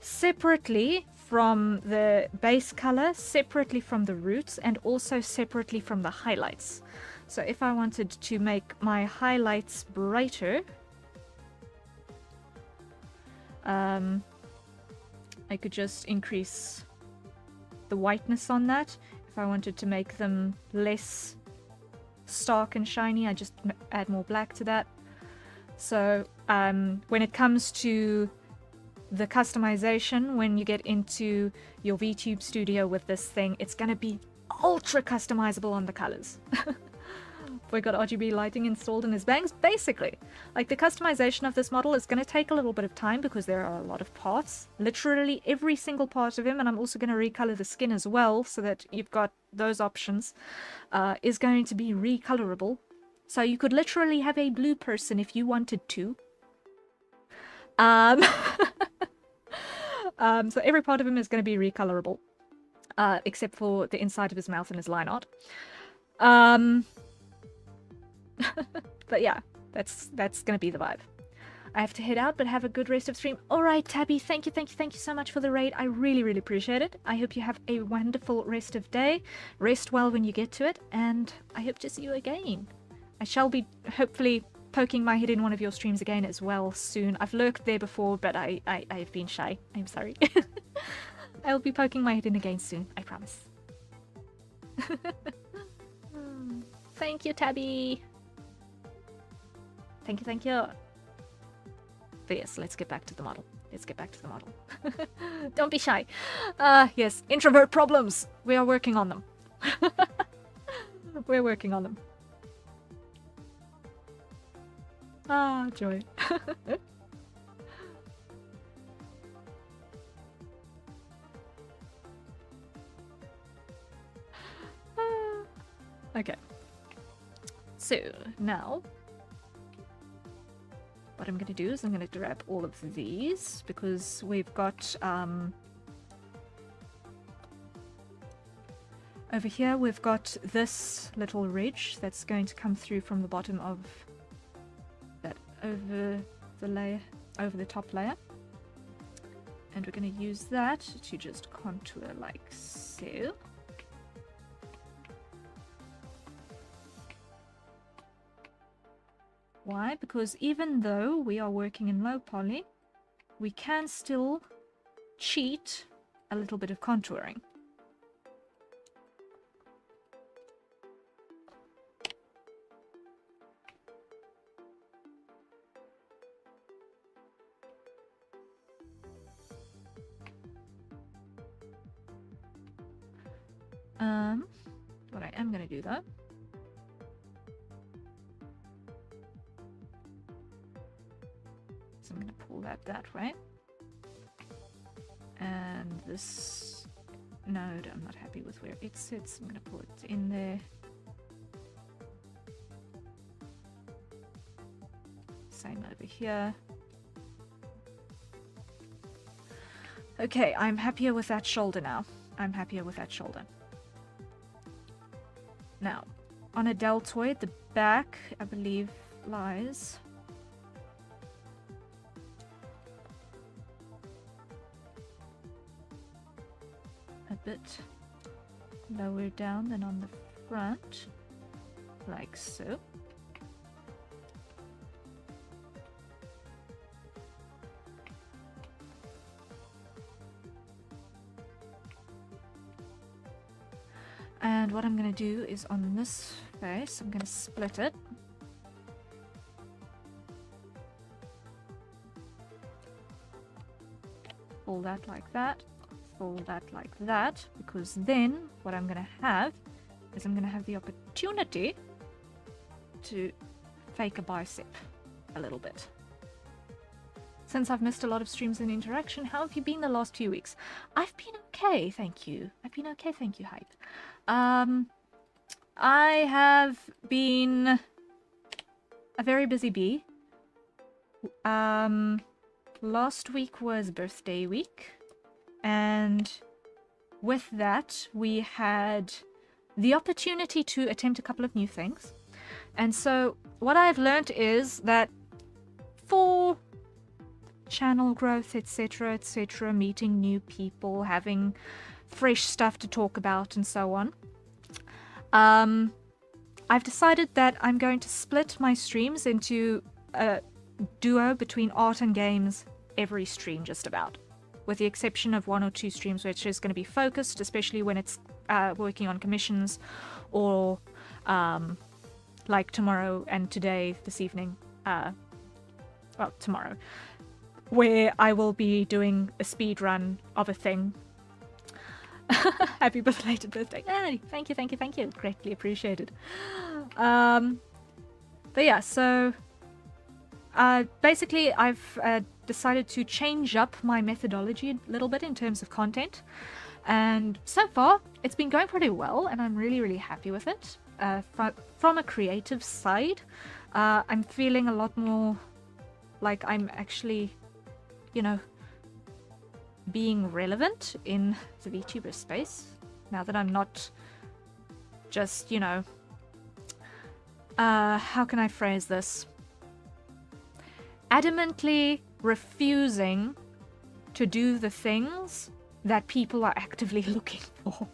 separately from the base color, separately from the roots, and also separately from the highlights. So if I wanted to make my highlights brighter, I could just increase the whiteness on that. If I wanted to make them less stark and shiny, I just add more black to that. So when it comes to the customization, when you get into your VTube studio with this thing, it's going to be ultra customizable on the colors. We got RGB lighting installed in his bangs, basically. Like, the customization of this model is going to take a little bit of time because there are a lot of parts. Literally every single part of him, and I'm also going to recolor the skin as well so that you've got those options, is going to be recolorable. So you could literally have a blue person if you wanted to. So every part of him is going to be recolorable, except for the inside of his mouth and his line art. But yeah, that's going to be the vibe. I have to head out, but have a good rest of stream. All right, Tabby, thank you so much for the raid. I really, really appreciate it. I hope you have a wonderful rest of day. Rest well when you get to it, and I hope to see you again. I shall be hopefully poking my head in one of your streams again as well soon. I've lurked there before, but I've been shy. I'm sorry. I'll be poking my head in again soon, I promise. Thank you, Tabby. Thank you. But yes, let's get back to the model. Don't be shy. Yes, introvert problems. We are working on them. We're working on them. Ah, joy. Okay. So, now, what I'm going to do is I'm going to grab all of these, because we've got, over here we've got this little ridge that's going to come through from the bottom of that over the top layer. And we're going to use that to just contour like so. Why? Because even though we are working in low poly, we can still cheat a little bit of contouring. What I am going to do though, so I'm going to pull that way, and this node, I'm not happy with where it sits. I'm going to pull it in there. Same over here. Okay, I'm happier with that shoulder now. Now, on a deltoid, the back, I believe, lies a bit lower down than on the front, like so. And what I'm going to do is on this face, I'm going to split it fold that like that, fold that like that, because then what I'm going to have is I'm going to have the opportunity to fake a bicep a little bit. Since I've missed a lot of streams and interaction, how have you been the last few weeks? I've been okay, thank you. I've been okay, thank you, Hype. I have been a very busy bee. Last week was birthday week, and with that we had the opportunity to attempt a couple of new things. And so what I've learned is that for channel growth, etc., etc., meeting new people, having fresh stuff to talk about, and so on, I've decided that I'm going to split my streams into a duo between art and games every stream, just about, with the exception of 1 or 2 streams which is going to be focused, especially when it's working on commissions, or like tomorrow and today, this evening, well, tomorrow, where I will be doing a speed run of a thing. Happy belated birthday. Hey, thank you, thank you, thank you. Greatly appreciated. But yeah, so basically I've decided to change up my methodology a little bit in terms of content. And so far, it's been going pretty well, and I'm really, really happy with it. From a creative side, I'm feeling a lot more like I'm actually, you know, being relevant in the Vtuber space, now that I'm not just, you know, how can I phrase this? Adamantly refusing to do the things that people are actively looking for.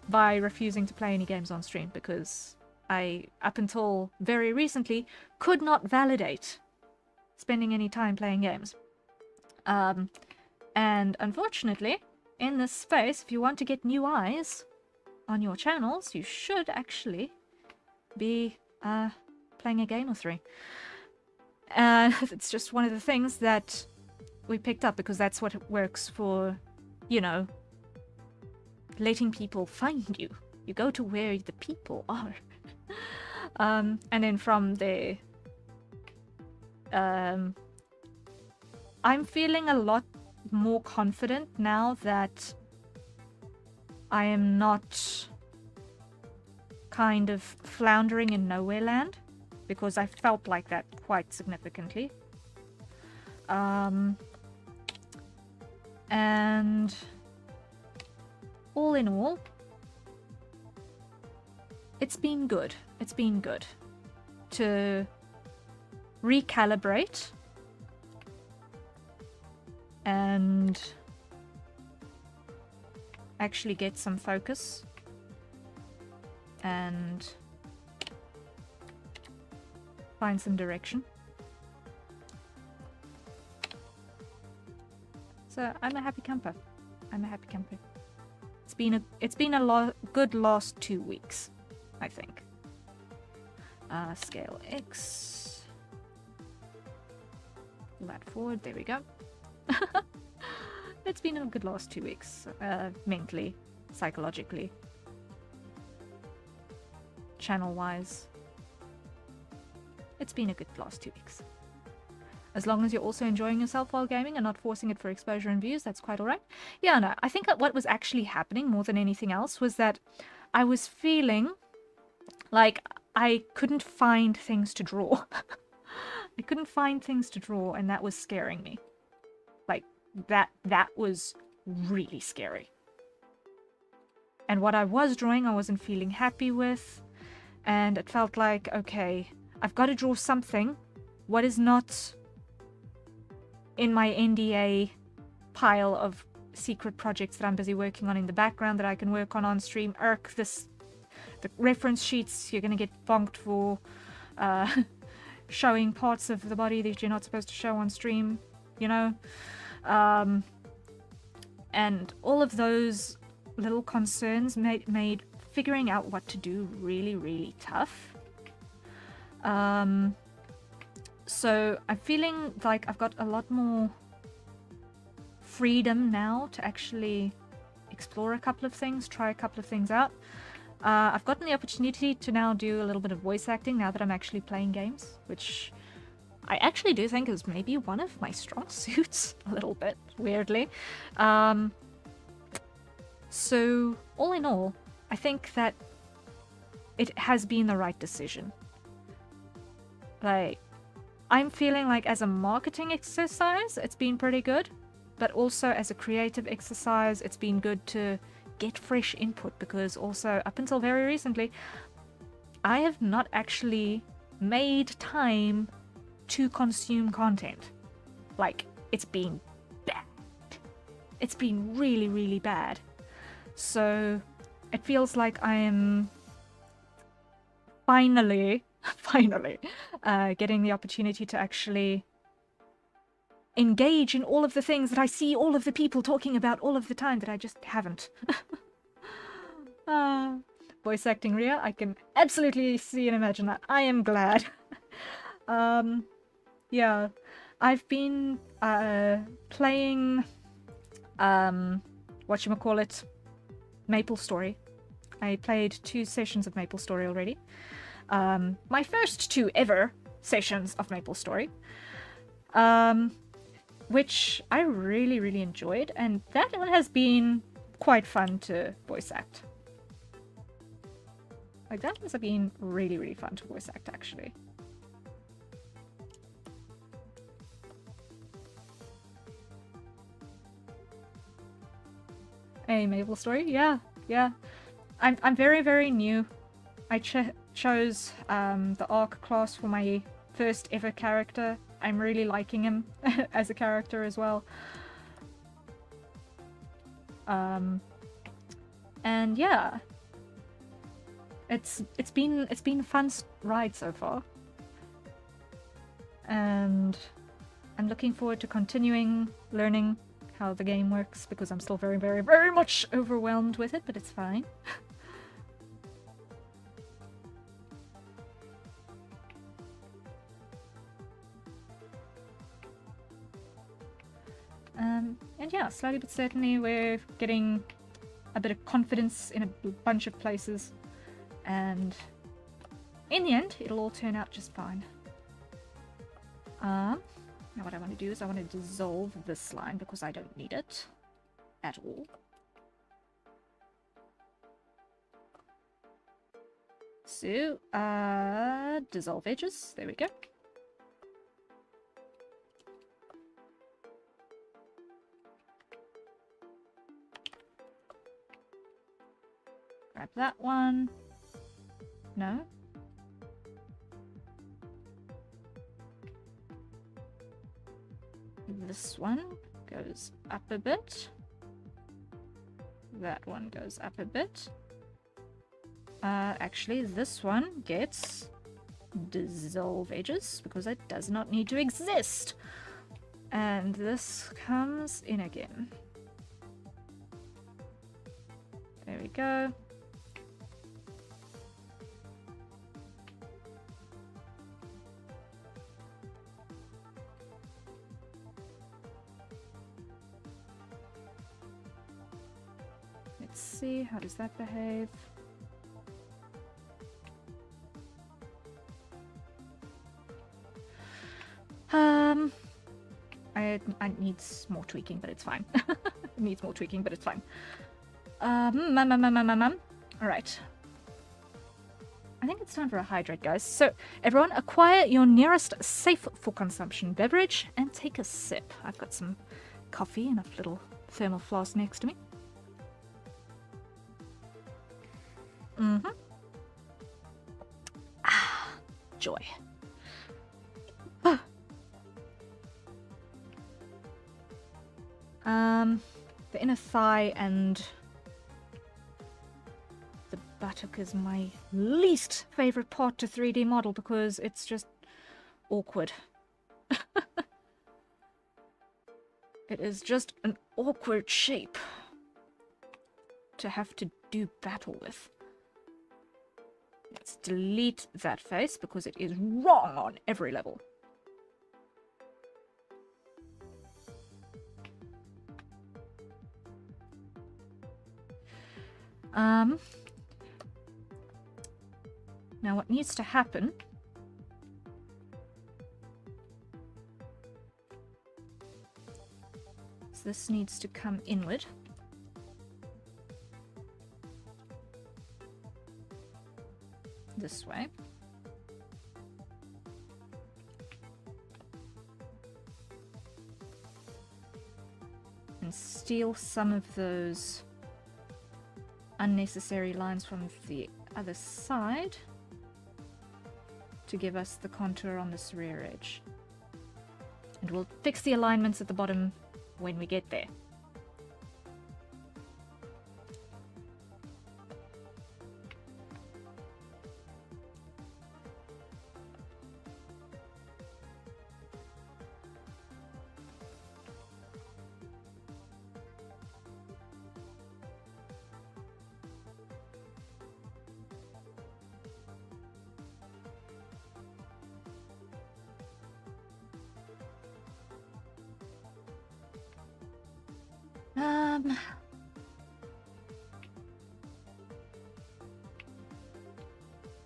By refusing to play any games on stream, because I, up until very recently, could not validate spending any time playing games. And unfortunately, in this space, if you want to get new eyes on your channels, you should actually be playing a game or 3. It's just one of the things that we picked up, because that's what works for, you know, letting people find you. You go to where the people are. And then from there, I'm feeling a lot more confident now that I am not kind of floundering in nowhere land, because I felt like that quite significantly. And all in all, it's been good. It's been good to recalibrate and actually get some focus and find some direction. So I'm a happy camper. I'm a happy camper. It's been a good last 2 weeks, I think. Scale X. Pull that forward. There we go. It's been a good last 2 weeks, mentally, psychologically, channel-wise. It's been a good last 2 weeks. As long as you're also enjoying yourself while gaming and not forcing it for exposure and views, that's quite alright. Yeah, no, I think that what was actually happening more than anything else was that I was feeling like I couldn't find things to draw. I couldn't find things to draw, and that was scaring me. Like, that was really scary. And what I was drawing, I wasn't feeling happy with, and it felt like, okay, I've got to draw something. What is not in my NDA pile of secret projects that I'm busy working on in the background that I can work on stream? The reference sheets, you're gonna get bonked for showing parts of the body that you're not supposed to show on stream, you know? And all of those little concerns made figuring out what to do really, really tough. So I'm feeling like I've got a lot more freedom now to actually explore a couple of things, try a couple of things out. I've gotten the opportunity to now do a little bit of voice acting now that I'm actually playing games, which I actually do think is maybe one of my strong suits, a little bit, weirdly. So, all in all, I think that it has been the right decision. Like, I'm feeling like as a marketing exercise, it's been pretty good, but also as a creative exercise, it's been good to get fresh input, because also, up until very recently, I have not actually made time to consume content. Like, it's been bad. It's been really, really bad. So, it feels like I am finally getting the opportunity to actually engage in all of the things that I see all of the people talking about all of the time that I just haven't. Voice acting Rhea, I can absolutely see and imagine that. I am glad. Yeah, I've been playing whatchamacallit, MapleStory. I played 2 sessions of MapleStory already. My first 2 ever sessions of MapleStory. Which I really, really enjoyed, and that one has been quite fun to voice act. Like, that has been really, really fun to voice act, actually. A MapleStory? Yeah, yeah. I'm very, very new. I chose the Arc class for my first ever character. I'm really liking him as a character as well. And yeah, it's been a fun ride so far, and I'm looking forward to continuing learning how the game works, because I'm still very, very, very much overwhelmed with it, but it's fine. And yeah, slowly but certainly we're getting a bit of confidence in a bunch of places, and in the end it'll all turn out just fine. Now what I want to do is I want to dissolve this slime because I don't need it at all. So, dissolve edges, there we go. Grab that one. No? This one goes up a bit. That one goes up a bit. Actually, this one gets dissolve edges because it does not need to exist. And this comes in again. There we go. Let's see, how does that behave? It needs more tweaking, but it's fine. It needs more tweaking, but it's fine. Alright. I think it's time for a hydrate, guys. So, everyone, acquire your nearest safe for consumption beverage and take a sip. I've got some coffee in a little thermal flask next to me. Ah, joy. The inner thigh and the buttock is my least favorite part to 3D model because it's just awkward. It is just an awkward shape to have to do battle with. Let's delete that face because it is wrong on every level. Now what needs to happen is this needs to come inward. This way. And steal some of those unnecessary lines from the other side to give us the contour on this rear edge. And we'll fix the alignments at the bottom when we get there.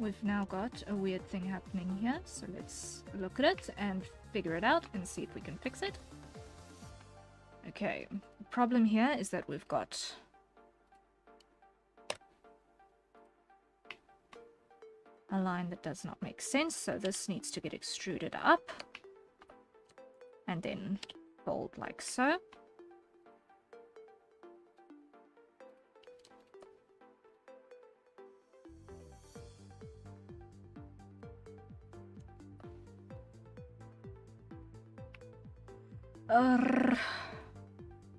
We've now got a weird thing happening here, so let's look at it and figure it out and see if we can fix it. Okay, the problem here is that we've got a line that does not make sense, so this needs to get extruded up and then fold like so.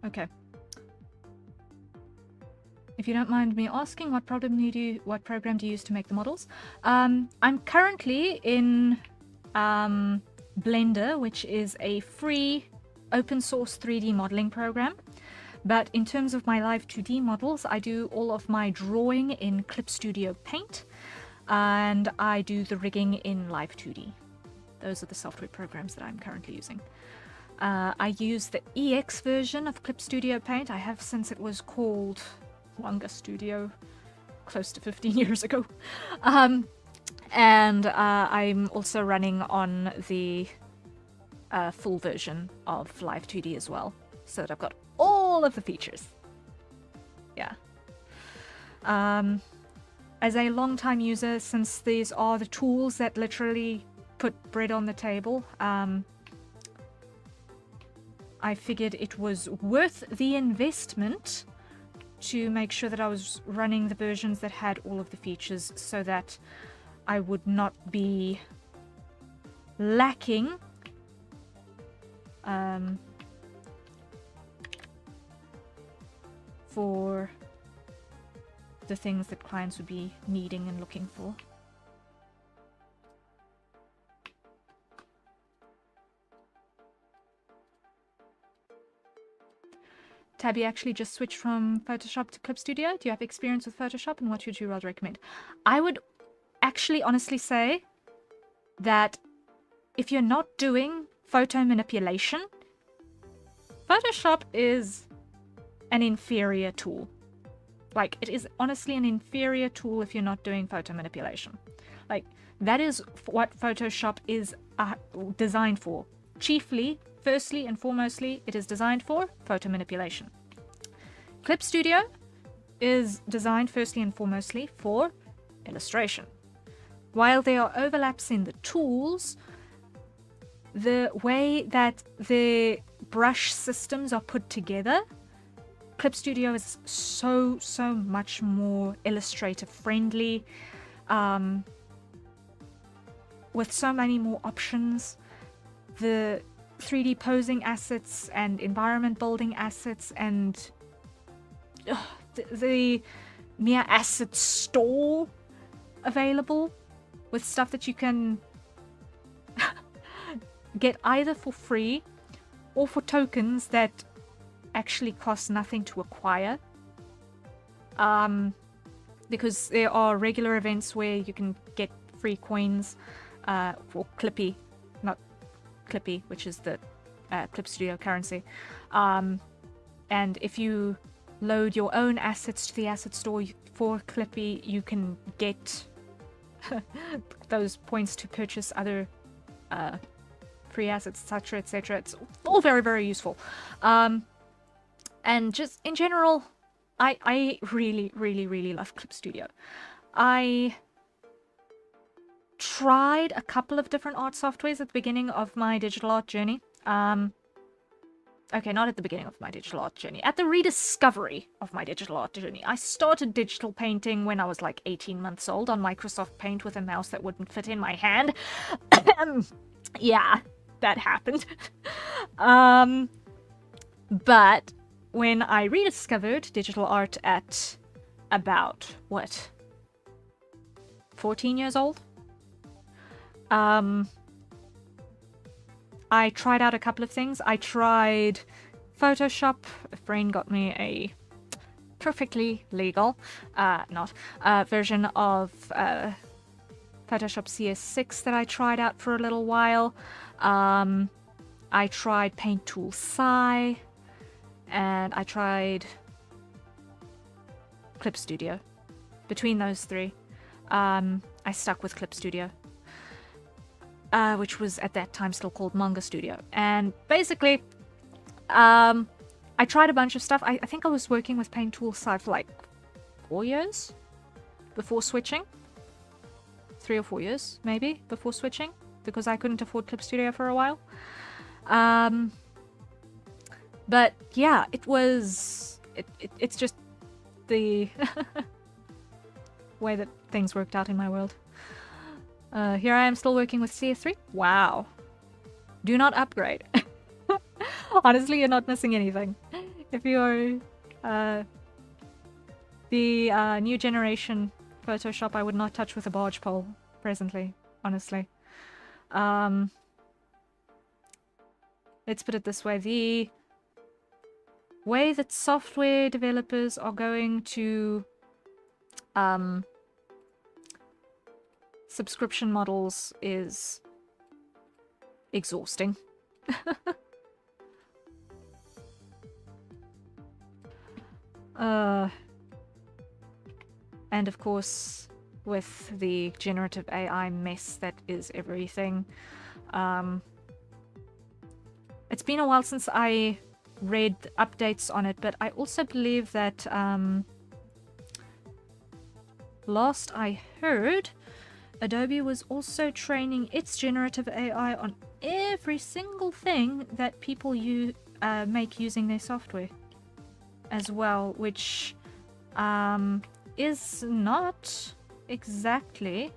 Okay. If you don't mind me asking, what program do you use to make the models? I'm currently in Blender, which is a free open source 3D modeling program. But in terms of my live 2D models, I do all of my drawing in Clip Studio Paint, and I do the rigging in Live 2D. Those are the software programs that I'm currently using. I use the EX version of Clip Studio Paint. I have since it was called Longer Studio, close to 15 years ago. And I'm also running on the full version of Live 2D as well, so that I've got all of the features. Yeah. As a long-time user, since these are the tools that literally put bread on the table, I figured it was worth the investment to make sure that I was running the versions that had all of the features so that I would not be lacking for the things that clients would be needing and looking for. Tabby actually just switched from Photoshop to Clip Studio. Do you have experience with Photoshop, and what would you rather recommend? I would actually honestly say that if you're not doing photo manipulation, Photoshop is an inferior tool. Like, it is honestly an inferior tool if you're not doing photo manipulation. Like, that is what Photoshop is designed for. Chiefly, firstly and foremostly, it is designed for photo manipulation. Clip Studio is designed firstly and foremostly for illustration. While there are overlaps in the tools, the way that the brush systems are put together, Clip Studio is so much more illustrator friendly, with so many more options. The 3D posing assets and environment building assets and the mere asset store available with stuff that you can get either for free or for tokens that actually cost nothing to acquire. Because there are regular events where you can get free coins for Clippy, not Clippy, which is the Clip Studio currency. And if you load your own assets to the asset store. For Clippy, you can get those points to purchase other free assets, etc., etc. It's all very, very useful. And just in general, I really, really, really love Clip Studio. I tried a couple of different art softwares at the beginning of my digital art journey. Okay, not at the beginning of my digital art journey. At the rediscovery of my digital art journey. I started digital painting when I was like 18 months old on Microsoft Paint with a mouse that wouldn't fit in my hand. Yeah, that happened. But when I rediscovered digital art at about, what, 14 years old? I tried out a couple of things. I tried Photoshop. A friend got me a perfectly legal, version of Photoshop CS6 that I tried out for a little while. I tried Paint Tool Sci, and I tried Clip Studio. Between those three, I stuck with Clip Studio. Which was at that time still called Manga Studio. And basically, I tried a bunch of stuff. I think I was working with Paint Tool Sci for like 4 years before switching. 3 or 4 years, maybe, before switching, because I couldn't afford Clip Studio for a while. But yeah, it's just the way that things worked out in my world. Here I am still working with CS3. Wow. Do not upgrade. Honestly, you're not missing anything. If you're the new generation Photoshop, I would not touch with a barge pole presently, honestly. Let's put it this way. The way that software developers are going to subscription models is exhausting. And of course, with the generative AI mess that is everything, it's been a while since I read updates on it, but I also believe that last I heard, Adobe was also training its generative AI on every single thing that people make using their software as well, which is not exactly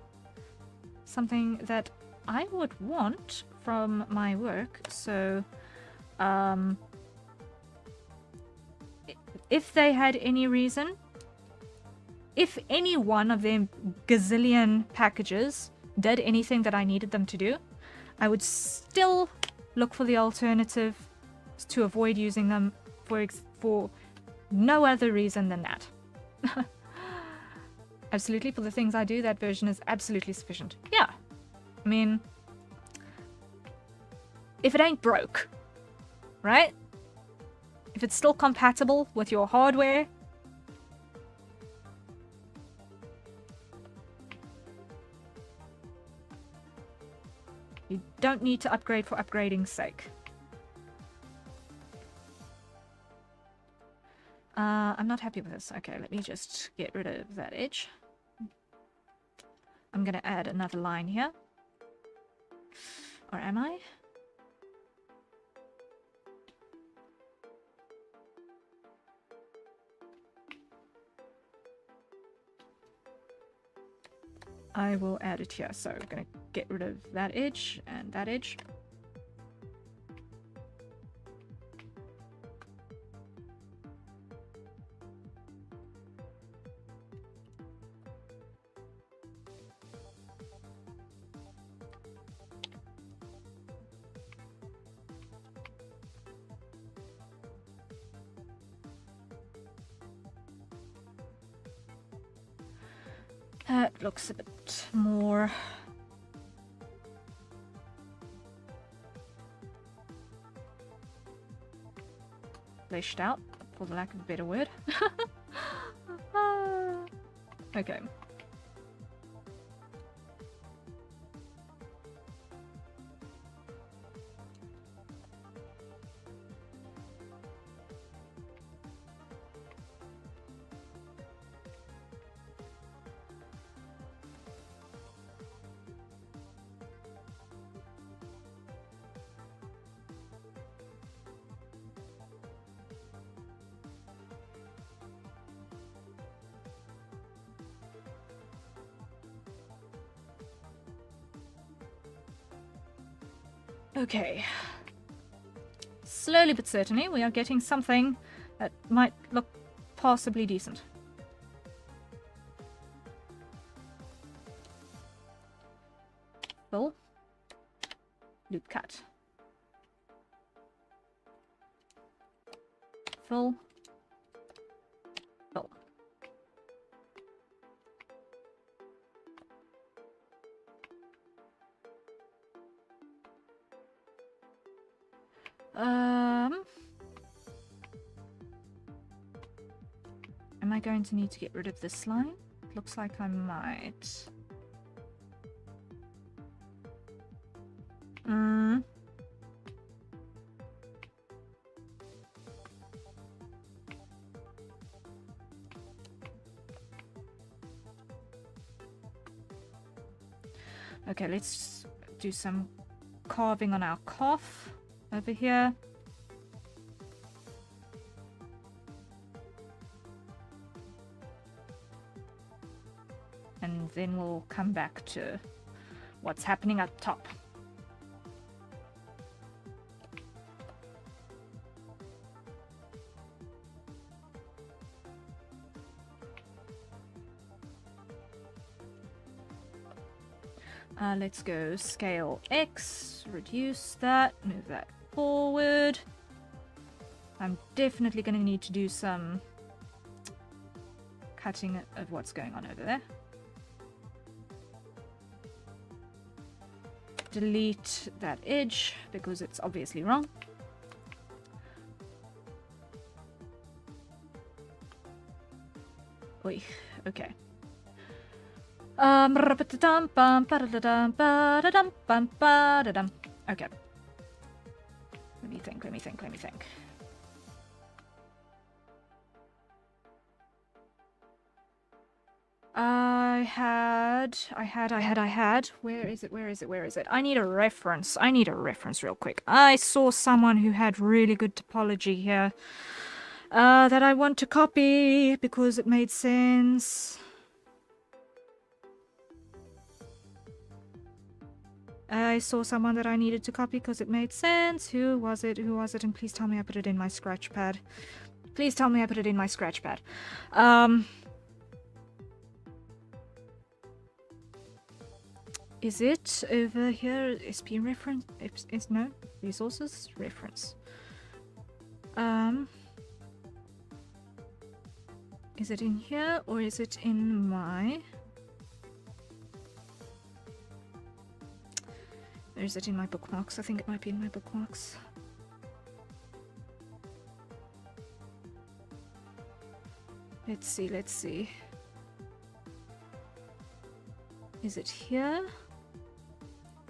something that I would want from my work. So if they had any reason, if any one of them gazillion packages did anything that I needed them to do, I would still look for the alternative to avoid using them for no other reason than that. Absolutely, for the things I do, that version is absolutely sufficient. Yeah. I mean, if it ain't broke, right? If it's still compatible with your hardware, you don't need to upgrade for upgrading's sake. I'm not happy with this. Okay, let me just get rid of that edge. I'm gonna add another line here. Or am I? I will add it here. So I'm gonna get rid of that edge and that edge. That looks a bit more fleshed out for the lack of a better word. Okay. Okay. Slowly but certainly, we are getting something that might look possibly decent. Full. Loop cut. Full. Full. Am I going to need to get rid of this line? Looks like I might. Okay, let's do some carving on our cough over here. And then we'll come back to what's happening at the top. Let's go scale X, reduce that, move that forward. I'm definitely going to need to do some cutting of what's going on over there. Delete that edge because it's obviously wrong. Oi, okay. Okay. Let me think. I had. Where is it? I need a reference. Real quick. I saw someone who had really good topology here that I want to copy because it made sense. I saw someone that I needed to copy because it made sense. Who was it? And please tell me I put it in my scratch pad. Is it over here? SP reference? No. Resources? Reference. Is it in here or is it in my... Or is it in my bookmarks? I think it might be in my bookmarks. Let's see. Is it here?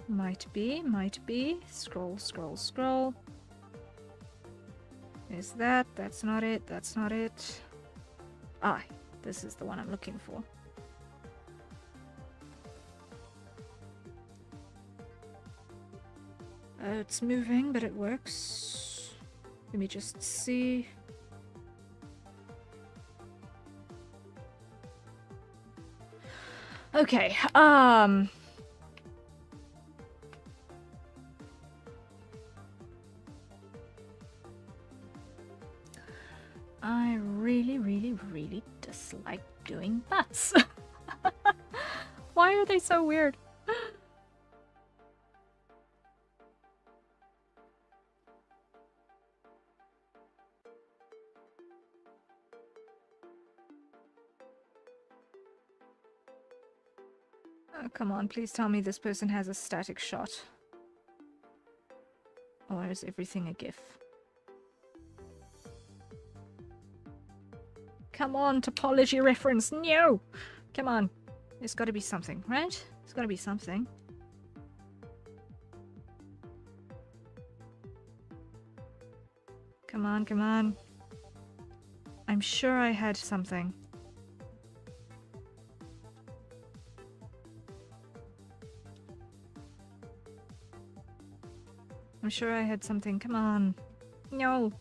Might be. Scroll. Is that? That's not it. Ah, this is the one I'm looking for. It's moving, but it works. Let me just see. Okay, I really dislike doing butts. Why are they so weird? Oh, come on, please tell me this person has a static shot. Or is everything a GIF? Come on, topology reference. No! Come on. There's got to be something, right? There's got to be something. Come on, come on. I'm sure I had something. I'm sure I had something. Come on. No.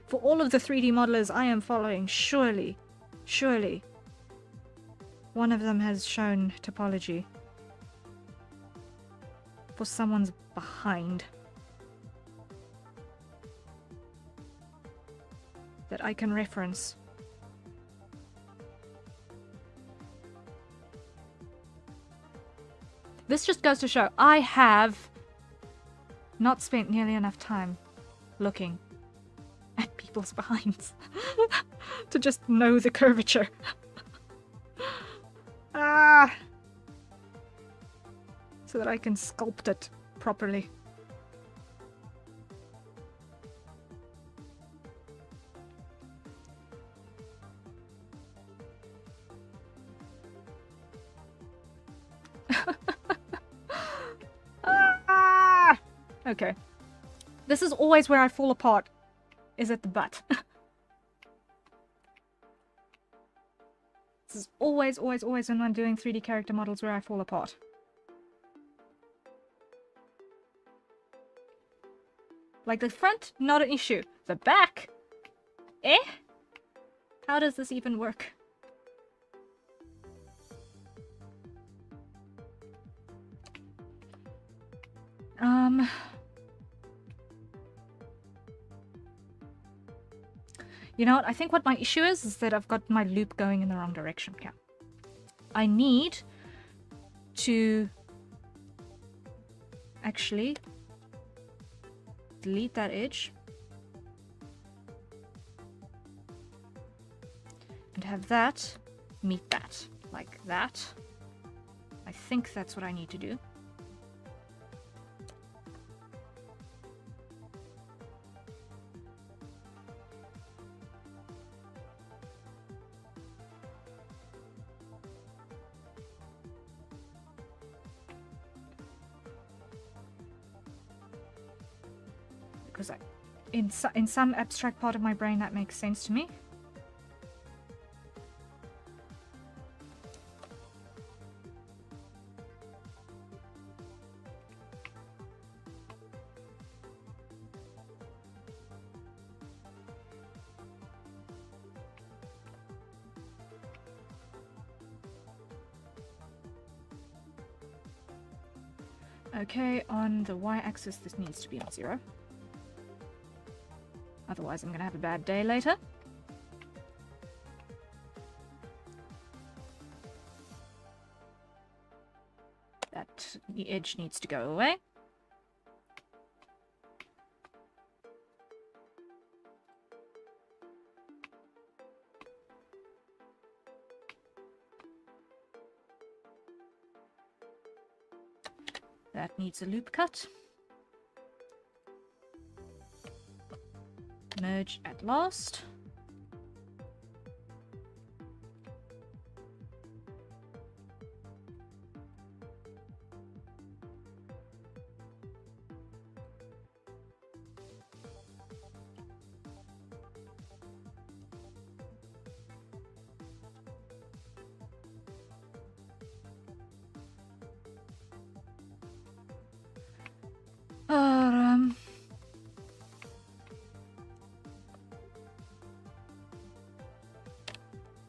For all of the 3D modelers I am following, surely, one of them has shown topology. For someone's behind. That I can reference. This just goes to show I have not spent nearly enough time looking at people's behinds to just know the curvature. So that I can sculpt it properly. Okay. This is always where I fall apart, is at the butt. This is always when I'm doing 3D character models where I fall apart. Like the front, not an issue. The back? Eh? How does this even work? You know what? I think what my issue is that I've got my loop going in the wrong direction. Okay. I need to actually delete that edge and have that meet that, like that. I think that's what I need to do. Because in some abstract part of my brain that makes sense to me. Okay, on the y-axis this needs to be on 0. Otherwise I'm going to have a bad day later. The edge needs to go away. That needs a loop cut. Merge at last.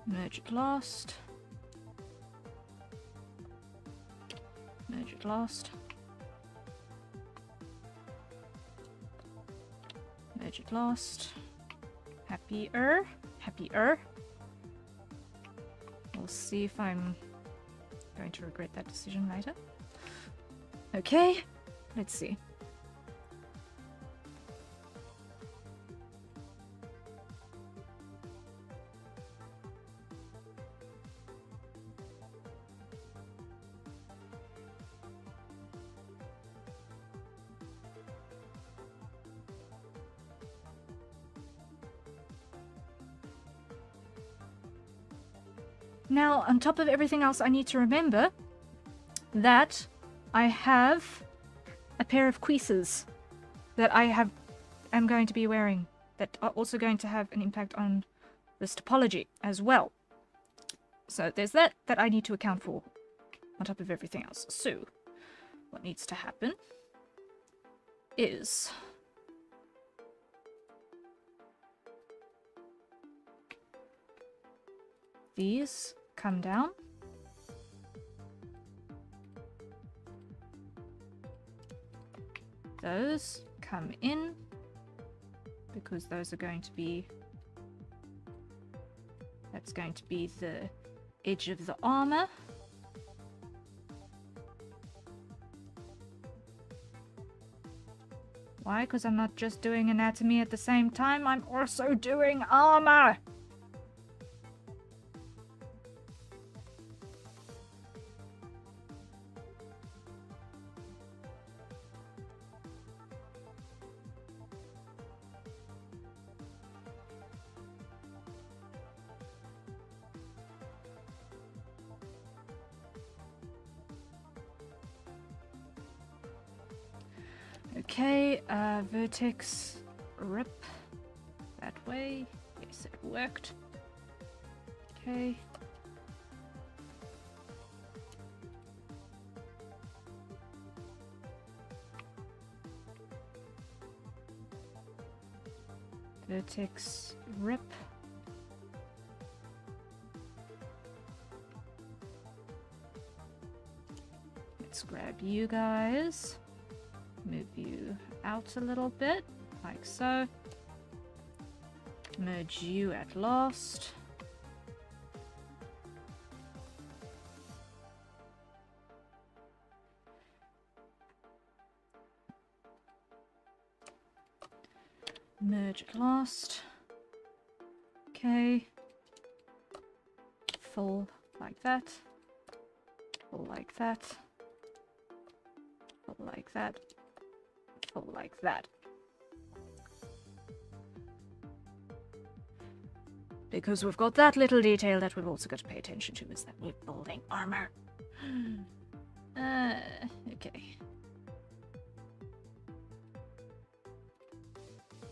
Merge at last. Merge at last. Merge at last. Happier. Happier. We'll see if I'm going to regret that decision later. Okay, let's see. Now, on top of everything else, I need to remember that I have a pair of cuisses that am going to be wearing that are also going to have an impact on this topology as well. So there's that I need to account for on top of everything else. So what needs to happen is these come down. Those come in because those are going to be, that's going to be the edge of the armor. Why? Because I'm not just doing anatomy at the same time, I'm also doing armor! Okay, vertex rip that way. Yes, it worked. Okay. Vertex rip. Let's grab you guys. Move you out a little bit, like so. Merge you at last. Merge at last. Okay. Full like that. Full like that. Full like that. Like that. Because we've got that little detail that we've also got to pay attention to, is that we're building armor. Okay.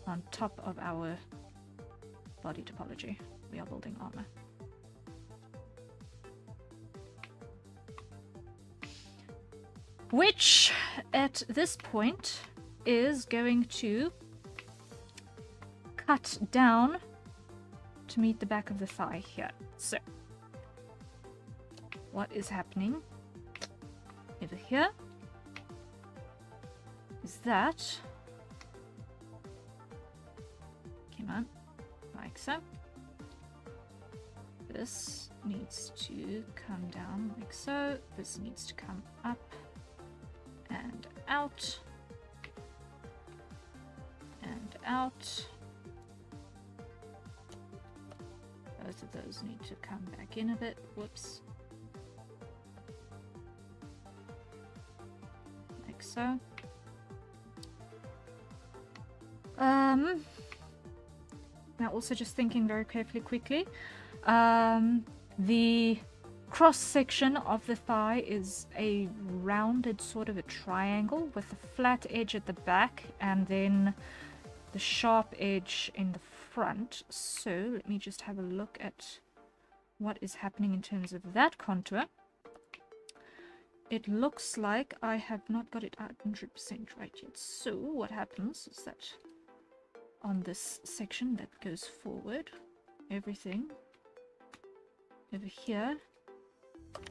On top of our body topology, we are building armor. Which, at this point, is going to cut down to meet the back of the thigh here. So, what is happening over here is that, come on, like so. This needs to come down like so. This needs to come up and out. And out. Both of those need to come back in a bit. Whoops. Like so. Now also just thinking very carefully quickly. The cross section of the thigh is a rounded sort of a triangle with a flat edge at the back and then the sharp edge in the front. So let me just have a look at what is happening in terms of that contour. It looks like I have not got it 100% right yet. So what happens is that on this section that goes forward, everything over here.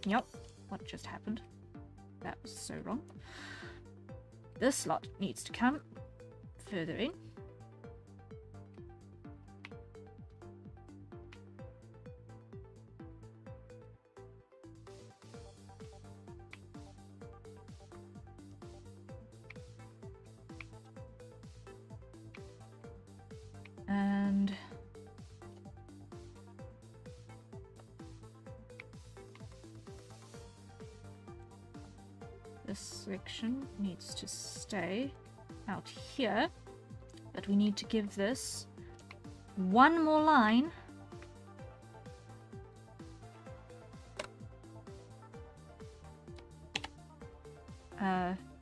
Yep, what just happened? That was so wrong. This lot needs to come further in. And this section needs to stay out here, but we need to give this one more line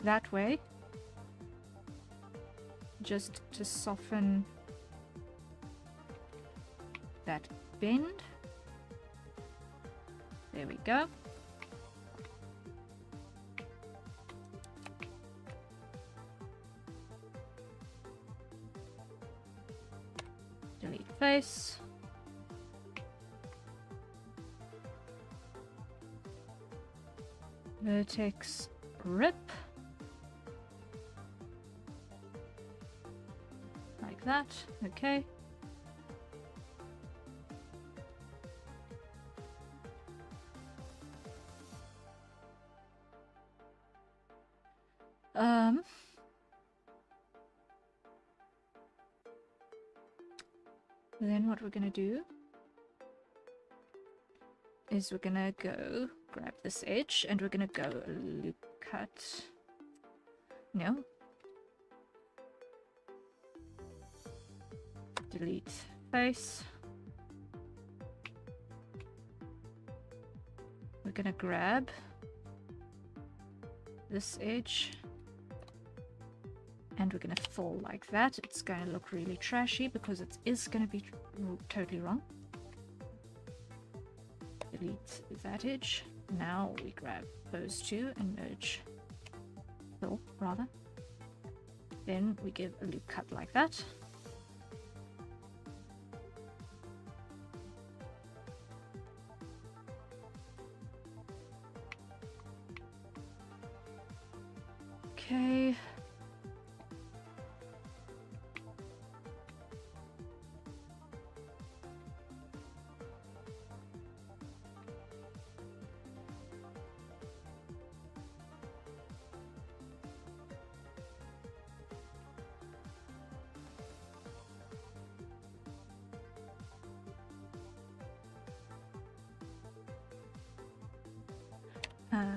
that way, just to soften that bend. There we go. Delete face. Vertex rip. Like that. Okay. Then what we're gonna do is we're gonna go grab this edge and we're gonna go loop cut. No. Delete face. We're gonna grab this edge and we're gonna fall like that. It's gonna look really trashy because it is gonna be totally wrong. Delete that edge. Now we grab those two and merge, fill rather. Then we give a loop cut like that. Okay.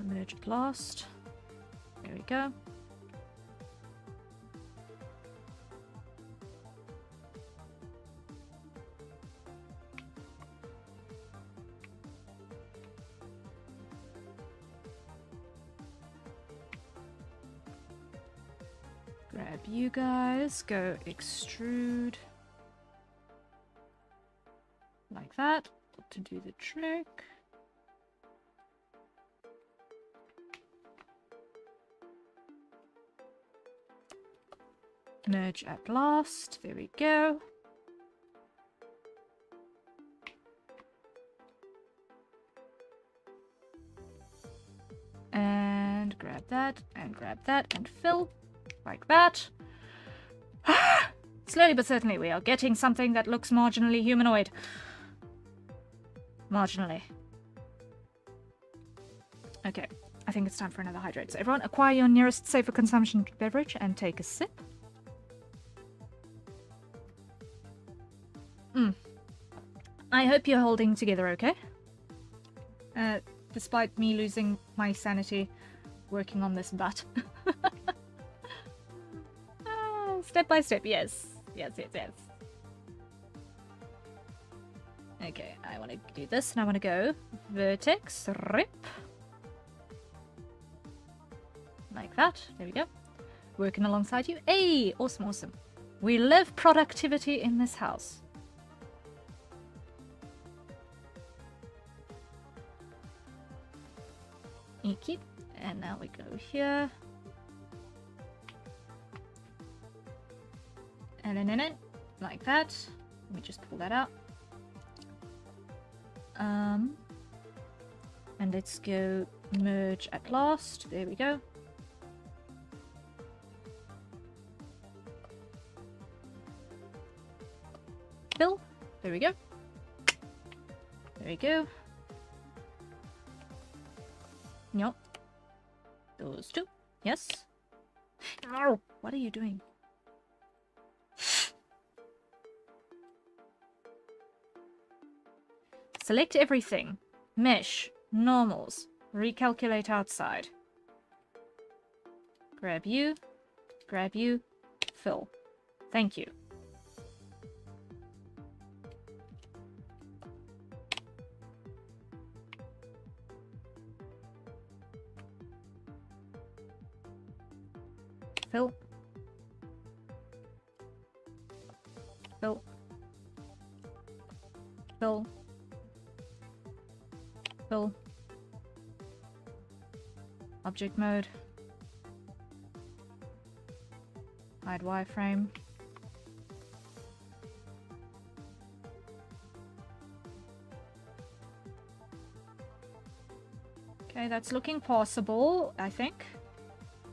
Merge at last. There we go. Grab you guys, go extrude like that to do the trick. Merge at last, there we go. And grab that and fill like that. Slowly but certainly we are getting something that looks marginally humanoid. Marginally. Okay, I think it's time for another hydrate. So everyone acquire your nearest safer consumption beverage and take a sip. I hope you're holding together okay. Despite me losing my sanity working on this butt. Step by step, yes. Yes. Okay, I want to do this and I want to go vertex, rip. Like that, there we go. Working alongside you. Hey, awesome. We love productivity in this house. Icky. And now we go here. And then in it, like that. Let me just pull that out. And let's go merge at last. There we go. Fill. There we go. There we go. Nope. Those two. Yes. No. What are you doing? Select everything. Mesh. Normals. Recalculate outside. Grab you. Grab you. Fill. Thank you. Fill. Fill. Fill. Fill. Object mode. Hide wireframe. Okay, that's looking possible, I think.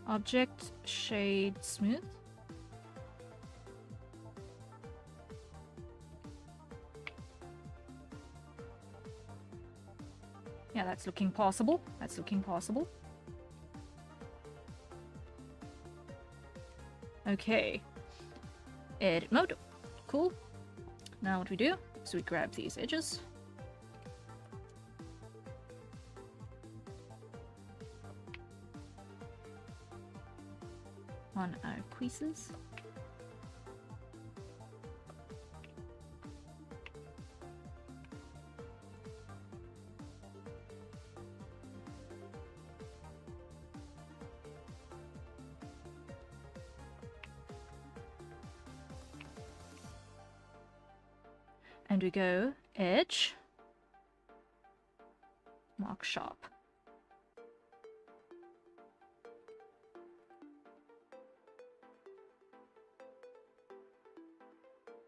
Object shade smooth. Yeah, that's looking possible. That's looking possible. Okay. Edit mode. Cool. Now what we do is we grab these edges. On our creases. And we go edge, mark sharp.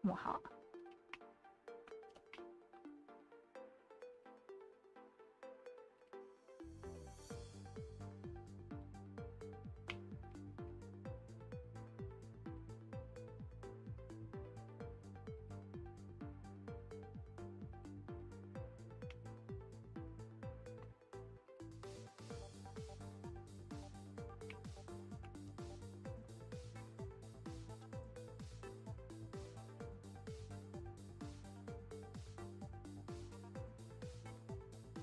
Waha.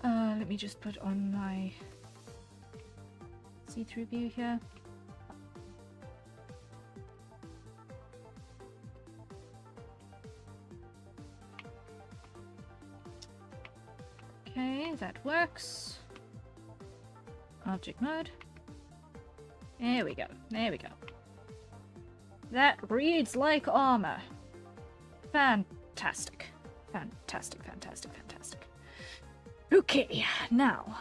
Let me just put on my see-through view here. Okay, that works. Object mode. There we go. There we go. That reads like armor. Fantastic. Fantastic, fantastic, fantastic. Okay, now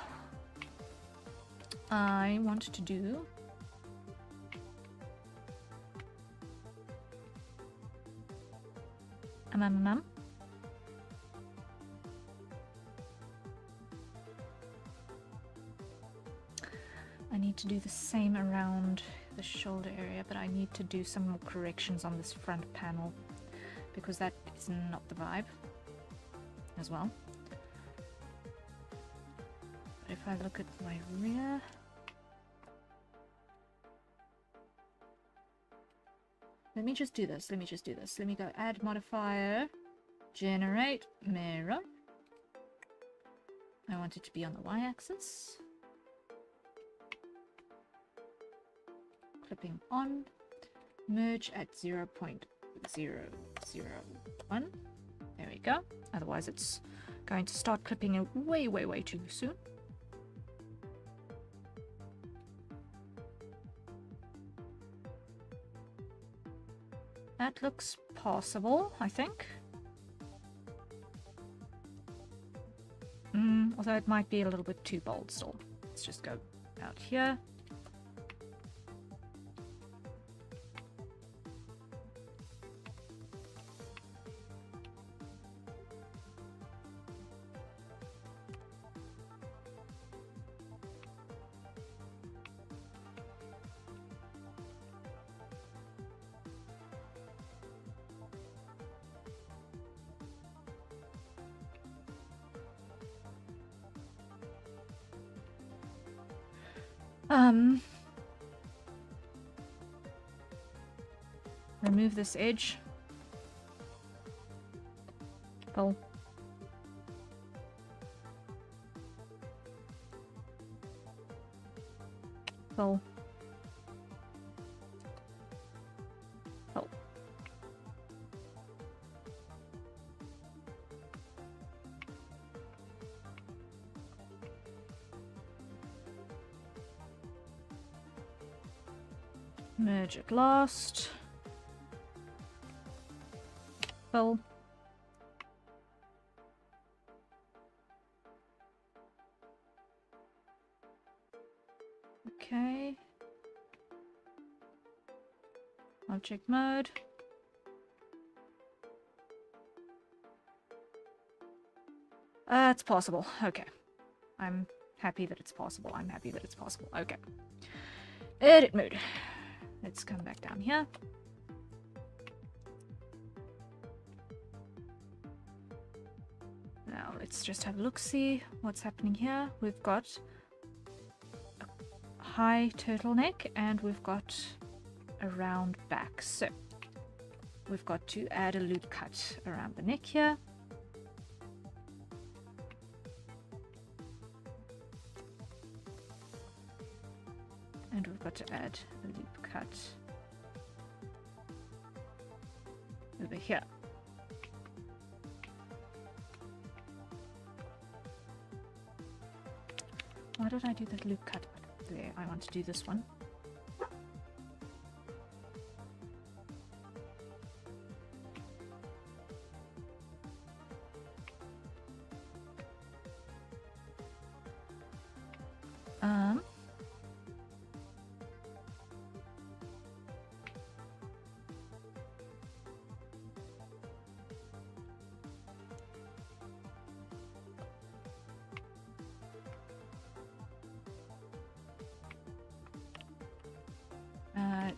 I want to do I need to do the same around the shoulder area, but I need to do some more corrections on this front panel because that is not the vibe as well. If I look at my rear, let me just do this. Let me go add modifier, generate mirror. I want it to be on the y-axis. Clipping on, merge at 0.001. There we go. Otherwise it's going to start clipping it way too soon. That looks possible, I think. Although it might be a little bit too bold still. Let's just go out here. Remove this edge. Pull. Pull. Pull. Merge at last. Fill. Okay. Object mode. It's possible. Okay. I'm happy that it's possible. I'm happy that it's possible. Okay. Edit mode. Let's come back down here. Now let's just have a look, see what's happening here. We've got a high turtleneck and we've got a round back. So we've got to add a loop cut around the neck here. And we've got to add a loop cut over here. Why did I do that loop cut there? I want to do this one.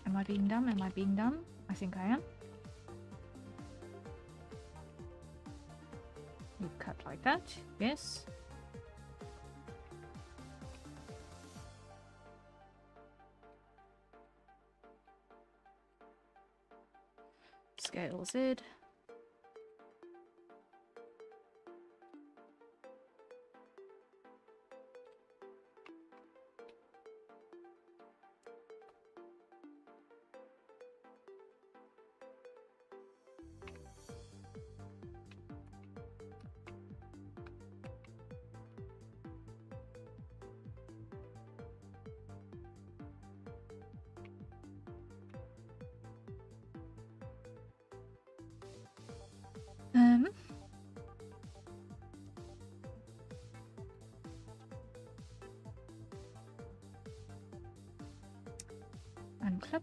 Am I being dumb? Am I being dumb? I think I am. You cut like that, yes. Scale Z. Unclip.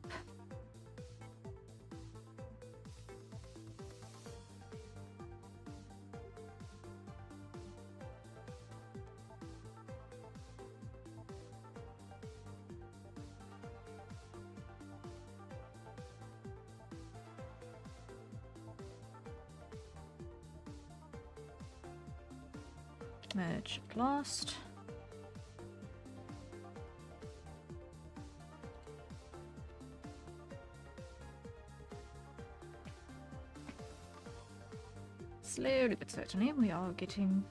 Merge at last. Slowly but certainly we are getting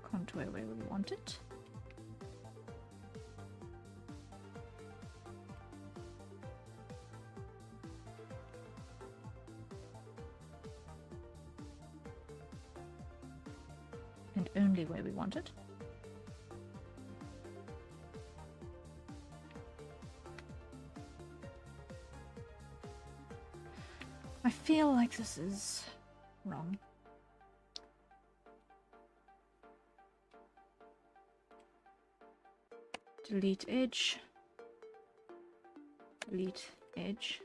contour where we want it. And only where we want it. I feel like this is wrong. Delete edge. Delete edge.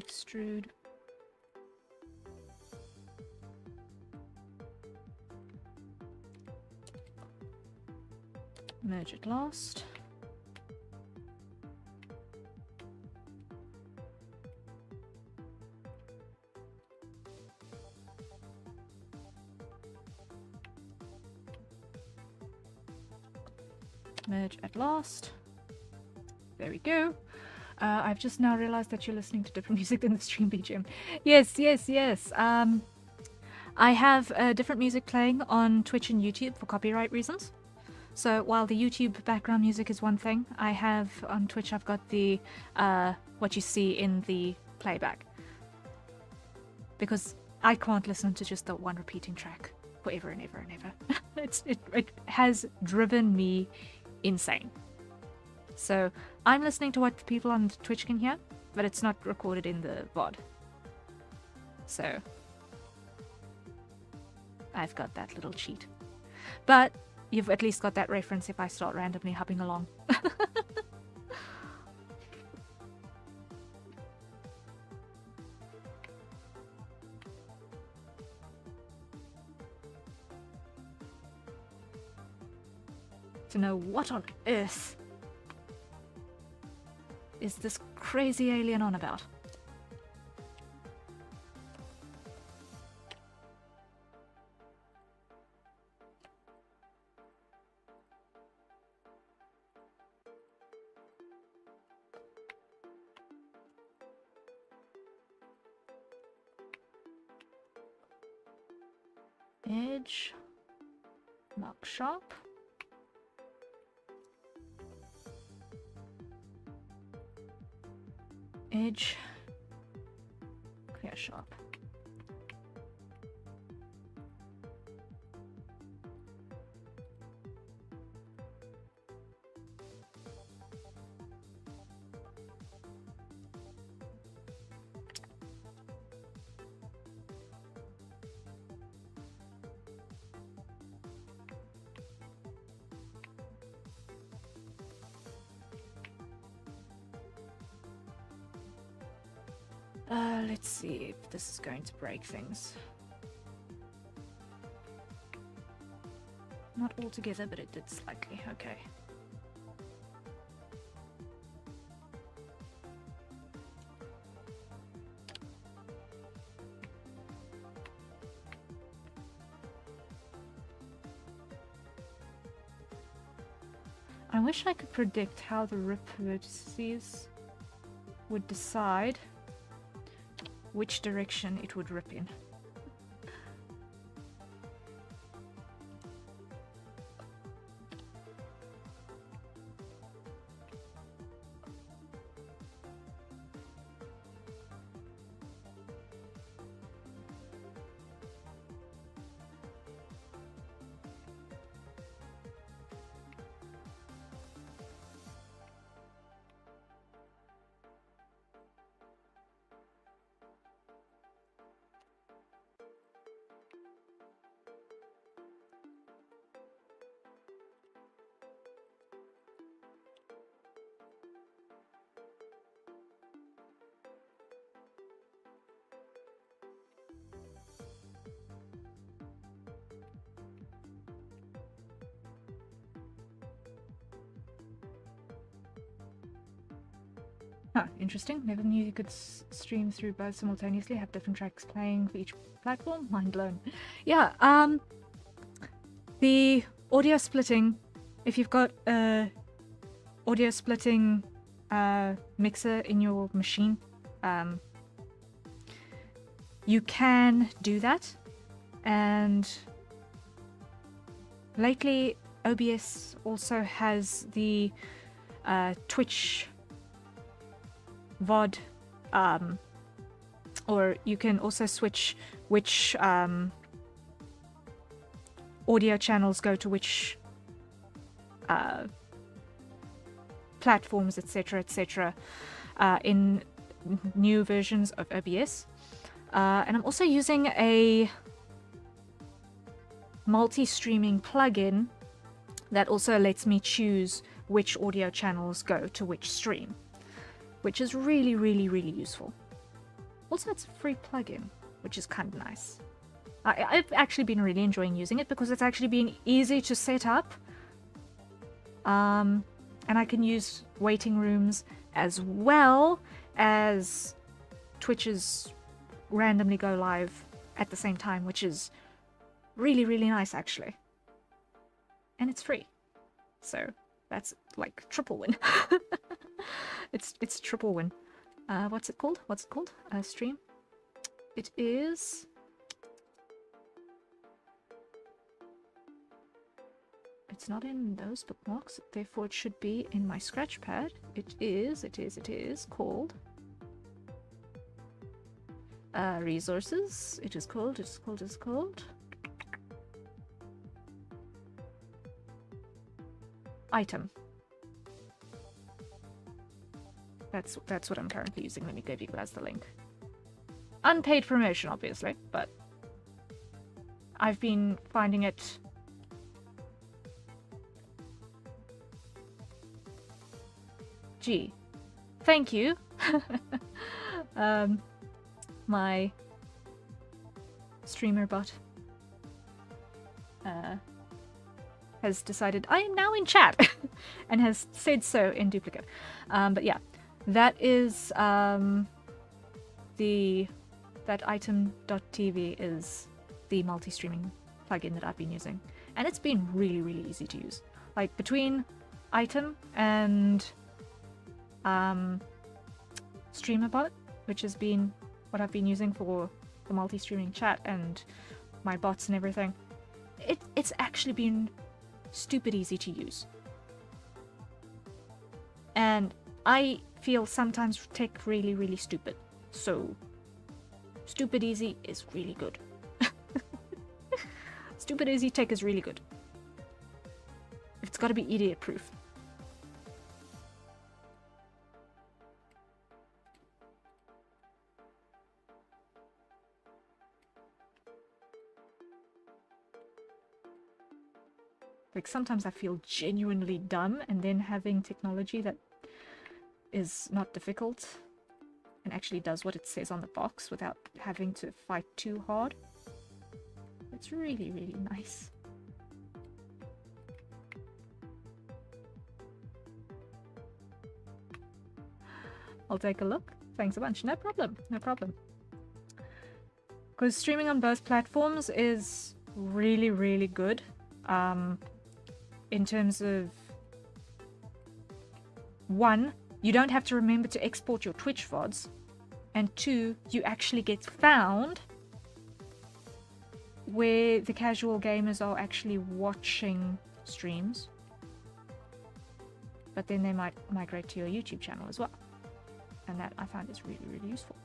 Extrude. Merge at last. Merge at last. There we go. I've just now realized that you're listening to different music than the stream BGM. Yes, yes, yes. I have different music playing on Twitch and YouTube for copyright reasons. So while the YouTube background music is one thing, I have on Twitch, I've got the what you see in the playback. Because I can't listen to just the one repeating track. forever and ever and ever. It has driven me insane. So I'm listening to what people on Twitch can hear, but it's not recorded in the VOD. So I've got that little cheat. But you've at least got that reference if I start randomly hopping along. To know what on earth is this crazy alien on about? Edge, mark sharp. Edge, clear sharp. Let's see if this is going to break things. Not altogether, but it did slightly. Okay. I wish I could predict how the rip vertices would decide which direction it would rip in. Huh, interesting. Never knew you could stream through both simultaneously, have different tracks playing for each platform. Mind blown. Yeah, the audio splitting, if you've got a audio splitting mixer in your machine, you can do that. And lately, OBS also has the Twitch VOD, or you can also switch which audio channels go to which platforms, etc., etc., in new versions of OBS. And I'm also using a multi-streaming plugin that also lets me choose which audio channels go to which stream, which is really, really, really useful. Also, it's a free plugin, which is kind of nice. I've actually been really enjoying using it because it's actually been easy to set up. And I can use waiting rooms as well as Twitches randomly go live at the same time, which is really, really nice, actually. And it's free. So that's like triple win. It's triple win. What's it called? What's it called? Stream. It is. It's not in those bookmarks, therefore it should be in my scratch pad. It is called resources. It is called. item. That's what I'm currently using. Let me give you guys the link. Unpaid promotion, obviously, but I've been finding it gee, thank you. My streamer bot has decided I am now in chat and has said so in duplicate. But yeah, that is that item.tv is the multi-streaming plugin that I've been using, and it's been really, really easy to use. Like between item and StreamerBot, which has been what I've been using for the multi-streaming chat and my bots and everything, it's actually been stupid easy to use. And I feel sometimes tech really, really stupid. So stupid easy is really good. Stupid easy tech is really good. It's got to be idiot proof. Like sometimes I feel genuinely dumb, and then having technology that is not difficult and actually does what it says on the box without having to fight too hard. It's really, really nice. I'll take a look. Thanks a bunch. No problem. No problem. Because streaming on both platforms is really, really good. In terms of, one, you don't have to remember to export your Twitch VODs, and two, you actually get found where the casual gamers are actually watching streams, but then they might migrate to your YouTube channel as well, and that I find is really, really useful.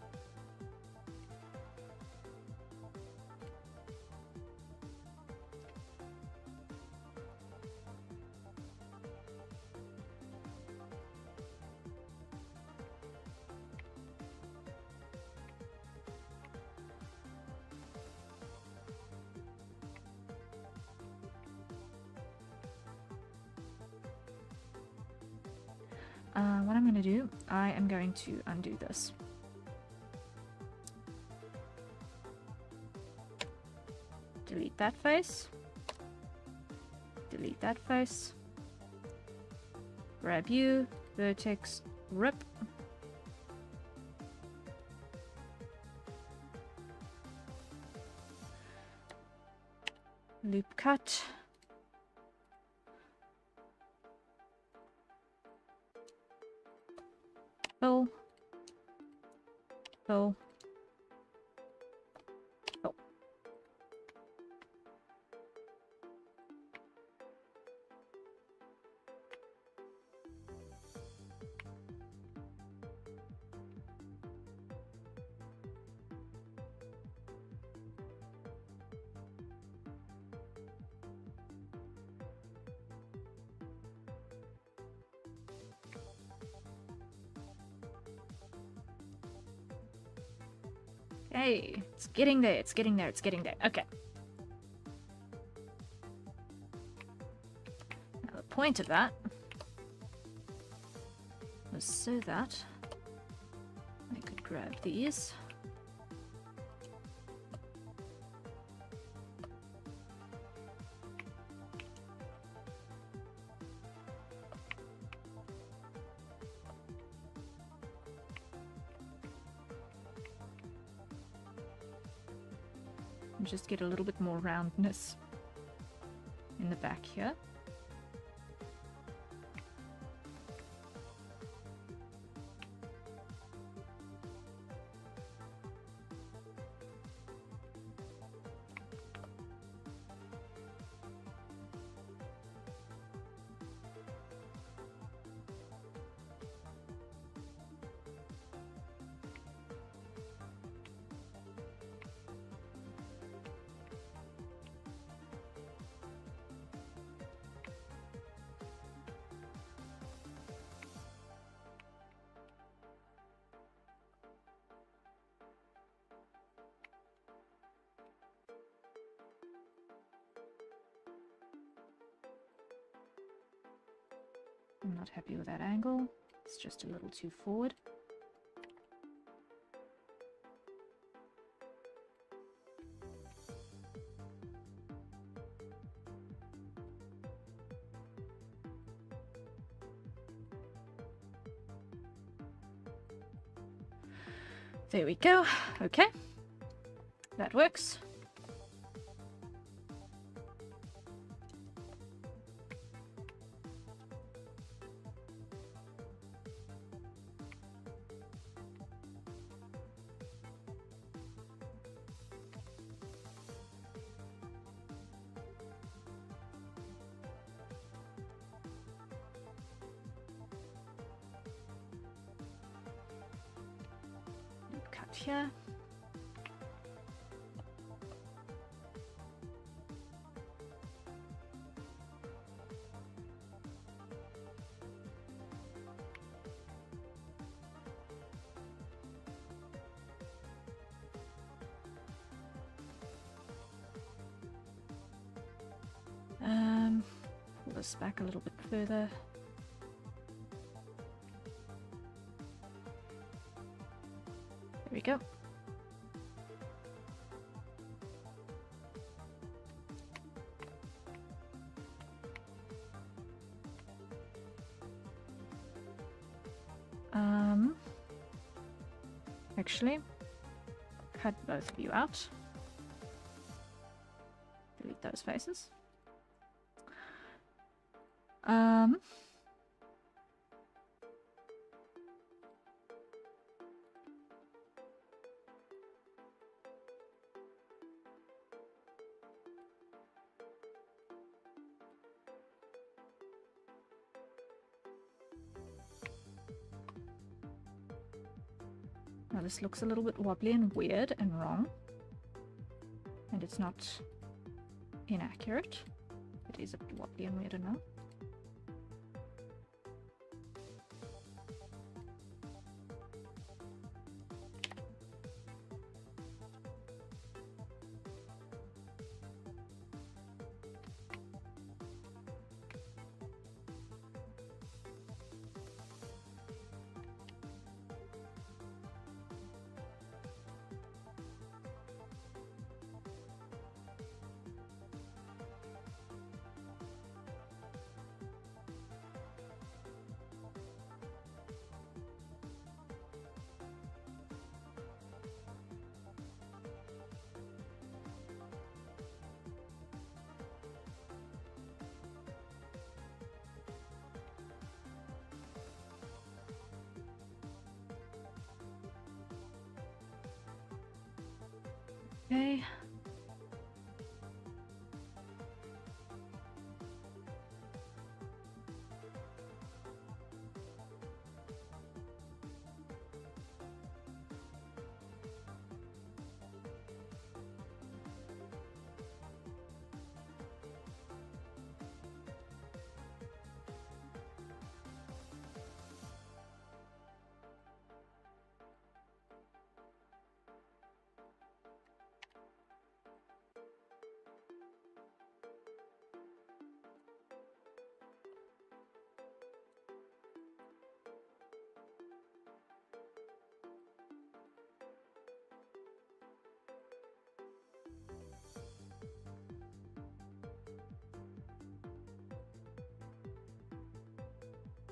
What I'm going to do, I am going to undo this. Delete that face. Delete that face. Grab you, vertex, rip. Loop cut. Fill. Fill. Fill. Hey, it's getting there, it's getting there, it's getting there. Okay. Now the point of that was so that I could grab these. Just get a little bit more roundness in the back here. I'm not happy with that angle. It's just a little too forward. There we go. Okay. That works. Cut here. Pull this back a little bit further. There we go. Actually, cut both of you out. Delete those faces. Now this looks a little bit wobbly and weird and wrong, and it's not inaccurate. It is a bit wobbly and weird now. Okay.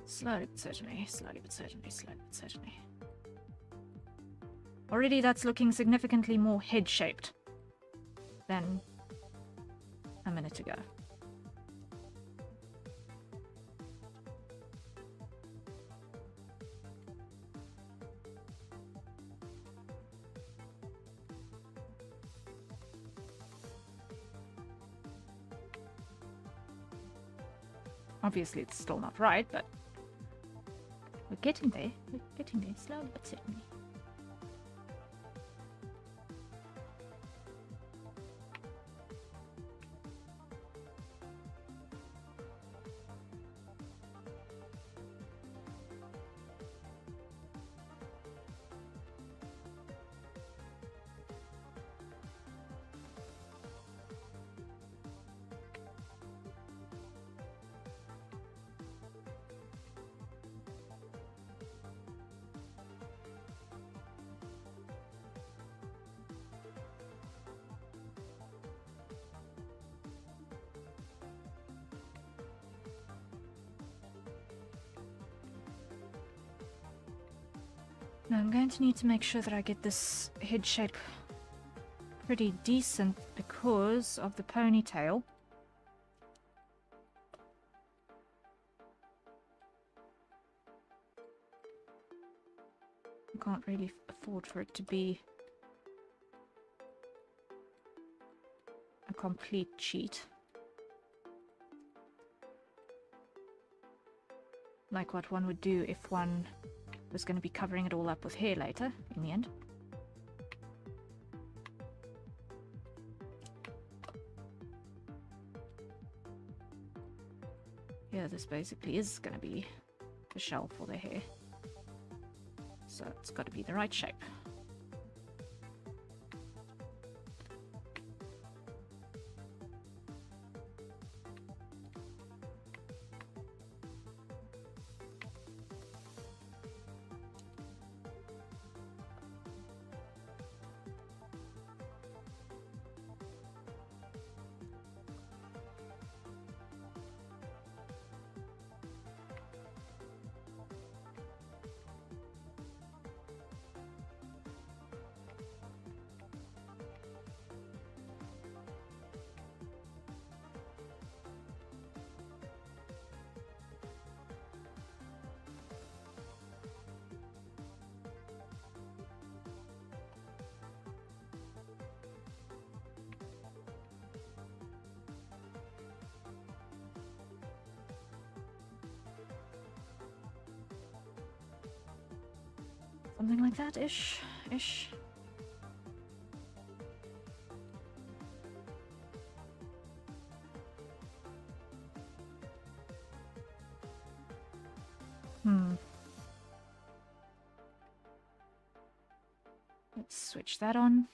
Slowly but certainly, slowly but certainly, slowly but certainly. Already that's looking significantly more head-shaped than a minute ago. Obviously it's still not right, but we're getting there. We're getting there, slowly but certainly. Now I'm going to need to make sure that I get this head shape pretty decent because of the ponytail. I can't really afford for it to be a complete cheat. Like what one would do if one was going to be covering it all up with hair later, in the end. Yeah, this basically is going to be the shell for the hair. So it's got to be the right shape. Something like that, ish. Let's switch that on.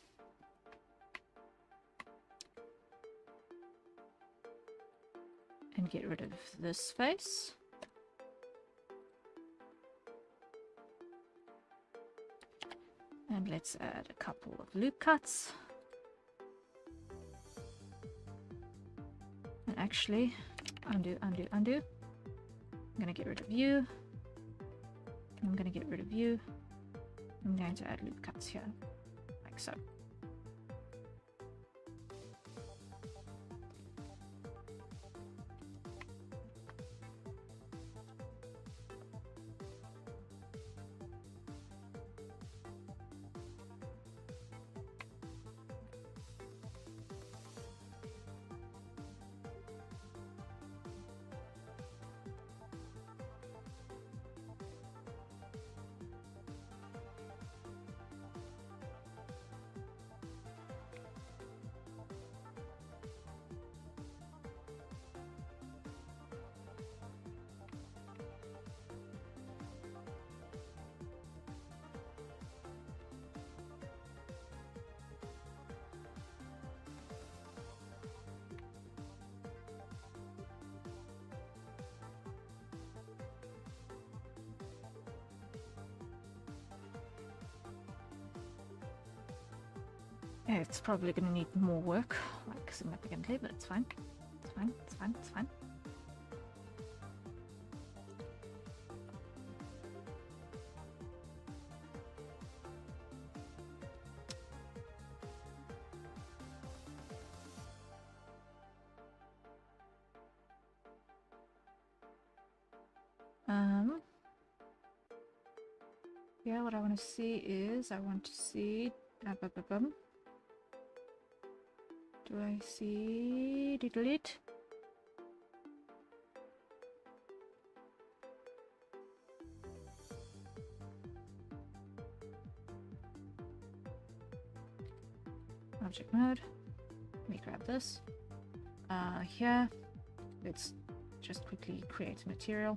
And get rid of this face. And let's add a couple of loop cuts. And actually, undo. I'm going to get rid of you. I'm going to get rid of you. I'm going to add loop cuts here, like so. Yeah, it's probably going to need more work, like significantly, but it's fine. It's fine, it's fine, it's fine. Yeah, what I want to see is, I want to see, do I see, delete? Object mode, let me grab this. Here, let's just quickly create a material.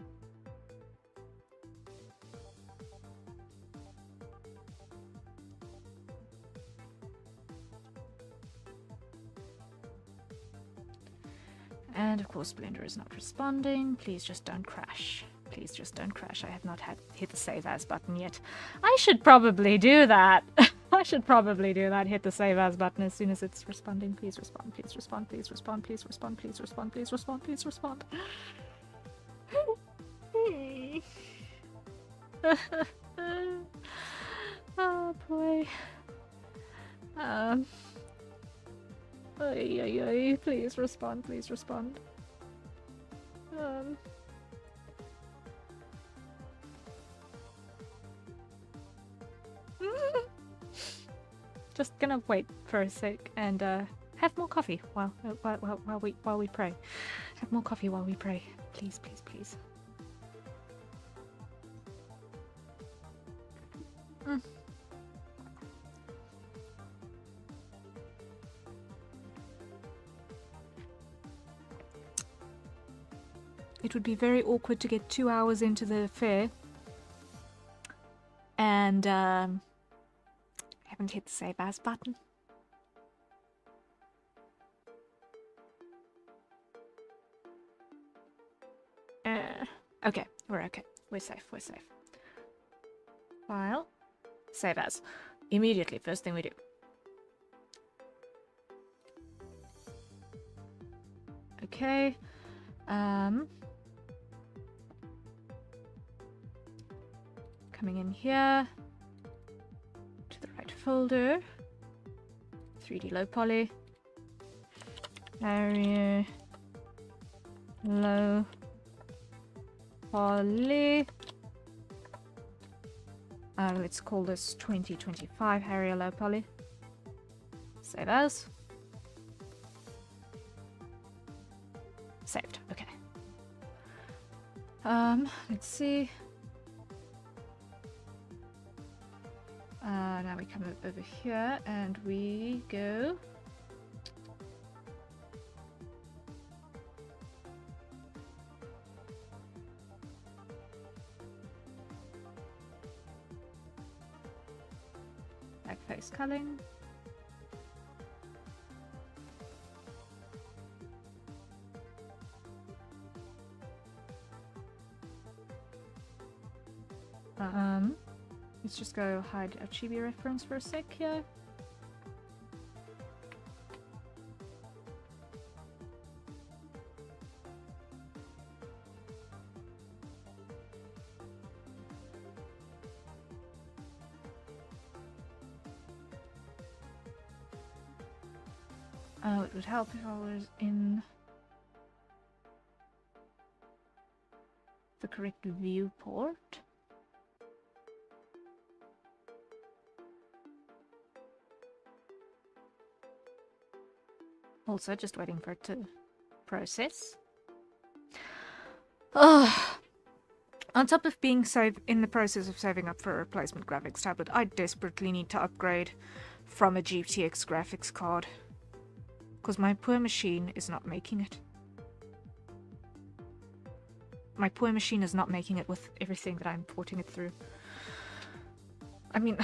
And of course Blender is not responding. Please just don't crash. Please just don't crash. I have not hit the save as button yet. I should probably do that. I should probably do that. Hit the save as button as soon as it's responding. Please respond, please respond, please respond, please respond, please respond, please respond, please respond. Ay, ay, ay. Please respond, please respond. Just gonna wait for a sec and have more coffee while we pray. Have more coffee while we pray. Please, please, please. It would be very awkward to get 2 hours into the fair and haven't hit the save as button. Okay, we're okay. We're safe, we're safe. File. Save as. Immediately, first thing we do. Okay. Coming in here to the right folder. 3D Lowpoly. Area Lowpoly. Let's call this 2025 area Lowpoly. Save as. Saved. Okay. Let's see. Now we come over here and we go. Backface culling. Let's just go hide a chibi reference for a sec here. Oh, it would help if I was in the correct viewport. Also, just waiting for it to process. Oh, on top of being in the process of saving up for a replacement graphics tablet, I desperately need to upgrade from a GTX graphics card. Because my poor machine is not making it. My poor machine is not making it with everything that I'm porting it through. I mean...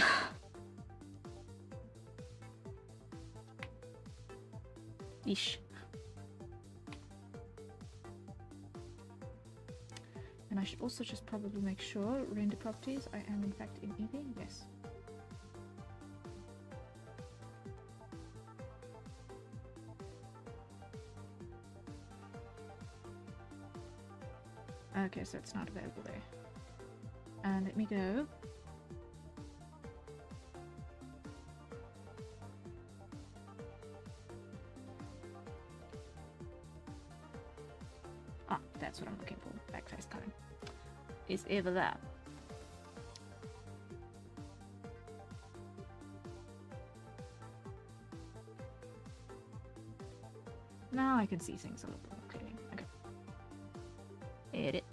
Yeesh. And I should also just probably make sure, render properties, I am in fact in Eevee, yes. Okay, so it's not available there. And let me go. Ah, that's what I'm looking for. Backface culling. Is ever that. Now I can see things a little bit more clearly. Okay. Edit.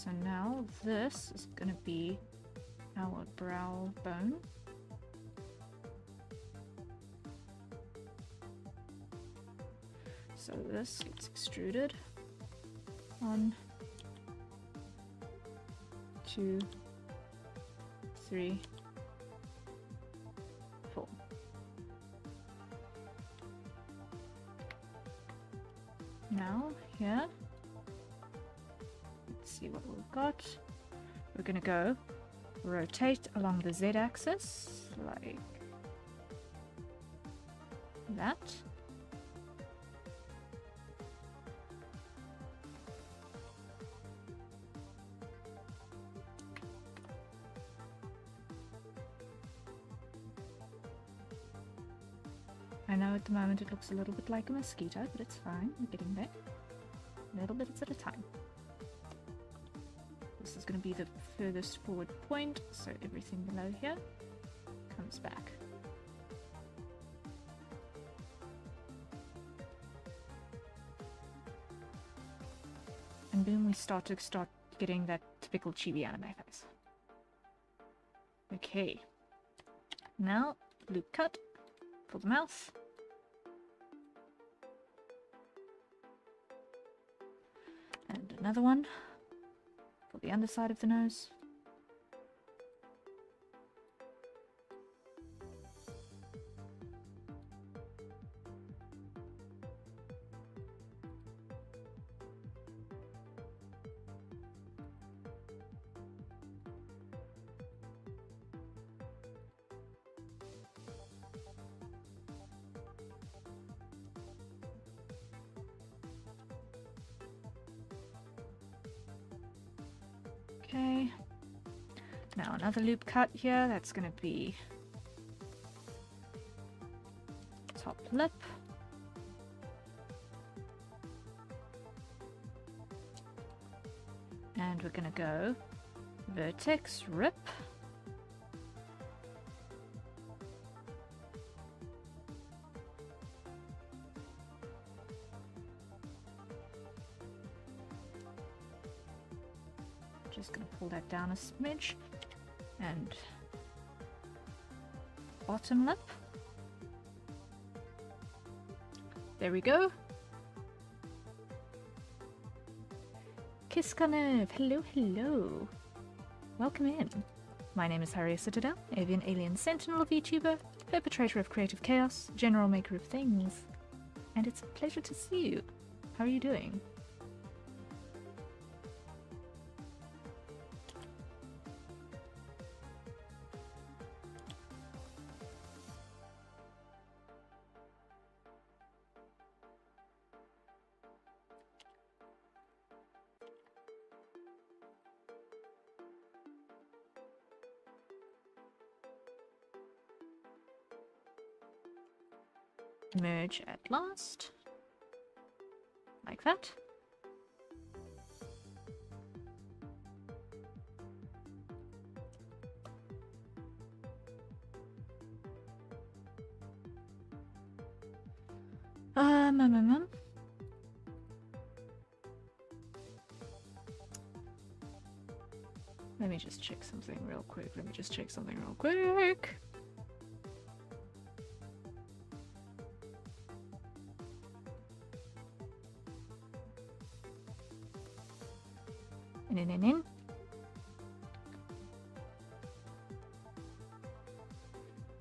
So now this is going to be our brow bone. So this gets extruded. 1, 2, 3, 4. Now here, let's see what we've got. We're going to go rotate along the z-axis like that. I know at the moment it looks a little bit like a mosquito, but it's fine. We're getting there. Little bits at a time. This is going to be the furthest forward point, so everything below here comes back. And boom, we start getting that typical chibi anime face. Okay. Now, loop cut for the mouth. And another one for the underside of the nose. Okay, now another loop cut here, that's going to be top lip. And we're going to go vertex rip. Just going to pull that down a smidge, and bottom lip. There we go. Kiskanev, hello, hello. Welcome in. My name is Harriet Citadel, avian alien sentinel VTuber, perpetrator of creative chaos, general maker of things, and it's a pleasure to see you. How are you doing? Merge at last, like that. Let me just check something real quick. In.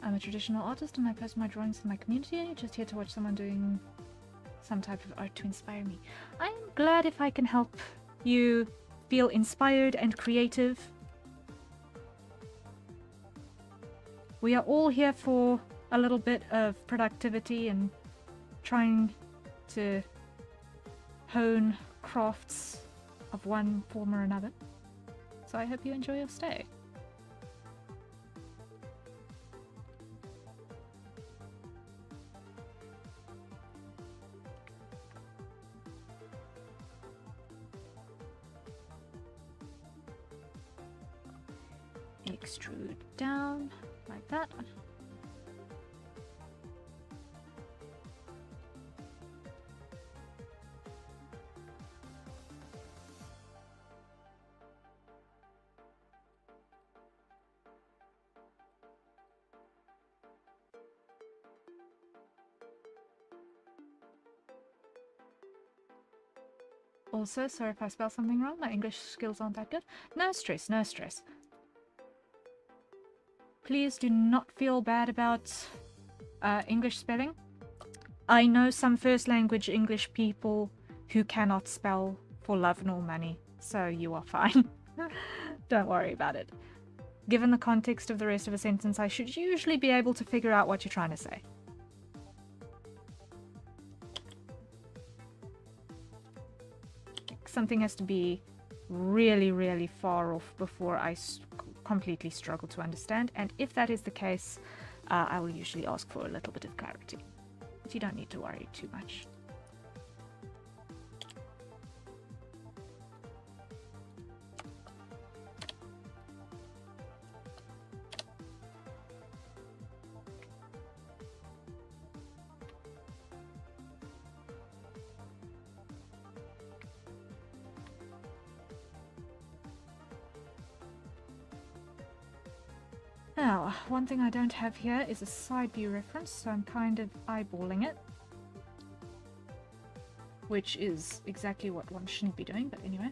I'm a traditional artist and I post my drawings in my community, just here to watch someone doing some type of art to inspire me. I'm glad if I can help you feel inspired and creative. We are all here for a little bit of productivity and trying to hone crafts of one form or another. So I hope you enjoy your stay. Extrude down like that. Also, sorry if I spell something wrong. My English skills aren't that good. No stress, no stress. Please do not feel bad about English spelling. I know some first language English people who cannot spell for love nor money, so you are fine. Don't worry about it. Given the context of the rest of a sentence, I should usually be able to figure out what you're trying to say. Something has to be really, really far off before I completely struggle to understand, and if that is the case, I will usually ask for a little bit of clarity. But you don't need to worry too much. Now, one thing I don't have here is a side view reference, so I'm kind of eyeballing it. Which is exactly what one shouldn't be doing, but anyway.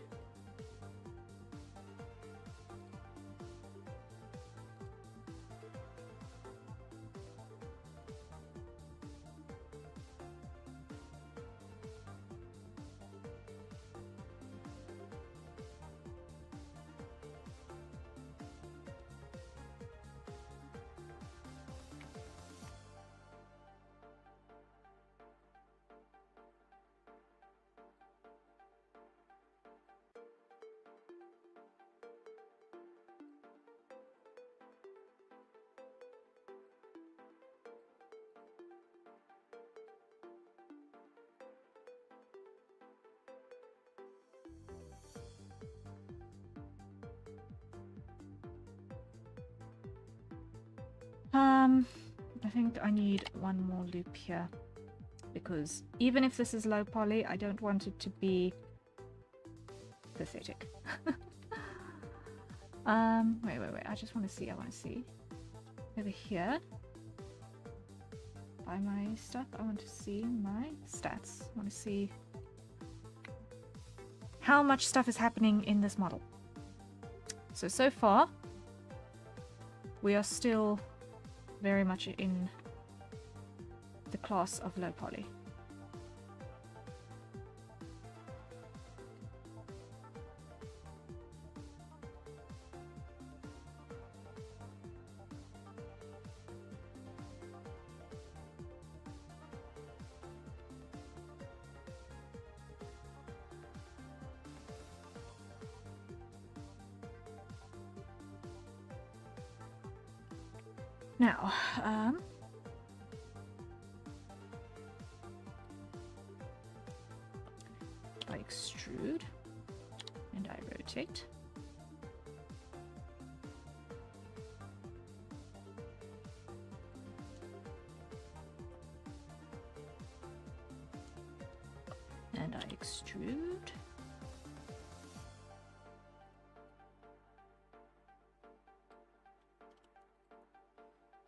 I think I need one more loop here, because even if this is low poly, I don't want it to be pathetic. Wait, I just want to see, over here, by my stuff, I want to see my stats. I want to see how much stuff is happening in this model. So far, we are still very much in the class of low poly. Now, I extrude and I rotate. And I extrude.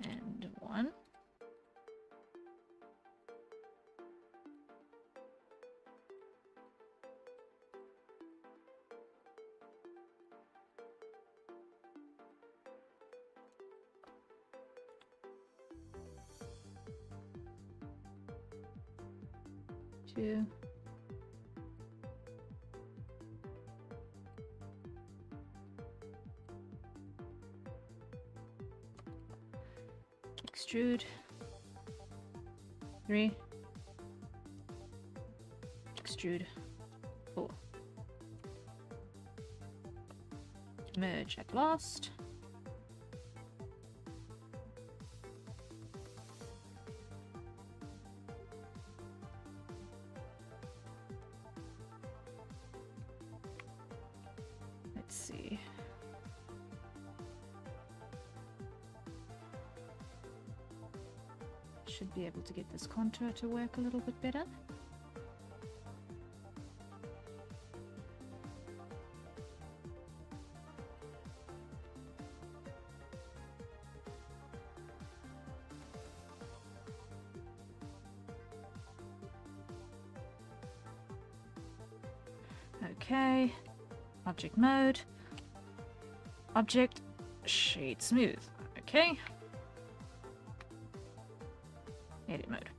And one. Two. Extrude. 3. Extrude. 4. Merge at last. Let's see. Should be able to get this contour to work a little bit better. Okay. Object mode. Object shade smooth. Okay. Edit mode.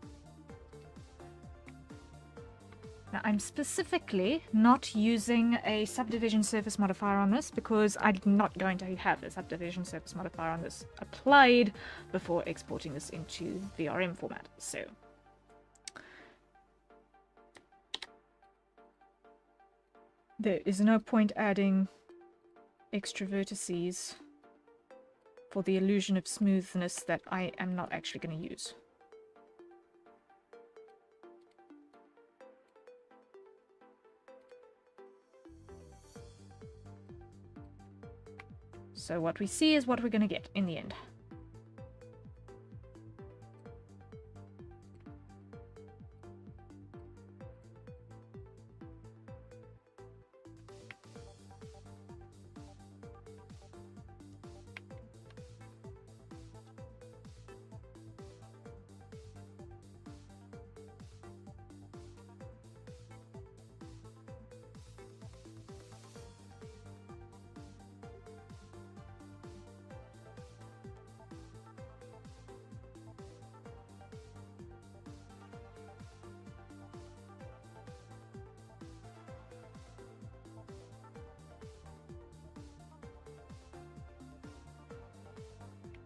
Now, I'm specifically not using a subdivision surface modifier on this because I'm not going to have a subdivision surface modifier on this applied before exporting this into VRM format. So, there is no point adding extra vertices for the illusion of smoothness that I am not actually going to use. So what we see is what we're going to get in the end.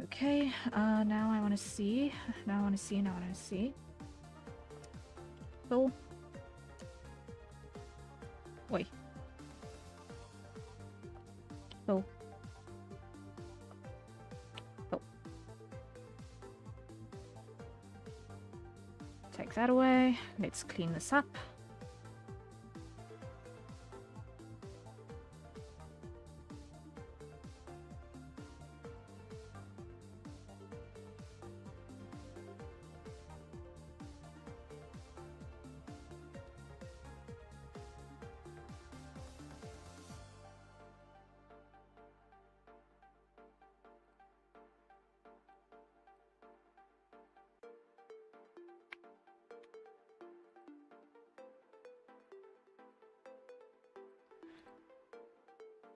Okay, now I want to see. Now I want to see. Now I want to see. Fill. Wait. Fill. Fill. Take that away. Let's clean this up.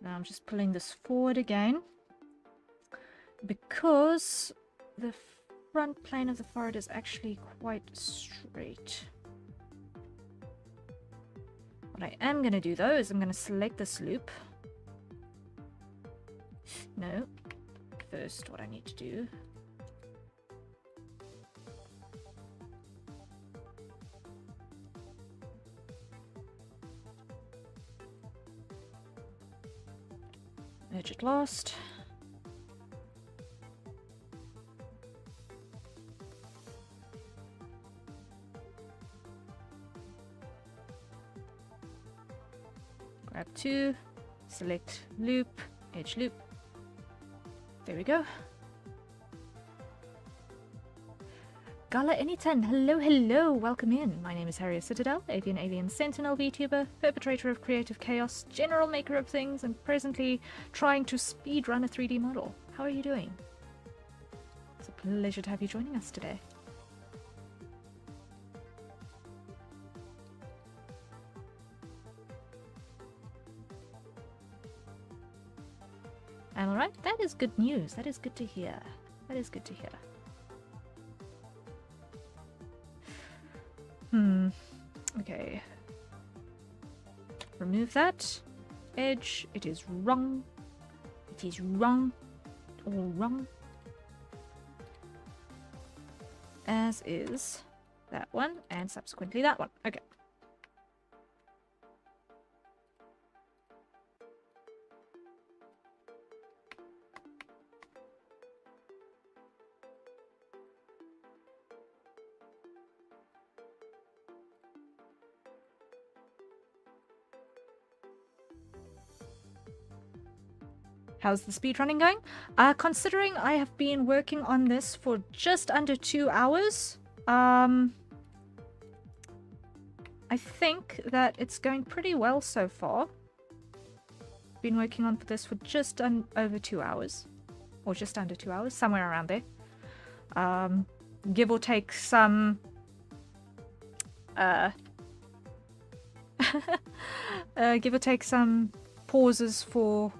Now I'm just pulling this forward again because the front plane of the forehead is actually quite straight. What I am going to do though is I'm going to select this loop. No, first what I need to do . Merge it last. Grab two, select loop, edge loop. There we go. Gala Anytan, hello, hello, welcome in. My name is Harrier Citadel, Alien Sentinel VTuber, perpetrator of creative chaos, general maker of things, and presently trying to speedrun a 3D model. How are you doing? It's a pleasure to have you joining us today. I'm alright? That is good news. That is good to hear. That is good to hear. Okay. Remove that. Edge. It is wrong. It is wrong. All wrong. As is that one, and subsequently that one. Okay. How's the speedrunning going? Considering I have been working on this for just under 2 hours, I think that it's going pretty well so far. Been working on this for just over 2 hours. Or just under 2 hours, somewhere around there. Give or take some... Give or take some pauses for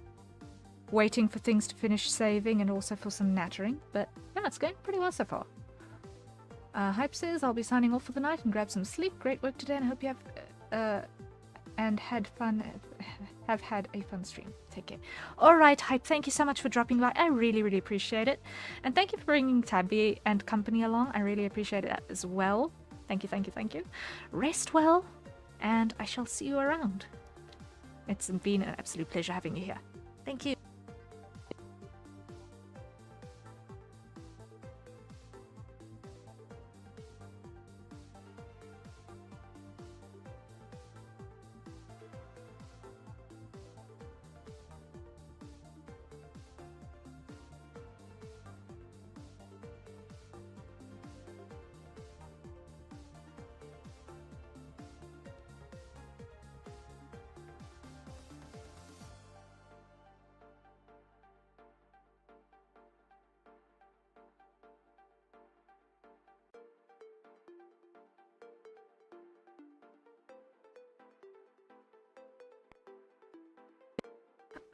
waiting for things to finish saving and also for some nattering. But yeah, it's going pretty well so far. Hype says, I'll be signing off for the night and grab some sleep. Great work today, and I hope you have have had a fun stream. Take care. Alright, Hype, thank you so much for dropping by. I really, really appreciate it. And thank you for bringing Tabby and company along. I really appreciate that as well. Thank you, thank you, thank you. Rest well, and I shall see you around. It's been an absolute pleasure having you here. Thank you.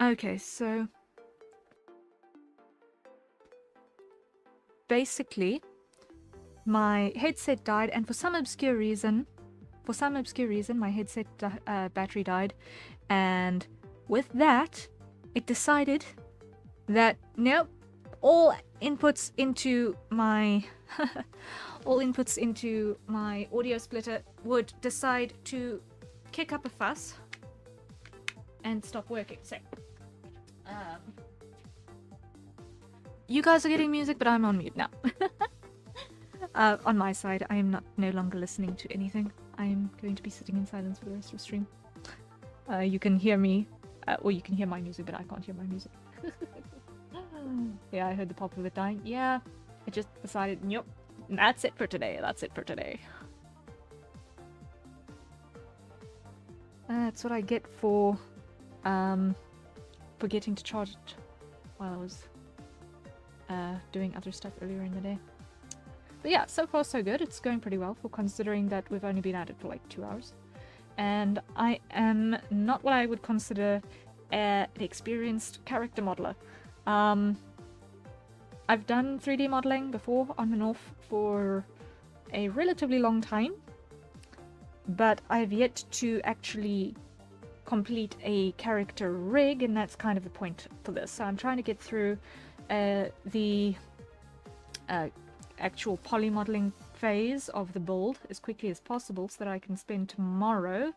Okay, so basically my headset died, and for some obscure reason my headset battery died, and with that it decided that nope, all inputs into my audio splitter would decide to kick up a fuss and stop working. So you guys are getting music, but I'm on mute now. On my side, I am no longer listening to anything. I am going to be sitting in silence for the rest of the stream. You can hear me, or you can hear my music, but I can't hear my music. Yeah, I heard the pop of it dying. Yeah, I just decided, yep, that's it for today. That's it for today. That's what I get for forgetting to charge it while I was doing other stuff earlier in the day. But yeah, so far so good. It's going pretty well for considering that we've only been at it for like 2 hours. And I am not what I would consider an experienced character modeler. I've done 3D modeling before, on and off, for a relatively long time. But I've yet to actually complete a character rig, and that's kind of the point for this. So I'm trying to get through the actual poly modeling phase of the build as quickly as possible so that I can spend tomorrow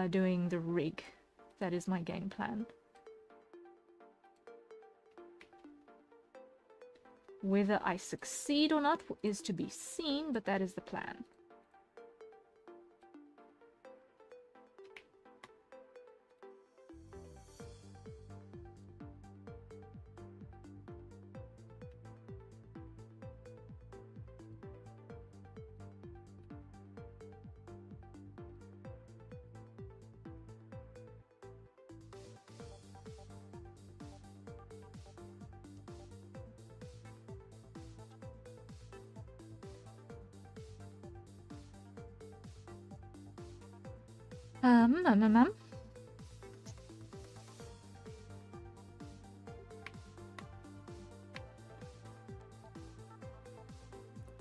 doing the rig. That is my game plan. Whether I succeed or not is to be seen, but that is the plan.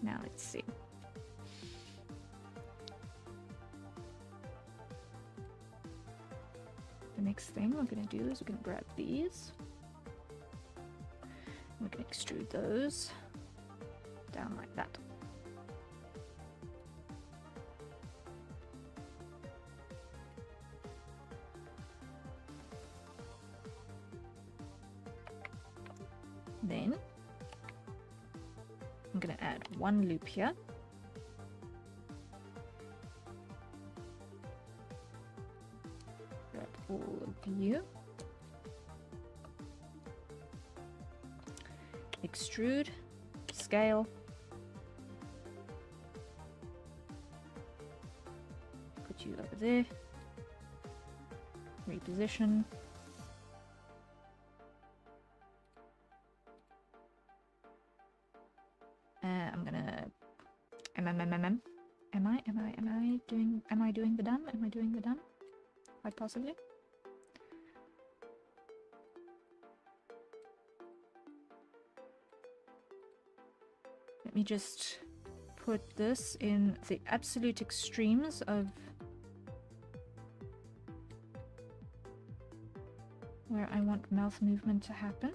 Now let's see. The next thing we're going to do is we're going to grab these. We're going to extrude those down like that. Then I'm going to add one loop here. Grab all of you. Extrude, scale. Put you over there. Reposition. I'm gonna am I doing the done? Am I doing the done? quite possibly. Let me just put this in the absolute extremes of where I want mouth movement to happen.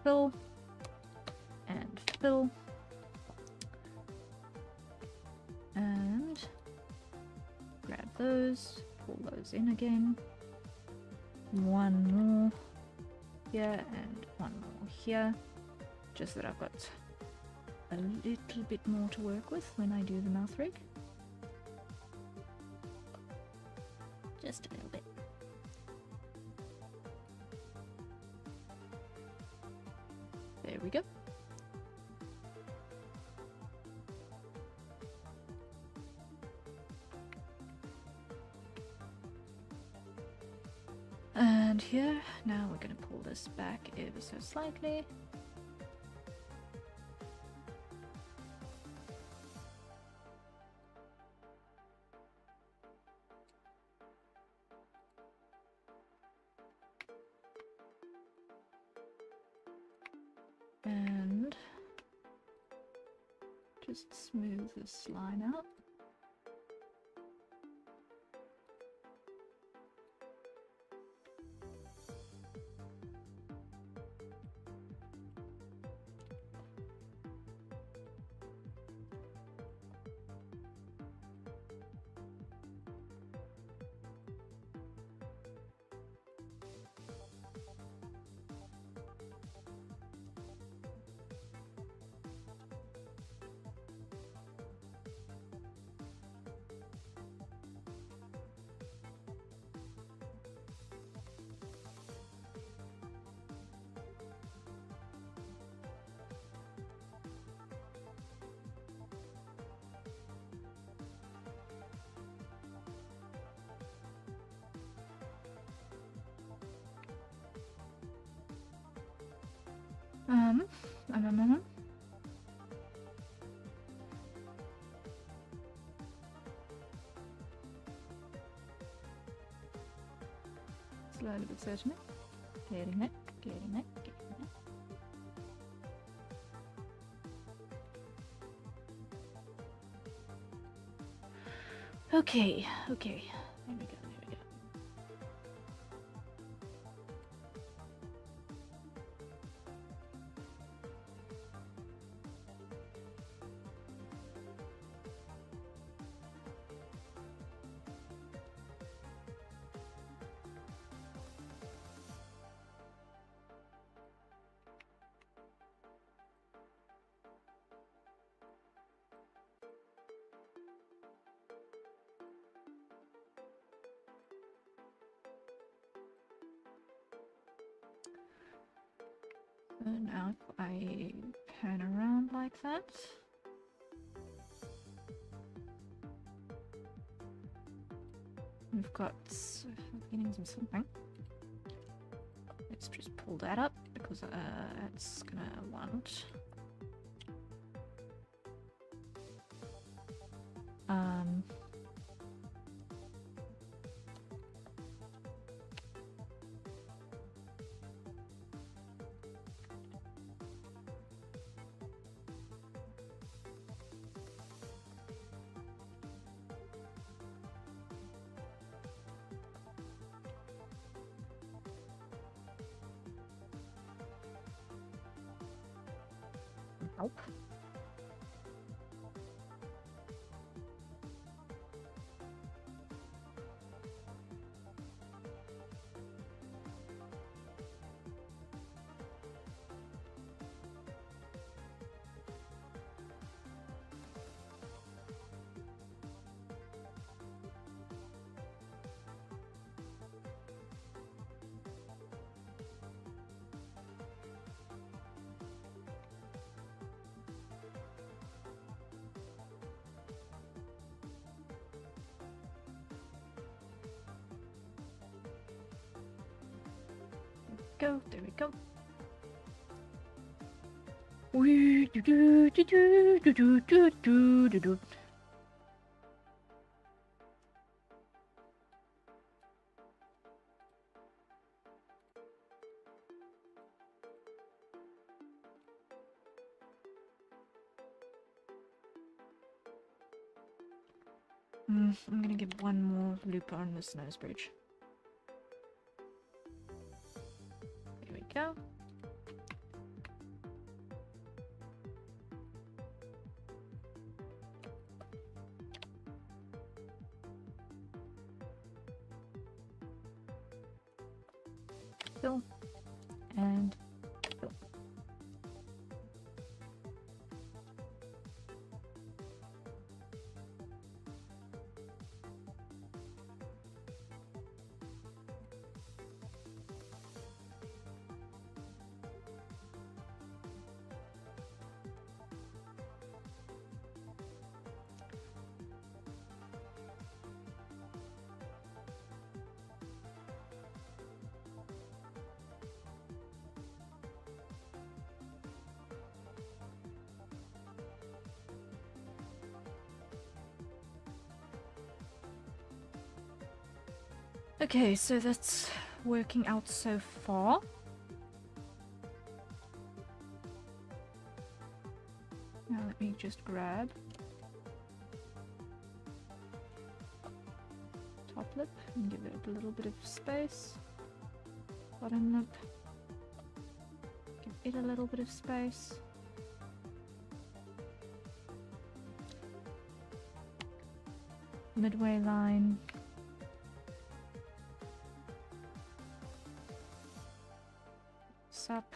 Fill and fill and grab those, pull those in again. One more here and one more here, just that I've got a little bit more to work with when I do the mouth rig. Just a little bit. There we go. And here, now we're going to pull this back ever so slightly. And just smooth this line out. um. Slowly but certainly. Getting it, getting it, getting it. Okay, okay. There we go, there we go. So now if I pan around like that, we've got beginnings of something. Let's just pull that up because it's gonna want help. go, there we go. I'm gonna get one more loop on this nose bridge. There we go. Fill and fill. Okay, so that's working out so far. Now let me just grab top lip and give it a little bit of space. Bottom lip, give it a little bit of space. Midway line. Up.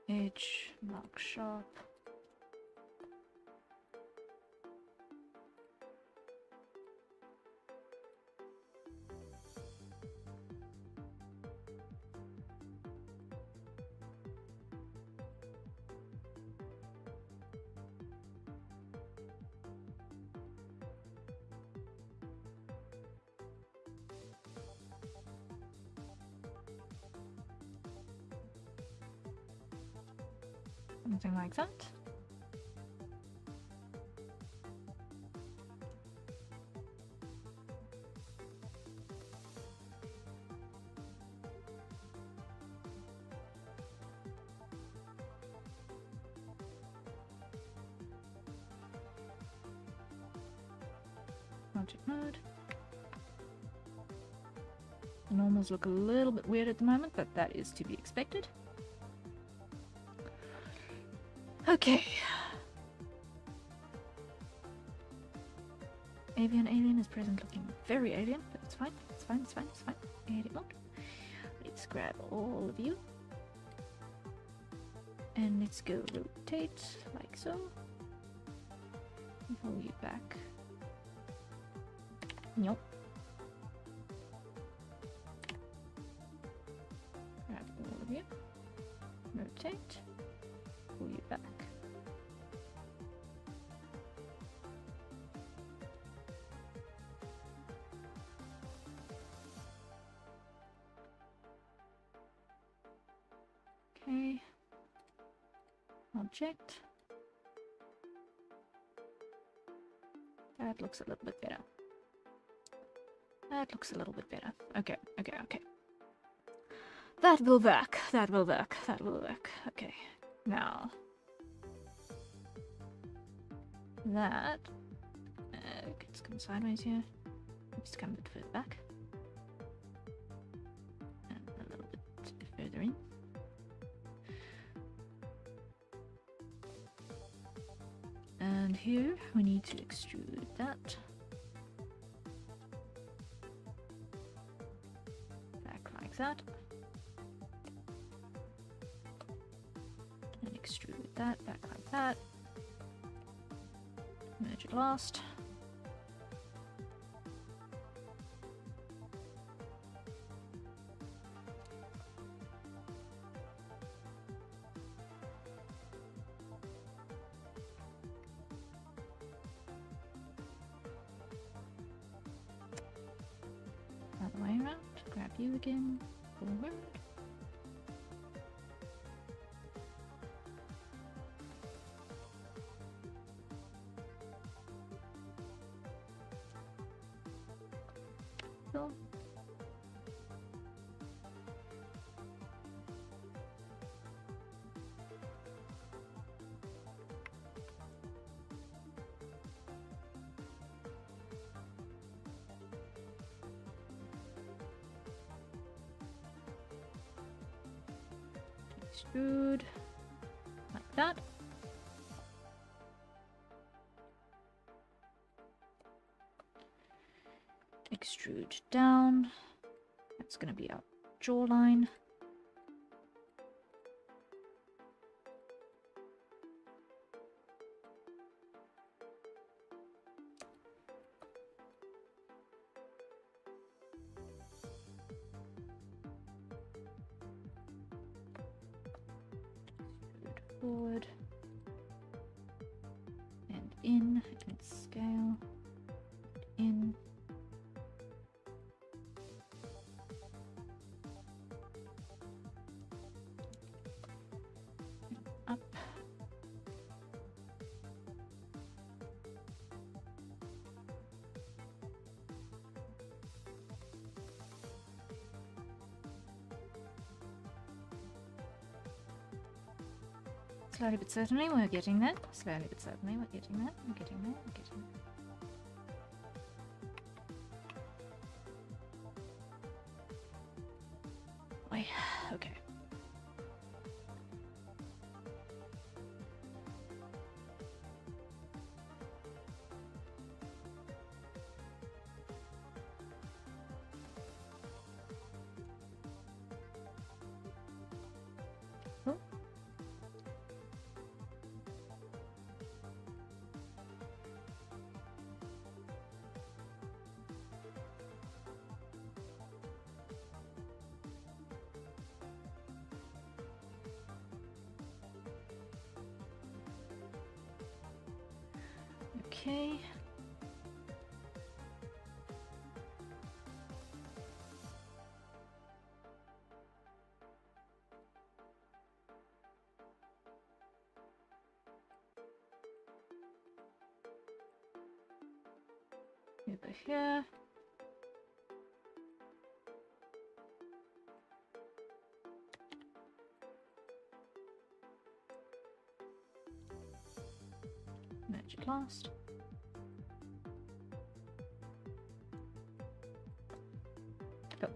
Edge, mark sharp. Something like that. Project mode. The normals look a little bit weird at the moment, but that is to be expected. Okay. Alien is present looking very alien, but it's fine, it's fine, it's fine, it's fine. Edit mode. Let's grab all of you. And let's go rotate, like so. And pull you back. Nope. Grab all of you. Rotate. Pull you back. Okay. Object. That looks a little bit better. That looks a little bit better. Okay, okay, okay. That will work. That will work. That will work. Okay. Now. That. Let's come sideways here. Let's come a bit further back. And a little bit further in. And here we need to extrude that. Back like that. And extrude that back like that. Merge it last. other way around. Grab you again. Forward. Cool. Extrude like that. Extrude down. That's going to be our jawline. Forward and in and scale in. Up. Slowly but certainly we're getting there. Slowly but certainly we're getting there. We're getting there. We're getting there. Wait, okay. Oh. Okay. Over here. Merge it last. Go.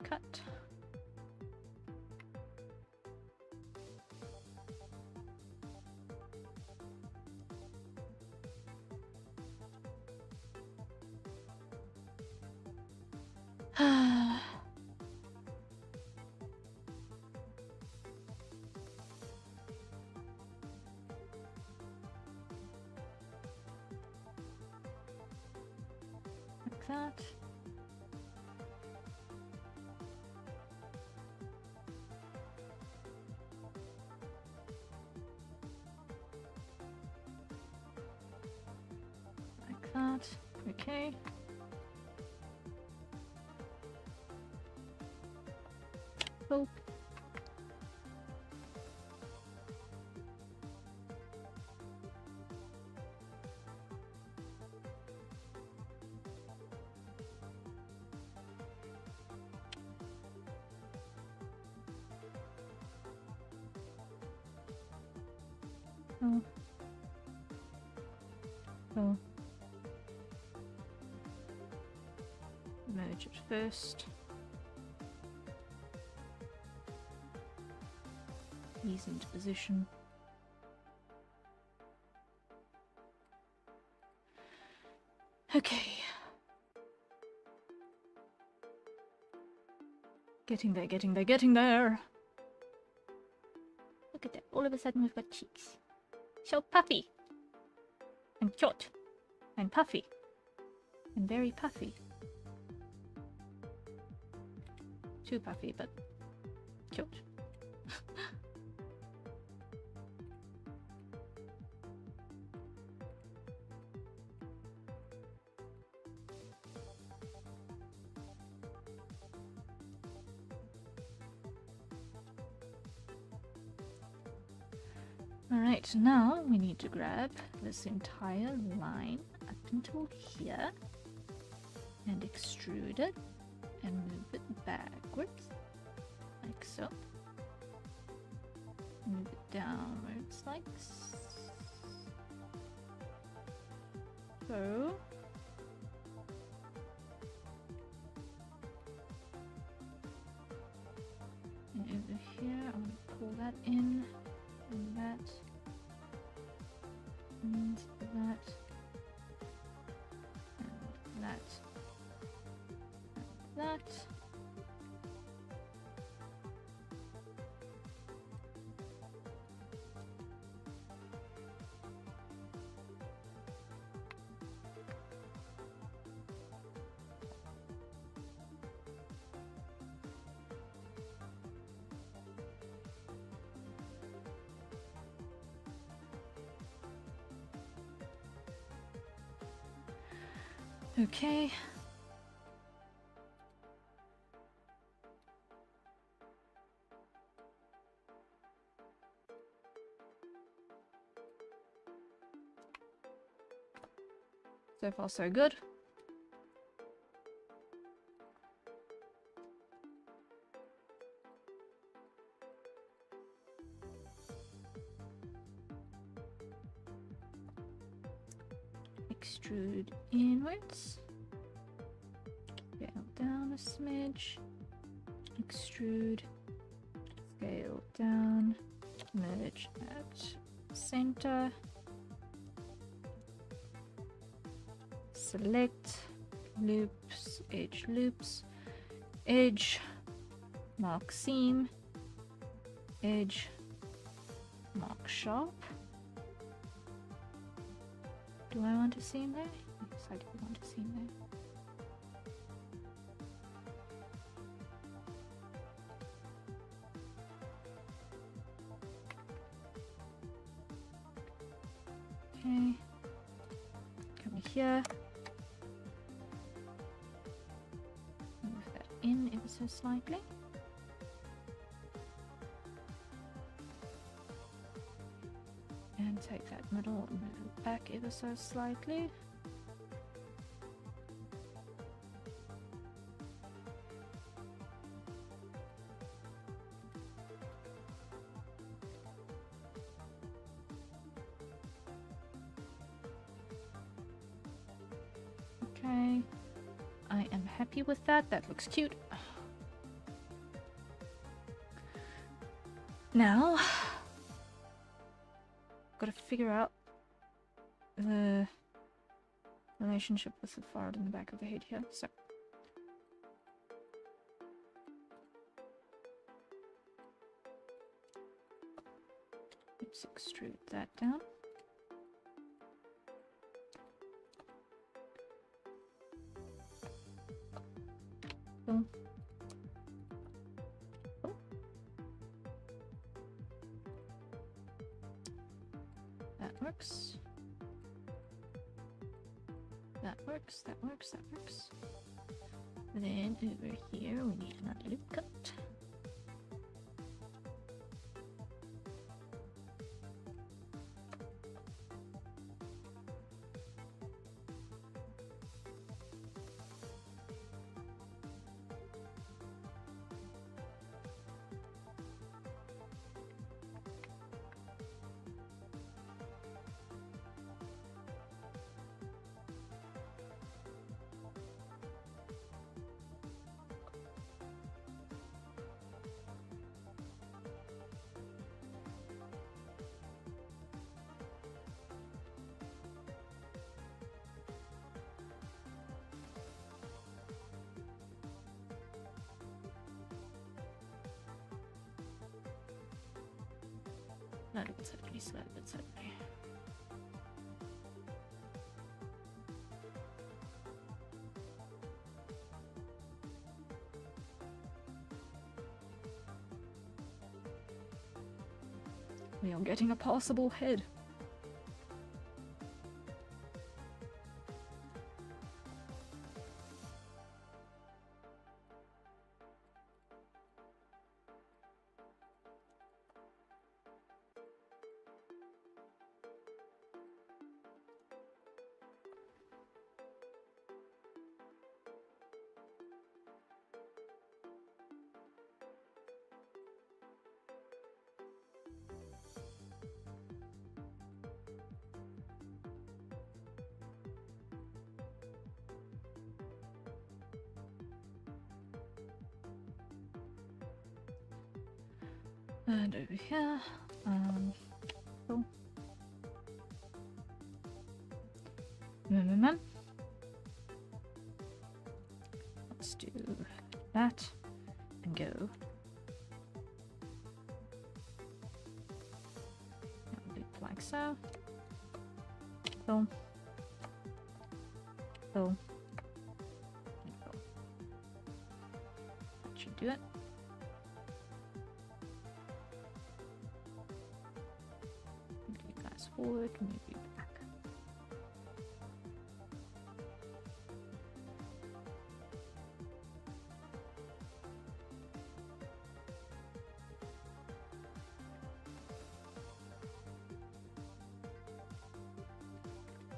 Cut. Like that. Like that. Okay. Cool. Oh. Oh. Merge it first. Ease into position. Okay. Getting there, getting there, getting there. Look at that. All of a sudden we've got cheeks. So puffy. And cute. And puffy. And very puffy. Too puffy, but cute. Alright, now we need to grab this entire line up until here and extrude it and move it backwards, like so. Move it downwards like so. And over here, I'm going to pull that in, and that, and that, and that, and that. Okay. So far, so good. Extrude inwards. Scale down a smidge. Extrude. Scale down. Merge at center. Select loops, edge, mark seam, edge, mark sharp. Do I want a seam there? Yes, I do want a seam there. Okay, come here. Move that in ever so slightly. And take that middle and move it back ever so slightly. Okay, I am happy with that. That looks cute. Now, gotta figure out the relationship with the forehead and the back of the head here. So, let's extrude that down. Boom. Oh. That works. That works, that works, that works. And then over here we need another loop cut. Not a bit slightly, slightly, bit slightly. We are getting a passable head. And over here, cool. Let's do that and go. Like so. Cool. Cool. Cool. That should do it. Move you guys forward, move you back.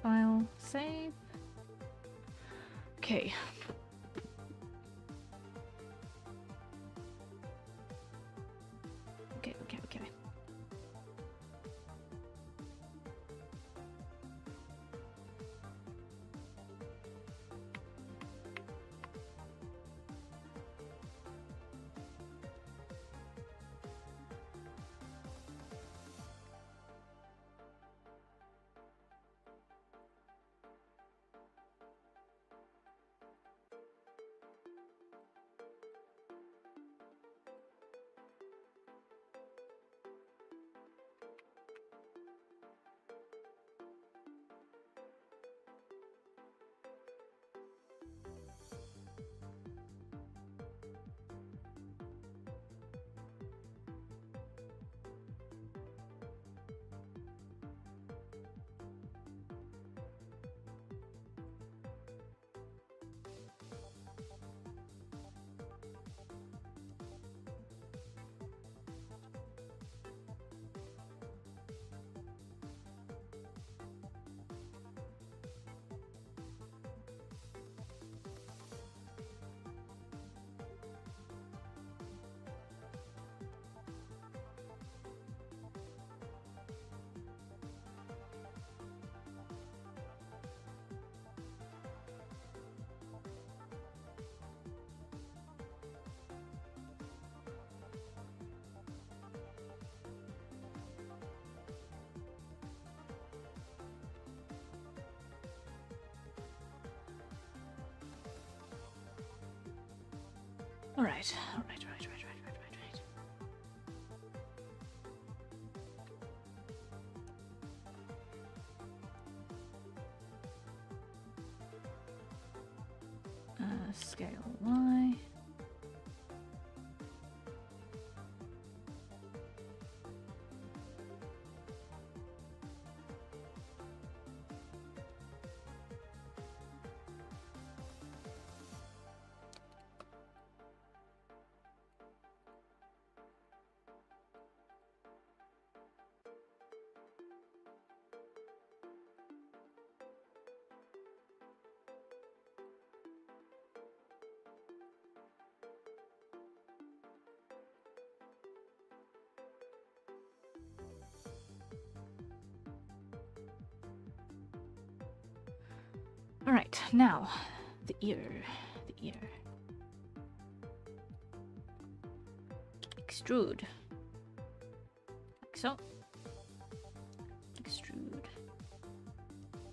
File, save. Okay. Okay. All right. Scale Y. All right, now the ear. Extrude. Like so. Extrude.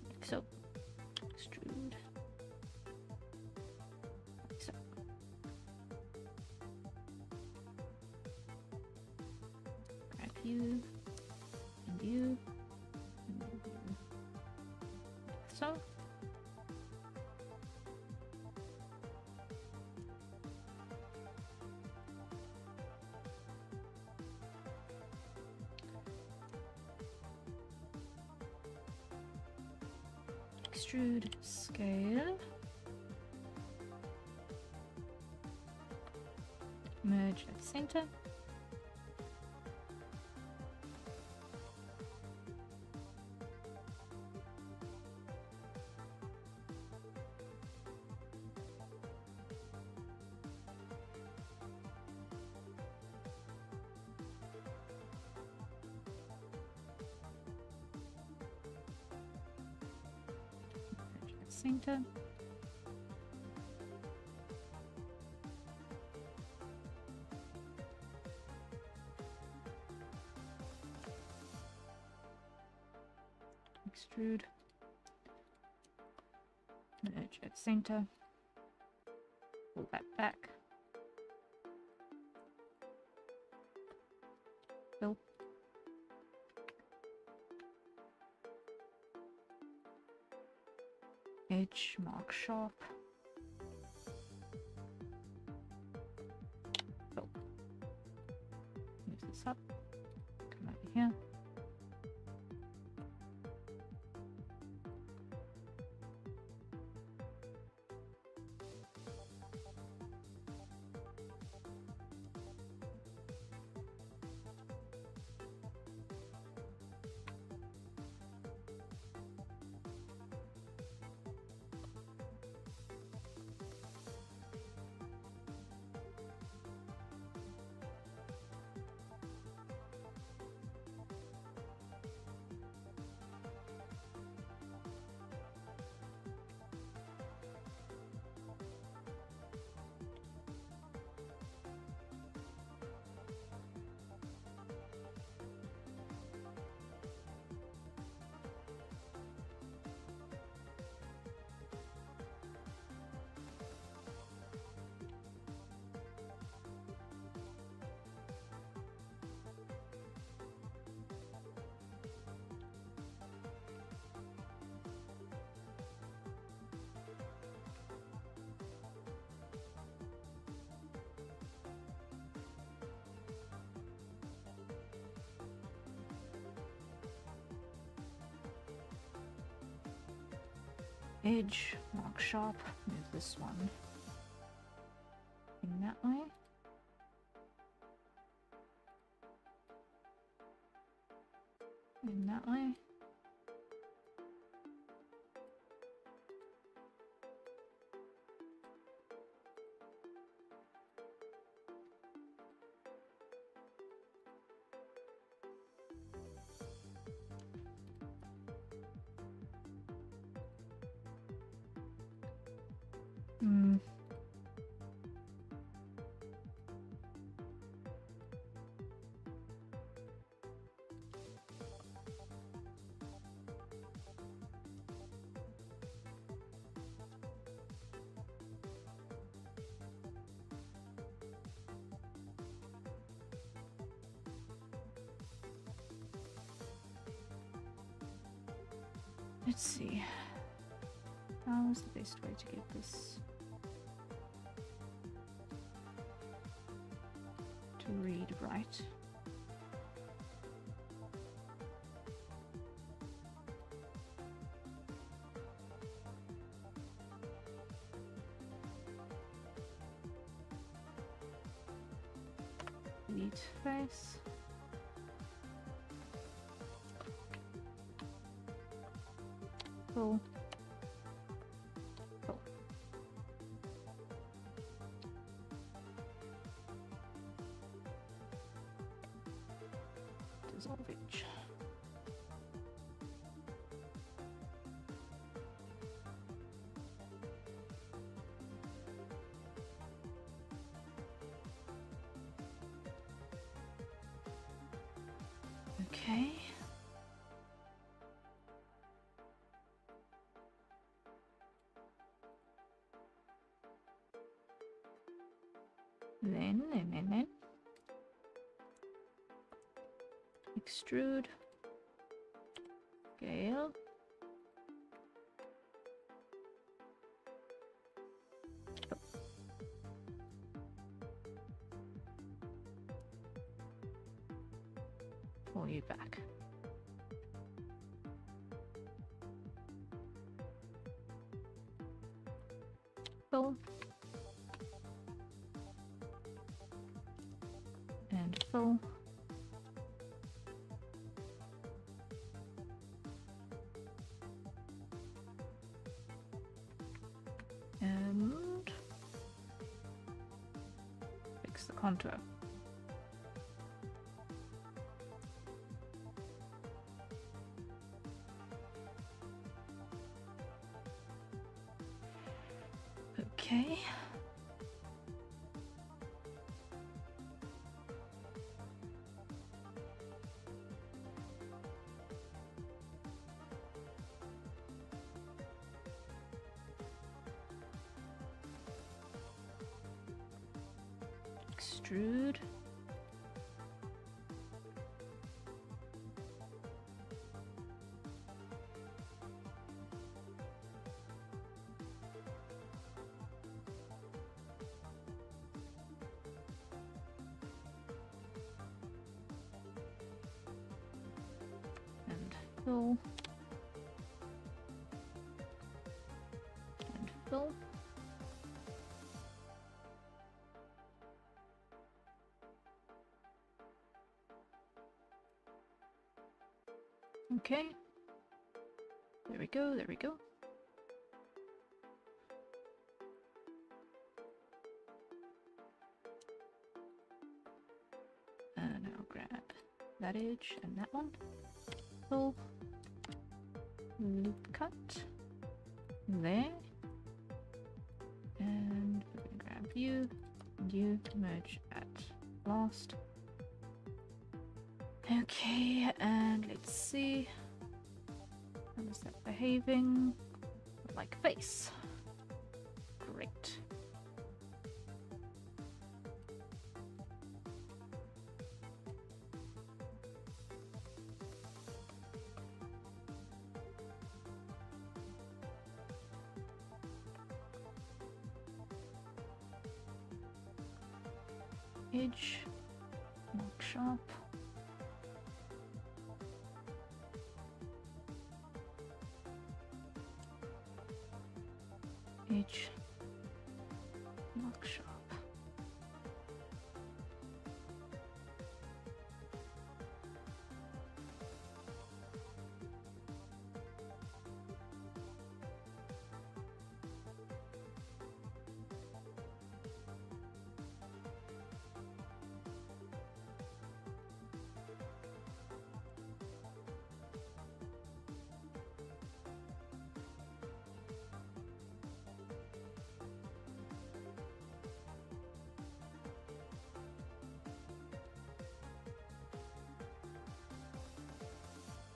Like so. Extrude. Like so. Grab you. And you. And you. Like so. Extrude, scale, merge at center, center. extrude, merge at center, pull that back, fill, edge, mark sharp, fill, move this up, come over here. Edge, mark sharp, move this one in that way. In that way. Let's see. How is the best way to get this to read right? Delete face. Cool. Cool. Dissolve edge. Okay. Then extrude, scale, pull you back. Fill. And fill. And fix the contour. Okay. extrude. And fill. And fill. Okay. There we go, there we go. And I'll grab that edge and that one. Pull. Loop cut. There. And we're gonna grab you. You merge at last. Okay, and let's see. How is that behaving? Like a face. Great. Edge. Mark sharp. Edge. Mark sharp.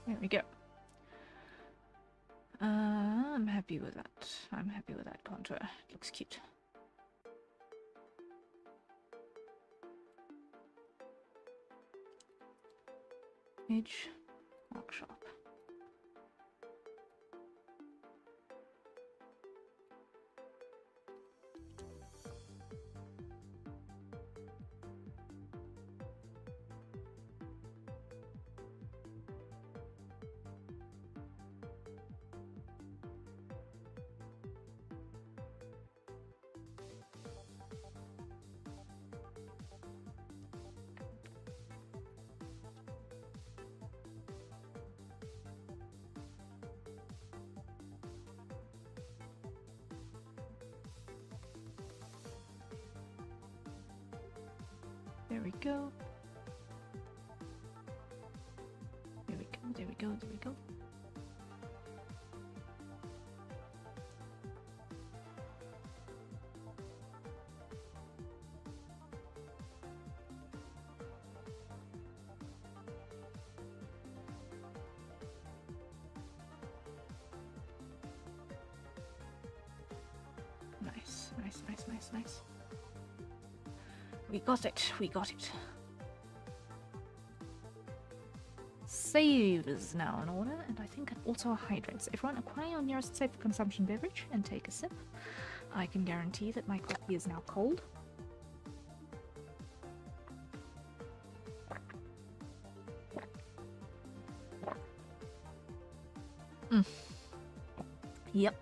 There we go. I'm happy with that. I'm happy with that contour. It looks cute. Edge, mark sharp. There we go. There we go, there we go, there we go. Nice, nice, nice, nice, nice. We got it, we got it. Save is now in order, and I think also hydrates. Everyone acquire your nearest safe for consumption beverage and take a sip. I can guarantee that my coffee is now cold. Yep.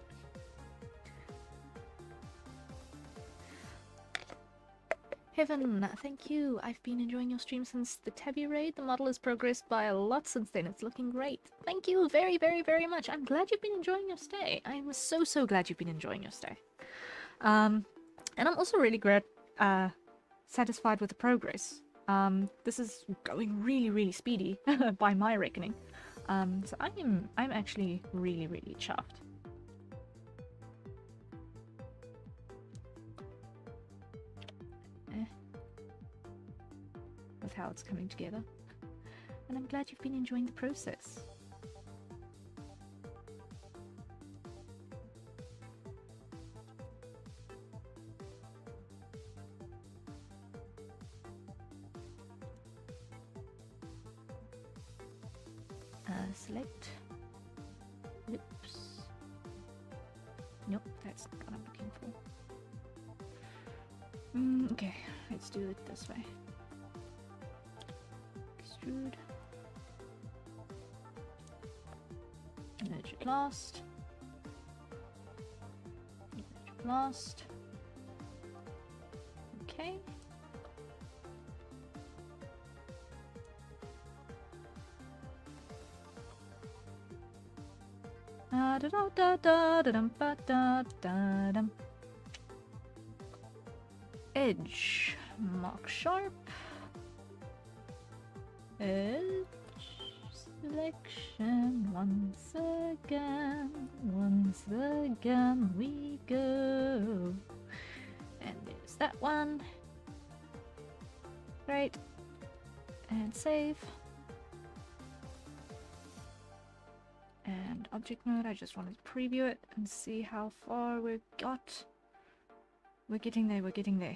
Heaven, thank you. I've been enjoying your stream since the Tabby raid. The model has progressed by a lot since then. It's looking great. Thank you very, very, very much. I'm glad you've been enjoying your stay. I'm so, so glad you've been enjoying your stay. And I'm also really glad, satisfied with the progress. This is going really, really speedy by my reckoning. So I'm actually really, really chuffed. With how it's coming together. And I'm glad you've been enjoying the process. Select. Oops. Nope, that's not what I'm looking for. Okay, let's do it this way. Extrude. Merge it last. Merge it last. Okay. Edge. Mark sharp. Edge. Selection. Once again we go. And there's that one. Great. And save. And object mode, I just wanted to preview it and see how far we've got. We're getting there, we're getting there.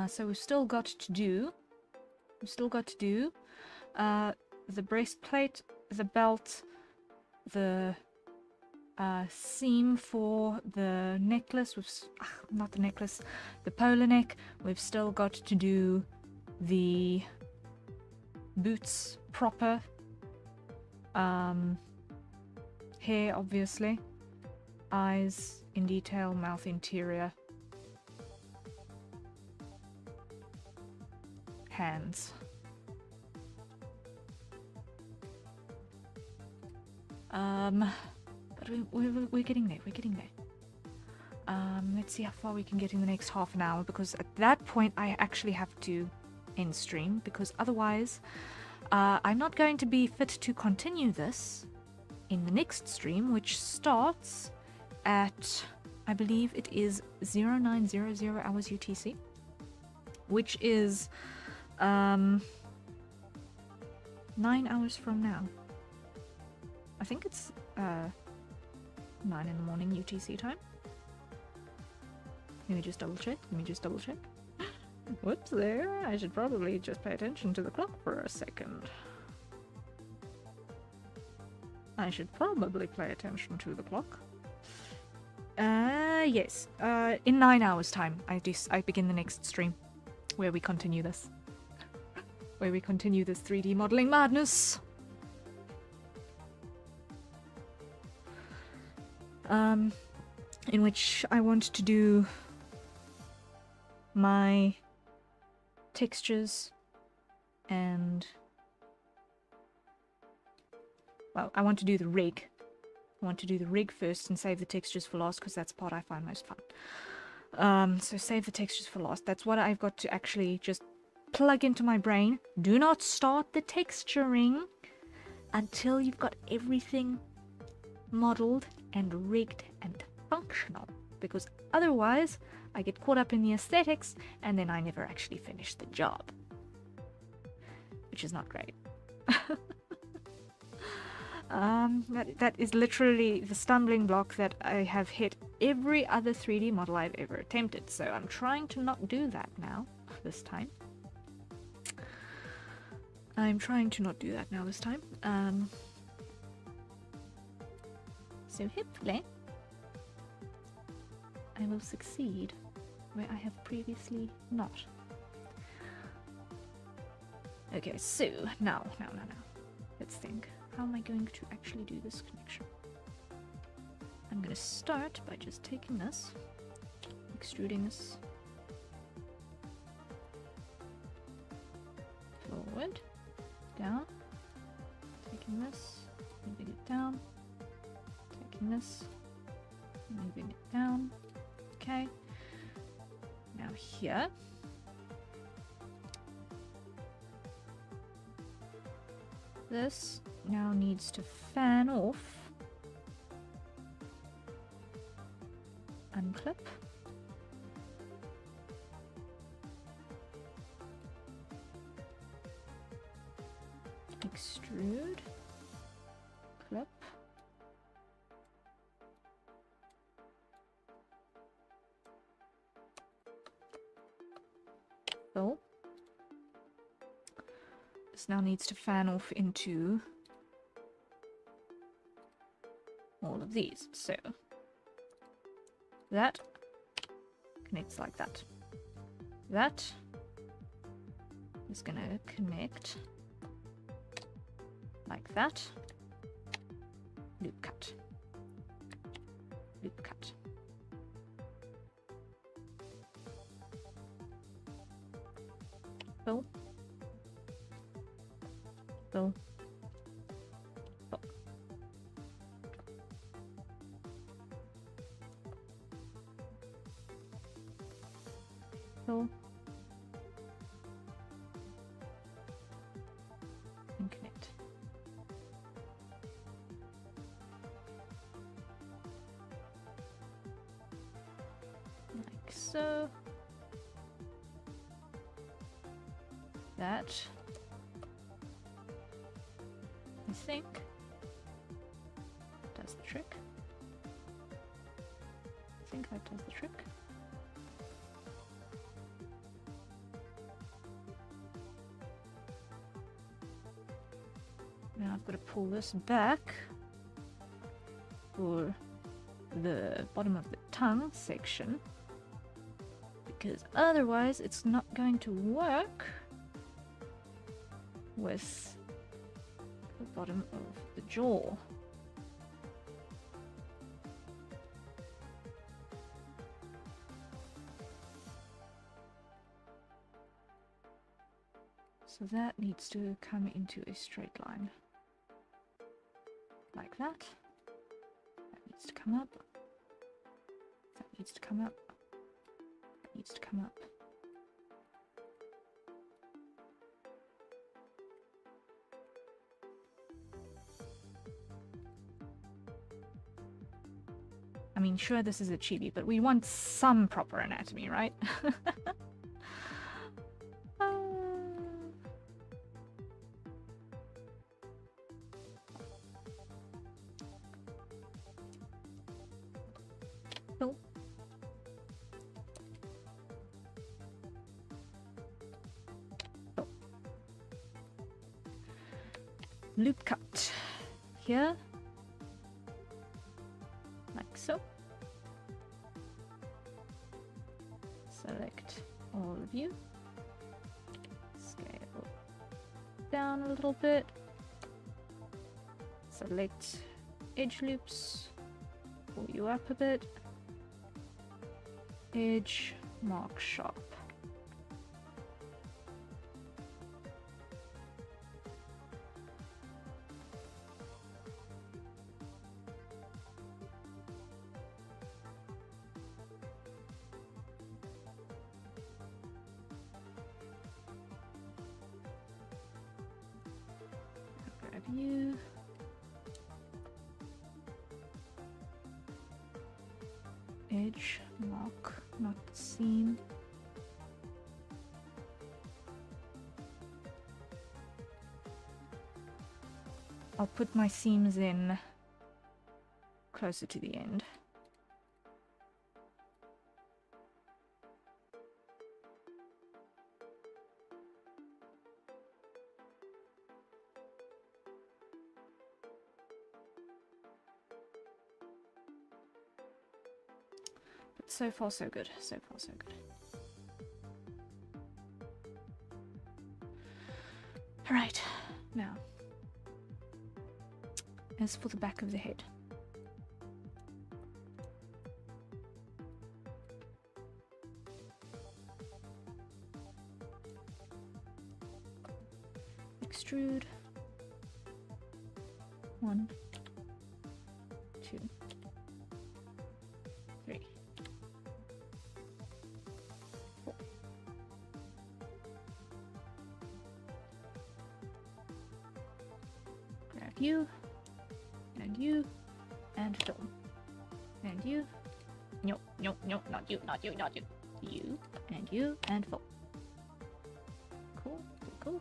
So we've still got to do the breastplate, the belt, the seam for the necklace, not the necklace, the polar neck. We've still got to do the boots proper. Hair, obviously. Eyes in detail, mouth interior. Hands. But we're getting there, we're getting there. Let's see how far we can get in the next half an hour, because at that point I actually have to end stream, because otherwise I'm not going to be fit to continue this in the next stream, which starts at, I believe it is 0900 hours UTC, which is 9 hours from now. I think it's 9 in the morning UTC time. Let me just double check. Whoops there. I should probably just pay attention to the clock for a second. I should probably pay attention to the clock. Yes. In 9 hours time, I begin the next stream where we continue this. Where we continue this 3D modeling madness. In which I want to do my textures and, well, I want to do the rig. I want to do the rig first and save the textures for last, because that's the part I find most fun. So save the textures for last. That's what I've got to actually just plug into my brain. Do not start the texturing until you've got everything modeled and rigged and functional, because otherwise I get caught up in the aesthetics and then I never actually finish the job, which is not great. That is literally the stumbling block that I have hit every other 3D model I've ever attempted, so I'm trying to not do that now, this time. So hopefully I will succeed where I have previously not. Okay, so now. Let's think. How am I going to actually do this connection? I'm going to start by just taking this, extruding this forward, down, taking this, moving it down, taking this, moving it down. Okay. Now here. This now needs to fan off, unclip, extrude, clip, fill. This now needs to fan off into of these. So that connects like that. That is gonna connect like that. Loop cut. Loop cut. Fill. Fill. Fill. Fill. And connect. Like so. That, I think, does the trick. I think that does the trick. Now I've got to pull this back for the bottom of the tongue section, because otherwise it's not going to work with the bottom of the jaw. So that needs to come into a straight line. Like that. That needs to come up. That needs to come up. That needs to come up. I mean, sure, this is a chibi, but we want some proper anatomy, right? Oh. Oh. Loop cut here. Like so. Select all of you. Scale down a little bit. Select edge loops. Pull you up a bit. Edge, mark sharp. Grab you. Edge, mark, not seam. I'll put my seams in closer to the end. But so far so good, so far so good. Alright, now, as for the back of the head. Extrude. 1, 2, 3, 4. Grab you, and film. And you. No, no, no, not you, not you, not you. You, and film. Cool, cool, cool.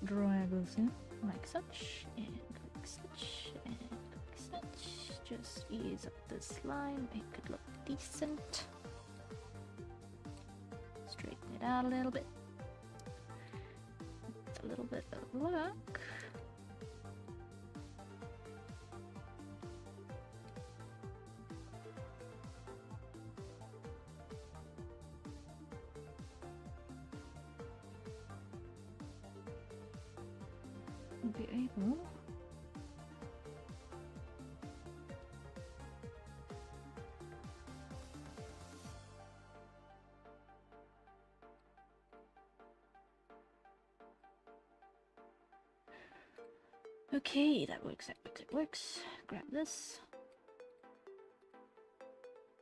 Drag this in like such, and like such, and like such. Just ease up this line, make it look decent. Straighten it out a little bit. It's a little bit of work. will be able okay, that works, it works. Grab this.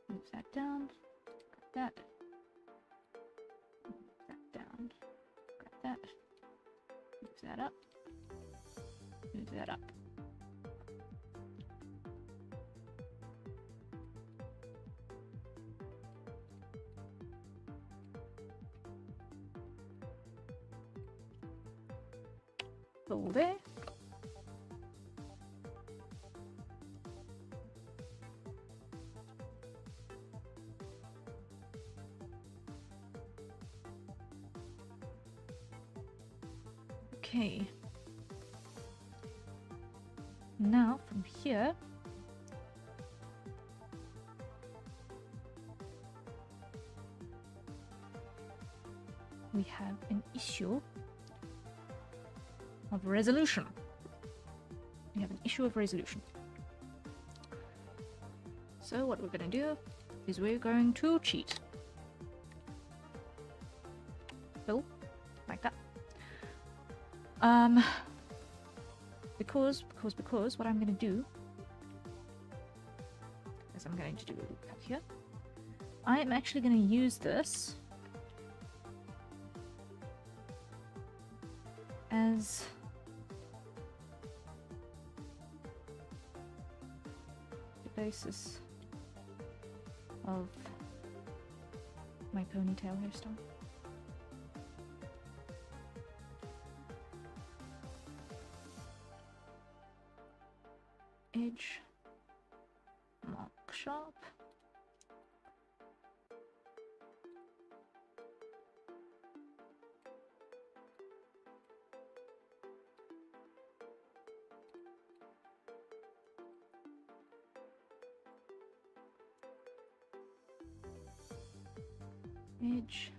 Move that down. Grab that. Move that down. Grab that. Move that up. Move that up. All there. Okay. Now from here we have an issue of resolution. We have an issue of resolution. So what we're going to do is we're going to cheat. Fill, like that. Because what I'm going to do is I'm going to do a cut here. I am actually going to use this as the basis of my ponytail hairstyle. Edge, mark sharp. Edge,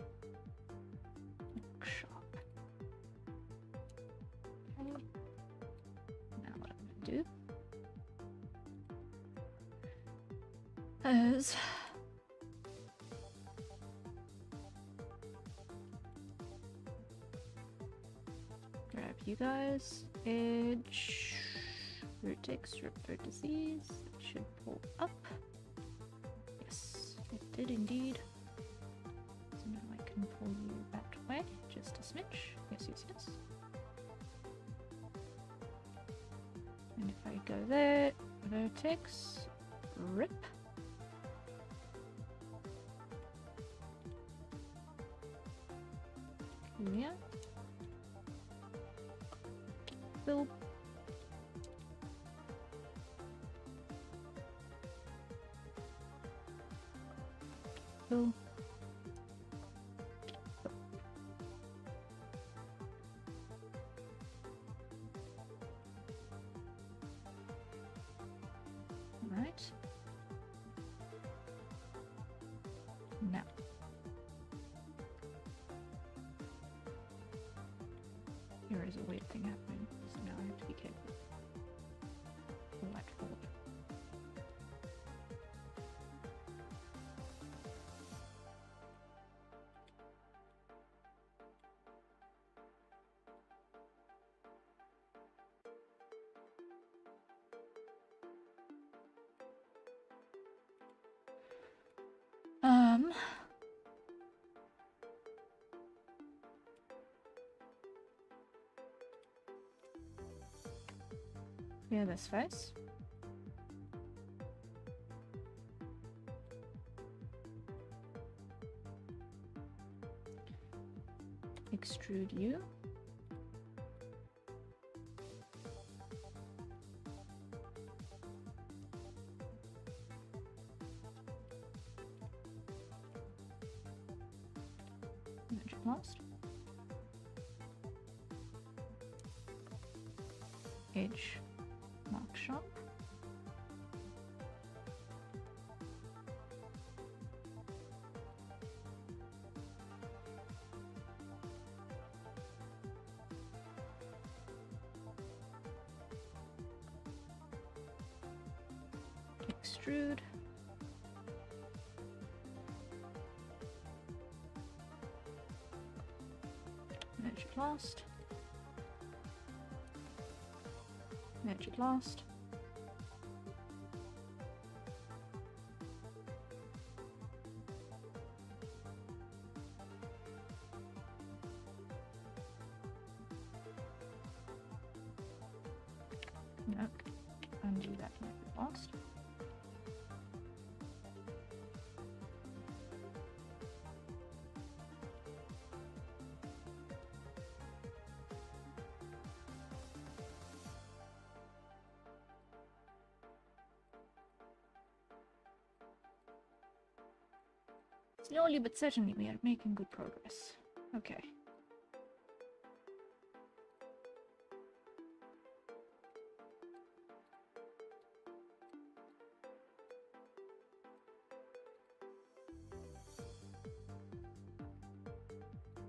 mark sharp. Okay. Now what I'm going to do is grab you guys, edge, vertex, vertices, it should pull up. Yes, it did indeed. So now I can pull you that way, just a smidge. Yes, yes, yes. And if I go there, vertex, rip. Clear. Fill. Fill. Right. Now. Here is a weird thing happening, so now I have to be careful. Pull that forward. Clear this face. Extrude you. Magic lost. Edge. Mark sharp. extrude. Merge it last. Merge it last. No, undo that, make it last. Slowly but certainly we are making good progress. Okay.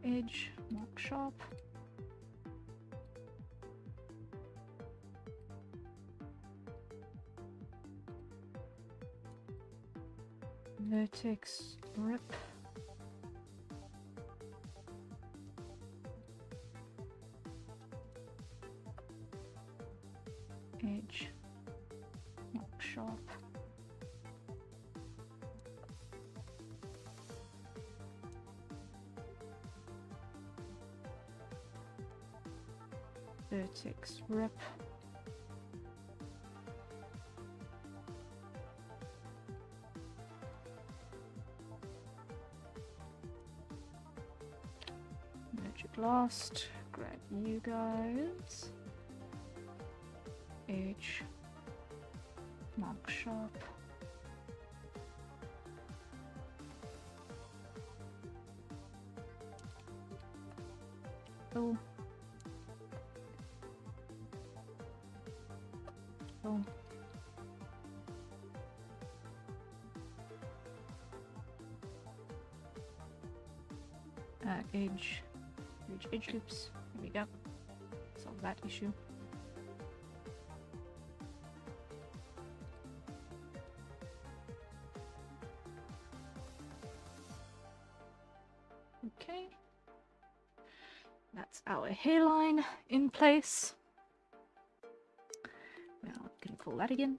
Edge, mark sharp. Vertex, rip. Edge, mark sharp. Vertex, rip. Merge it last. Grab you guys. Edge, mark sharp. Oh. Oh. Edge loops. There we go. Solve that issue. Okay. That's our hairline in place. Now I'm gonna call that again.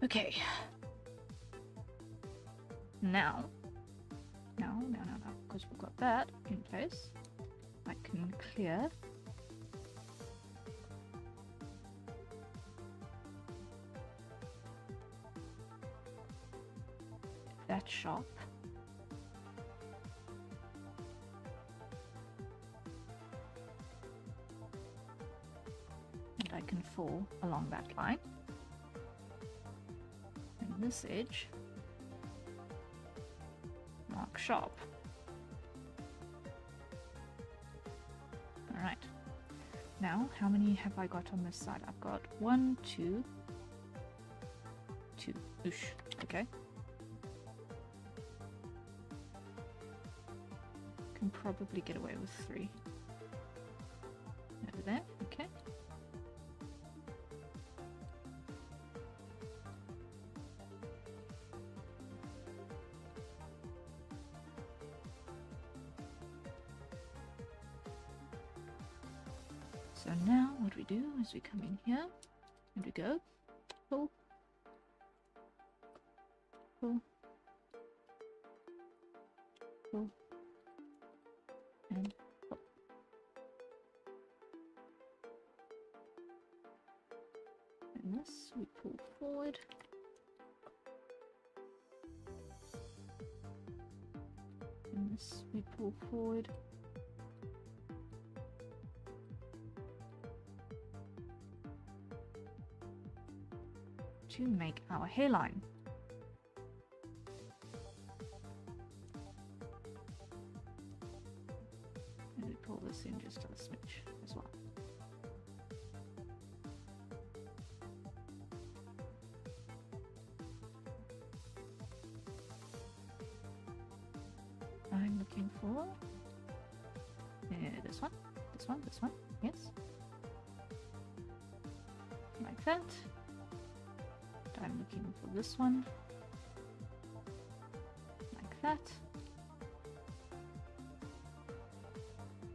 Okay. Now, because we've got that in place, I can clear that shop. And I can fall along that line. This edge, mark sharp. All right. Now, how many have I got on this side? I've got 1, 2, 2. Oosh. Okay. Can probably get away with 3. Over there. Okay. So now what we do is we come in here and we go pull, pull, pull, and pull. And this we pull forward. And this we pull forward. to make our hairline. And we pull this in just a smidge as well. I'm looking for this one, this one, this one, yes. Like that. I'm looking for this one, like that.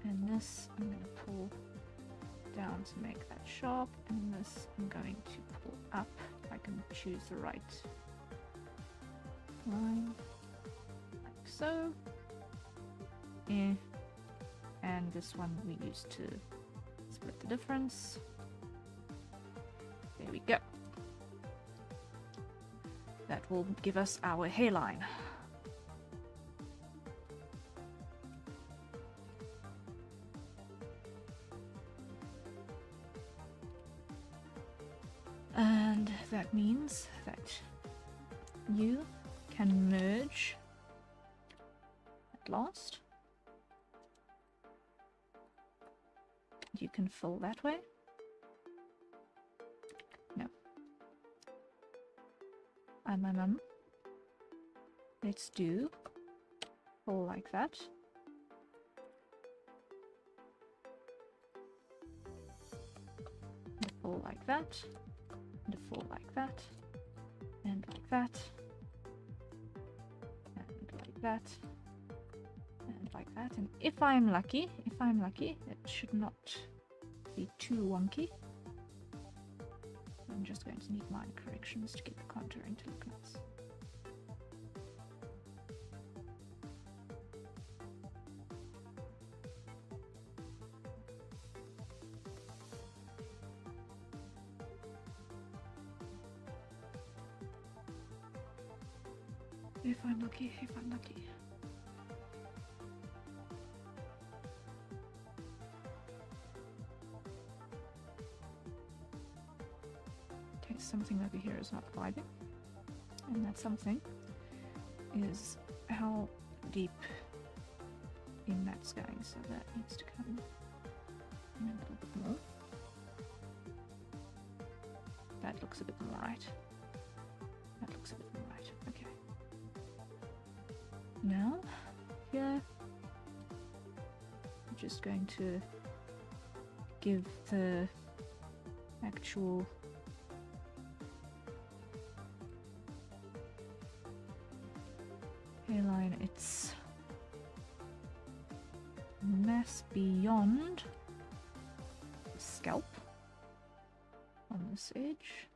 And this I'm going to pull down to make that sharp, and this I'm going to pull up if I can choose the right line, like so. Yeah. And this one we use to split the difference. There we go. That will give us our hairline. And that means that you can merge at last. You can fill that way. No. Let's do fill like that. And fill like that. And fill like that. And like that. And like that. And like that. And if I'm lucky, it should not be too wonky. I'm just going to need minor corrections to get the contouring to look nice. If I'm lucky, if I'm lucky. Okay, something over here is not vibing. And that something is how deep in that's going, so that needs to come in a little bit more. That looks a bit more right. That looks a bit more right. Okay. Now, here, I'm just going to give the actual hairline its mass beyond the scalp on this edge.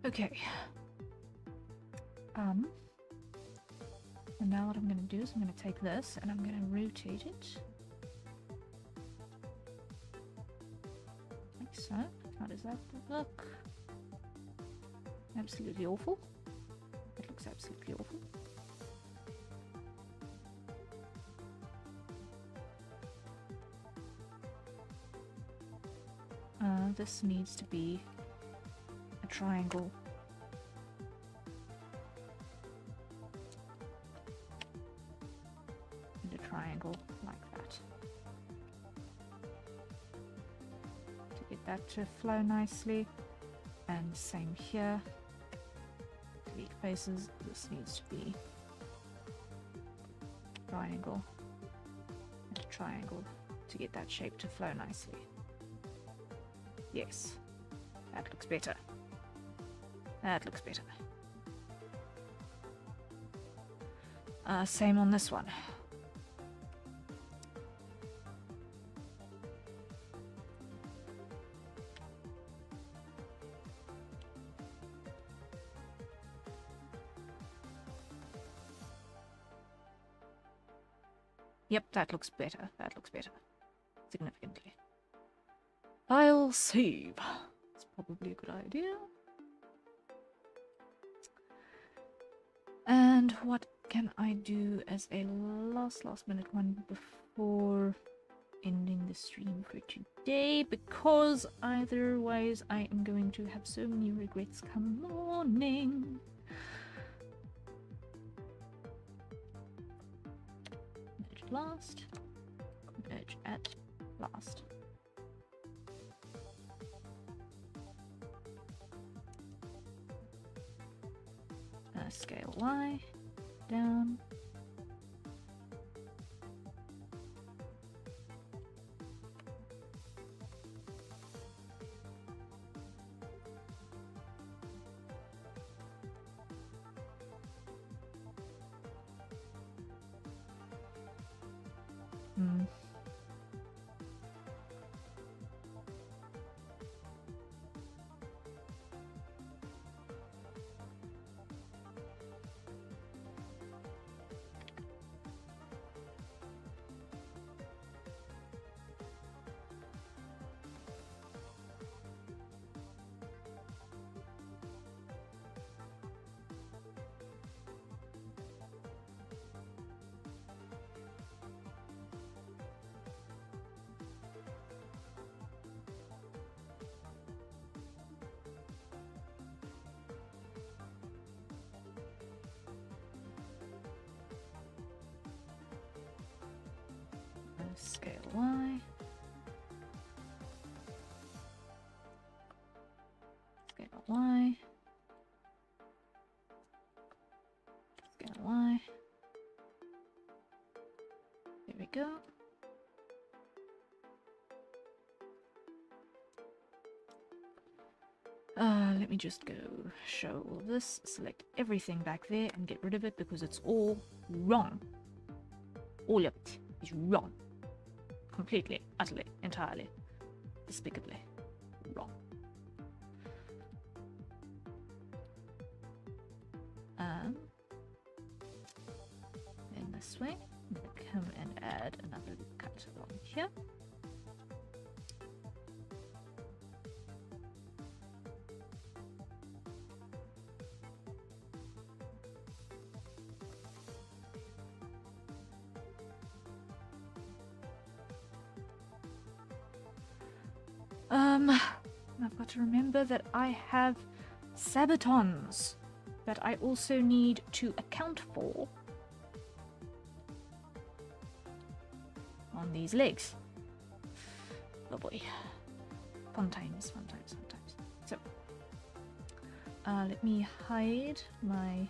Okay. And now what I'm going to do is I'm going to take this and I'm going to rotate it. Like so. How does that look? Absolutely awful. It looks absolutely awful. This needs to be a triangle. And a triangle like that. To get that to flow nicely. And same here. Delete faces. This needs to be triangle and a triangle to get that shape to flow nicely. Yes, that looks better. That looks better. Same on this one. Yep, that looks better. That looks better. Significantly. I'll save. It's probably a good idea. And what can I do as a last minute one before ending the stream for today? Because otherwise I am going to have so many regrets come morning. Merge last. Merge at last. Scale Y down. Scale Y. Scale Y. Scale Y. There we go. Let me just go show all this, select everything back there and get rid of it because it's all wrong. All of it is wrong. Completely, utterly, entirely, despicably wrong. Then this way, I'm going to come and add another cut along here. I've got to remember that I have sabatons that I also need to account for on these legs. Oh boy. Fun times, fun times, fun times. So, let me hide my...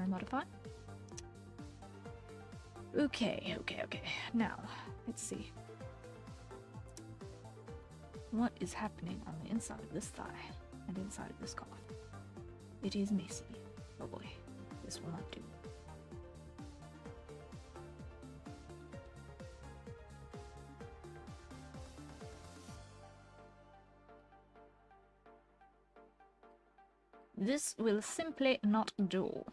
modify. Okay. Now, let's see. What is happening on the inside of this thigh and inside of this calf? It is messy. Oh boy, this will not do. This will simply not do.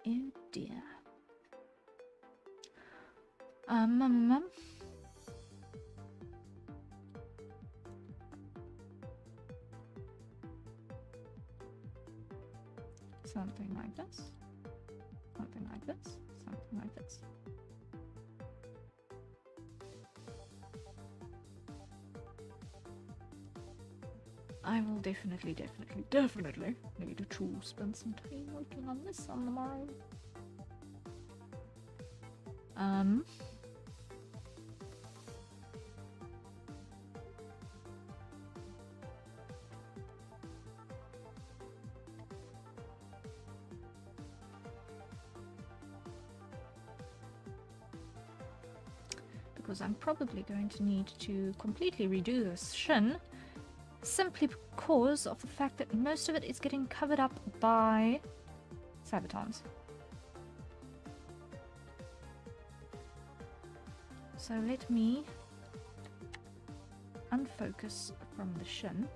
Oh dear. Something like this. Something like this. Something like this. I will definitely need to spend some time working on this on the morrow. Because I'm probably going to need to completely redo this shin, simply because of the fact that most of it is getting covered up by sabatons. So let me unfocus from the shin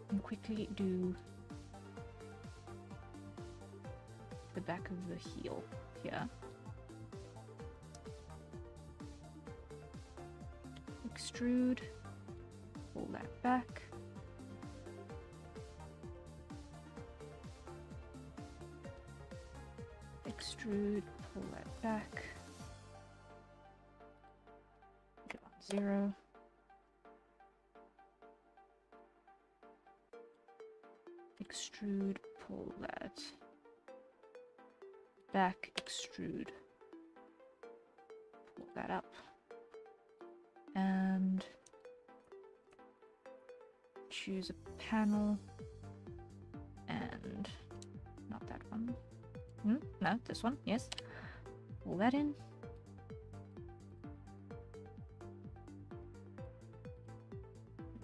and quickly do the back of the heel here. Extrude, pull that back. Extrude, pull that back. Get on 0. Extrude, pull that back, extrude, pull that up, and choose a panel, and not that one. No, this one, yes. Pull that in.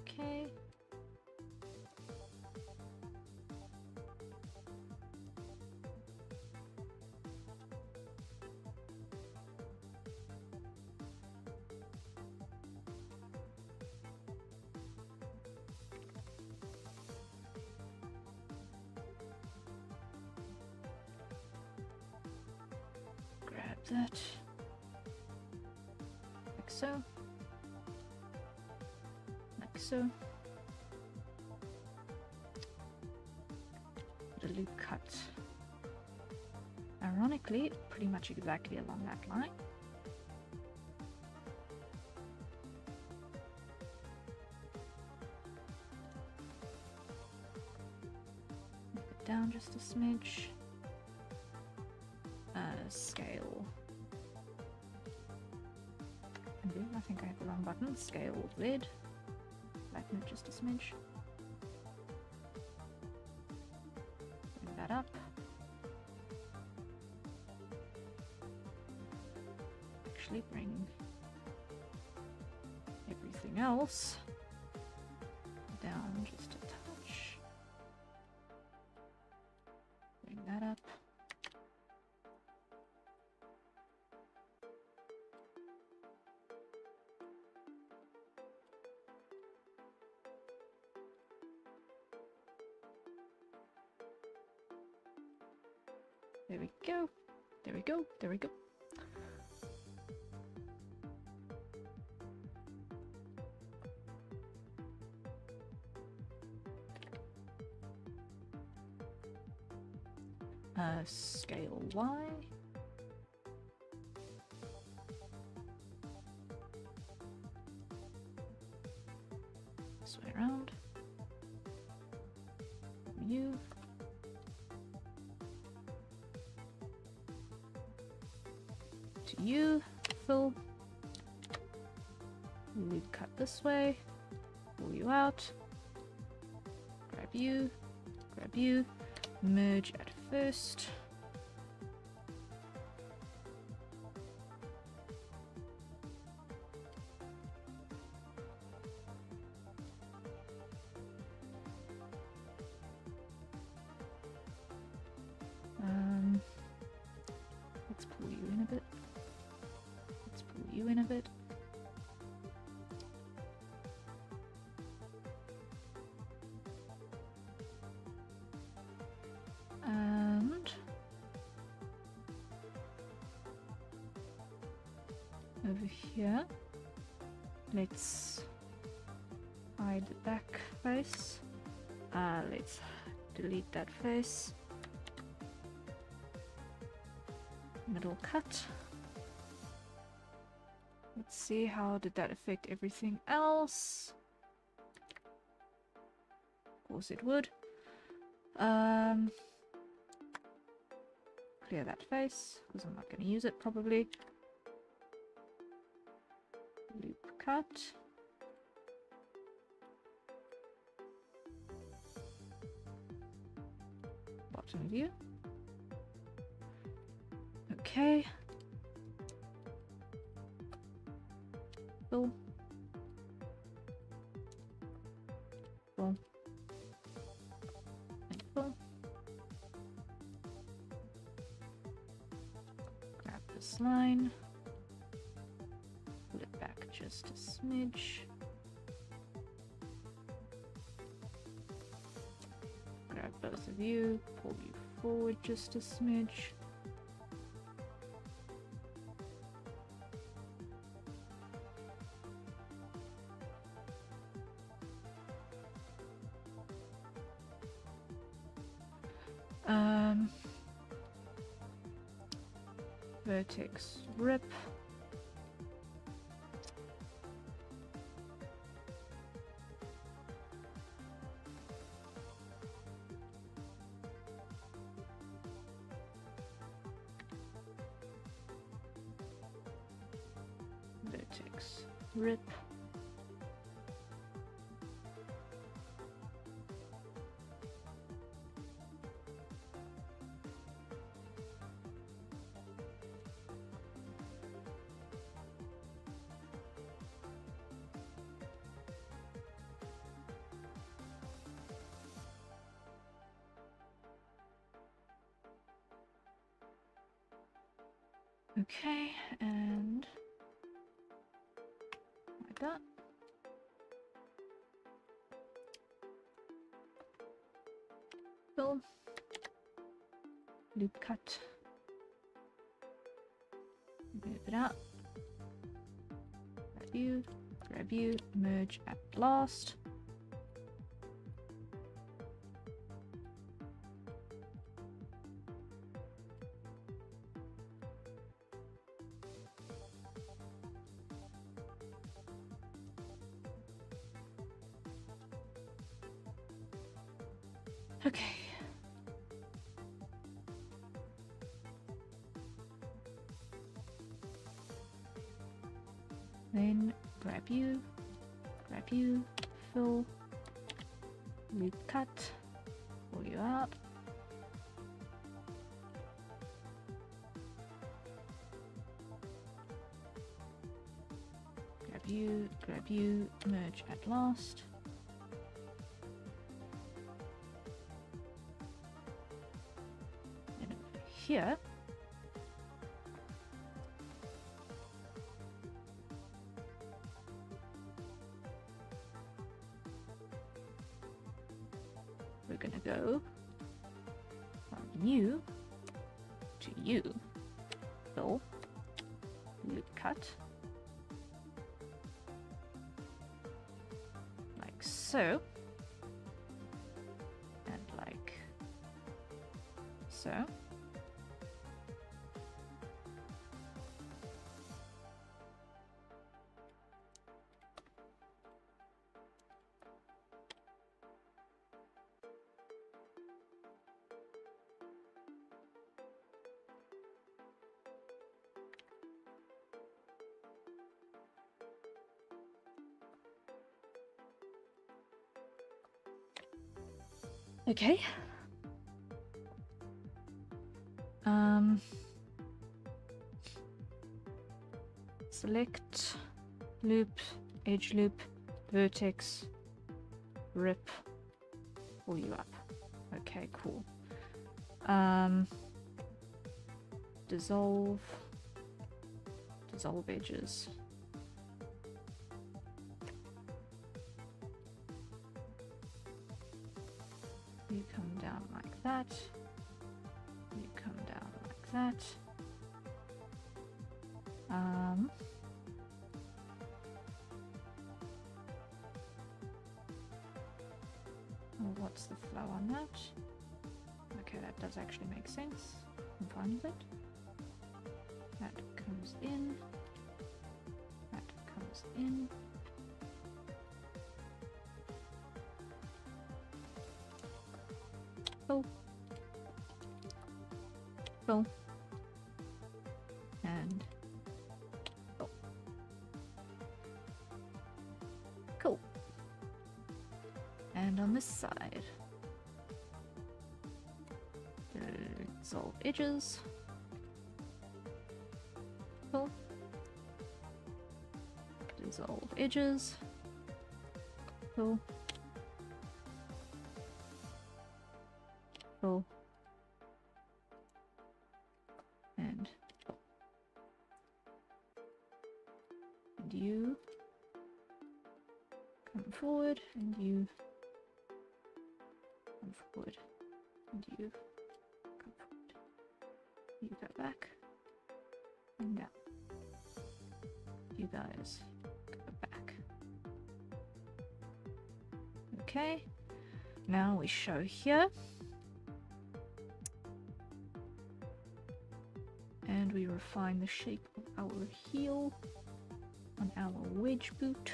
Okay. Grab that, like so, like so. Put a loop cut. Ironically, pretty much exactly along that line. Move it down just a smidge. Scale. I think I have the wrong button. Scale lid. Flatten it just a smidge. Bring that up. Actually bring everything else down just a touch. Bring that up. There we go. There we go. There we go. Scale Y. This way around. U. To U. Fill. Loop cut this way. Pull you out. Grab you. Grab you. Merge at first. Let's pull you in a bit. Let's pull you in a bit. And over here, let's hide the back face. Let's delete that face. Middle cut. Let's see, how did that affect everything else? Of course it would. Clear that face, because I'm not going to use it probably. Loop cut. Bottom view. Okay. Fill. Fill. And fill. Grab this this line. Pull it back just a smidge. Grab both of you, pull you forward just a smidge. Vertex rip. Vertex rip. Okay, and like that. Fill. Loop cut. Move it out. Grab you, merge at last. Okay. Then grab you, fill, loop cut, pull you out. Grab you, merge at last. And over here, we're gonna go from you to you. Fill, loop cut. So, and like so. Okay. Select, loop, edge loop, vertex, rip, pull you up. Okay, cool. Dissolve edges. You come down like that. You come down like that. What's the flow on that? Okay, that does actually make sense. I'm fine with it. That comes in. That comes in. Fill. Fill. And fill. Cool. And on this side, dissolve edges. Fill. Dissolve edges. Fill. Fill. And fill. forward, and you come forward, and you come forward. You go back, and down. You guys go back. Okay, now we show here. And we refine the shape of our heel on our wedge boot.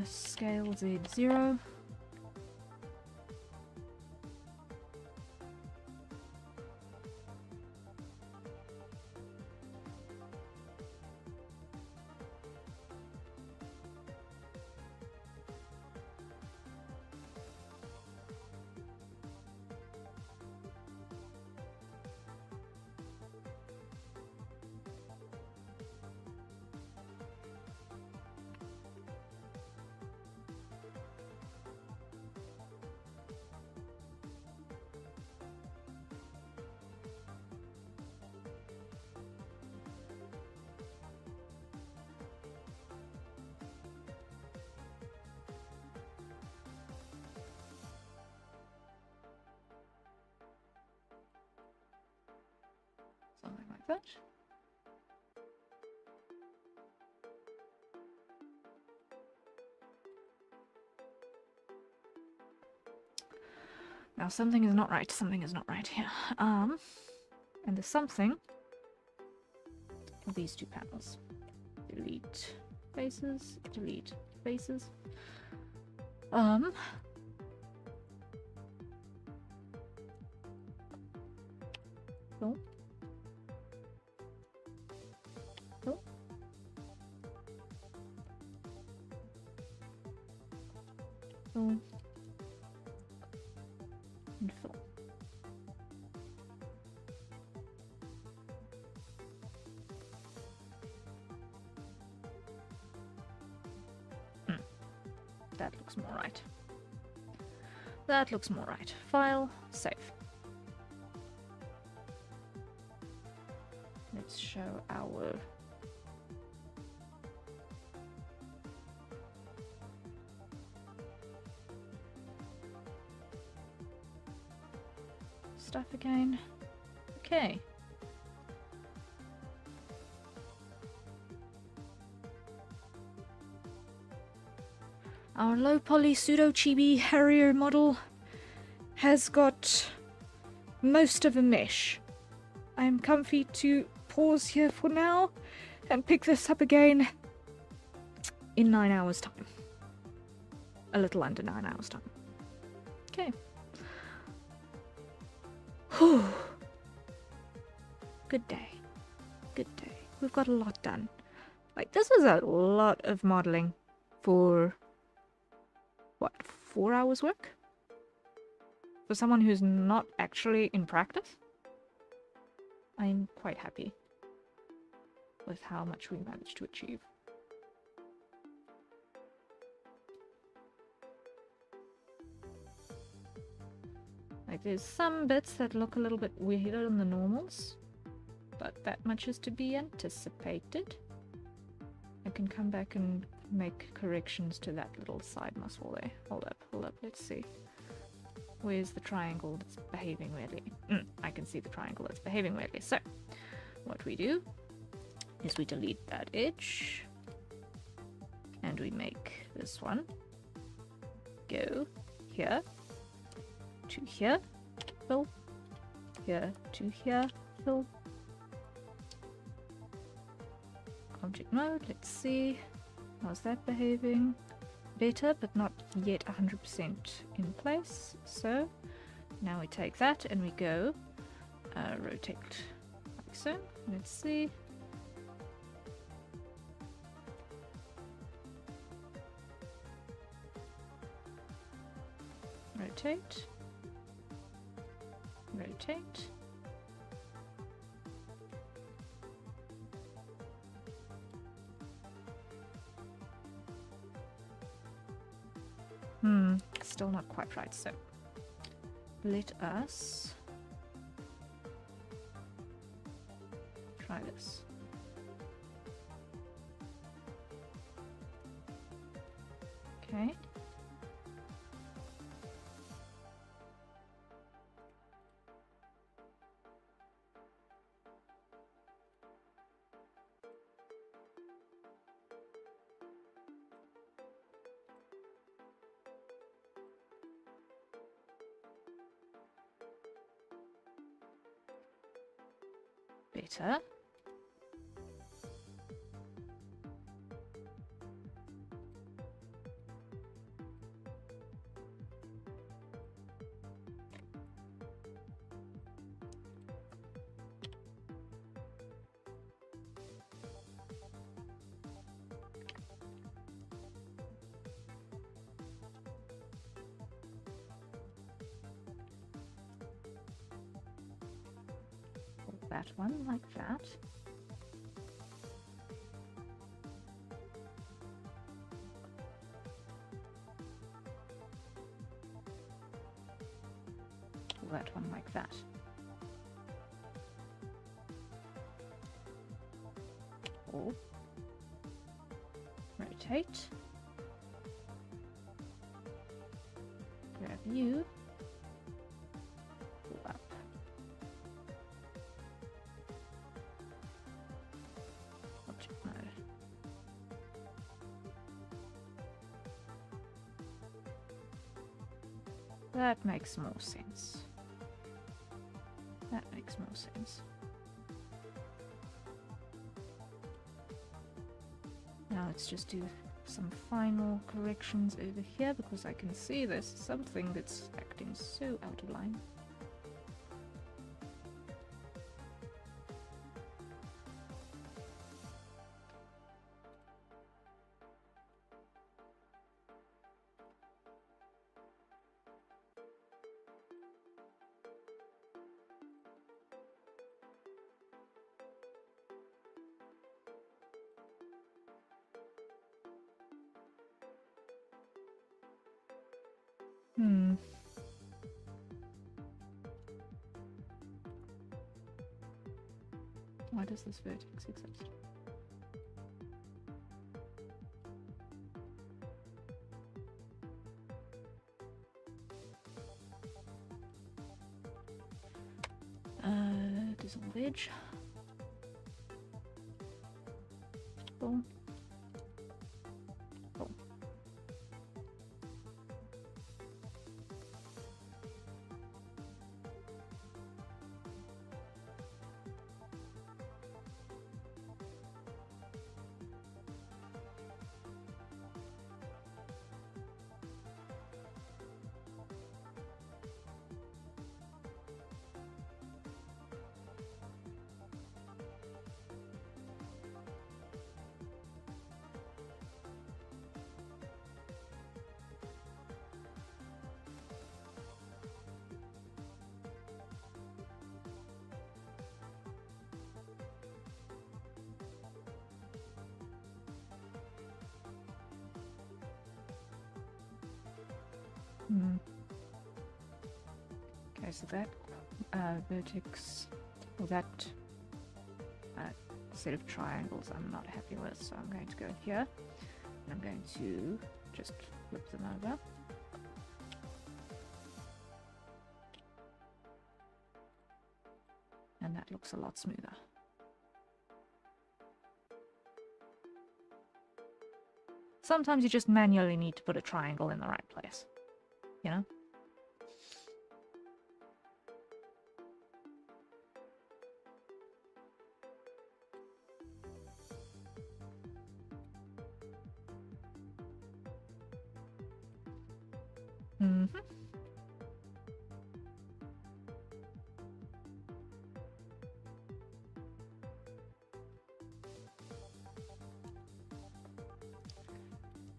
Scale Z0. Something like that. Now something is not right. Something is not right here. And the something are these two panels. Delete faces. Delete faces. Oh. Oh. Oh. And fill. That looks more right. That looks more right. File, save. Let's show our stuff again. Okay. Our low-poly pseudo-chibi Harrier model has got most of a mesh. I'm comfy to pause here for now and pick this up again in 9 hours time. A little under 9 hours time. Okay. Whew. Good day. Good day. We've got a lot done. Like, this is a lot of modeling for, what, 4 hours work? For someone who's not actually in practice? I'm quite happy with how much we managed to achieve. Like, there's some bits that look a little bit weirder than the normals, but that much is to be anticipated. I can come back and make corrections to that little side muscle there. Hold up, let's see. Where's the triangle that's behaving weirdly? I can see the triangle that's behaving weirdly. So, what we do is we delete that edge, and we make this one go here to here, fill, here to here, fill. Object mode, let's see. How's that behaving? Better, but not yet 100% in place. So now we take that and we go rotate like so. Let's see. Rotate. Rotate. Still not quite right, so let us try this. Okay. Better. That one like that. That one like that. Pull. Rotate. Grab you. Pull up. Object mode. That makes more sense. That makes more sense. Now let's just do some final corrections over here because I can see there's something that's acting so out of line. Why does this vertex exist? Dissolve edge. Boom. Boom. Okay, so that vertex, or that set of triangles I'm not happy with, so I'm going to go here, and I'm going to just flip them over. And that looks a lot smoother. Sometimes you just manually need to put a triangle in the right place, you know?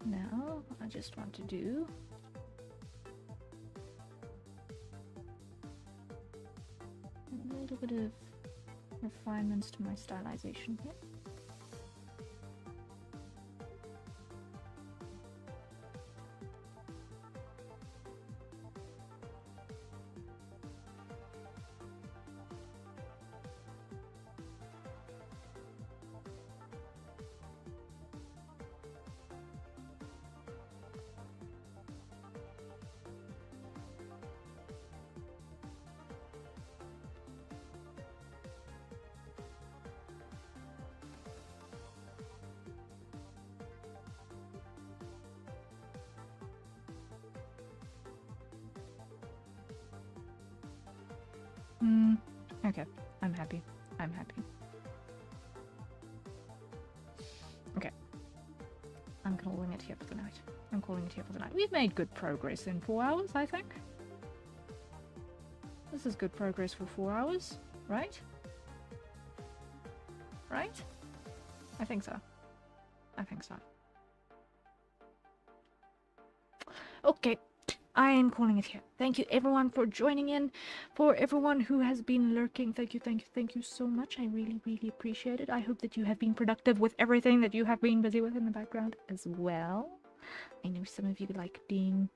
Now, I just want to do a little bit of refinements to my stylization here. Okay, I'm happy. I'm happy. Okay. I'm calling it here for the night. I'm calling it here for the night. We've made good progress in 4 hours, I think. This is good progress for 4 hours, right? Right? I think so. I think so. Okay, I am calling it here. Thank you everyone for joining in. For everyone who has been lurking, thank you so much. I really, really appreciate it. I hope that you have been productive with everything that you have been busy with in the background as well. I know some of you like being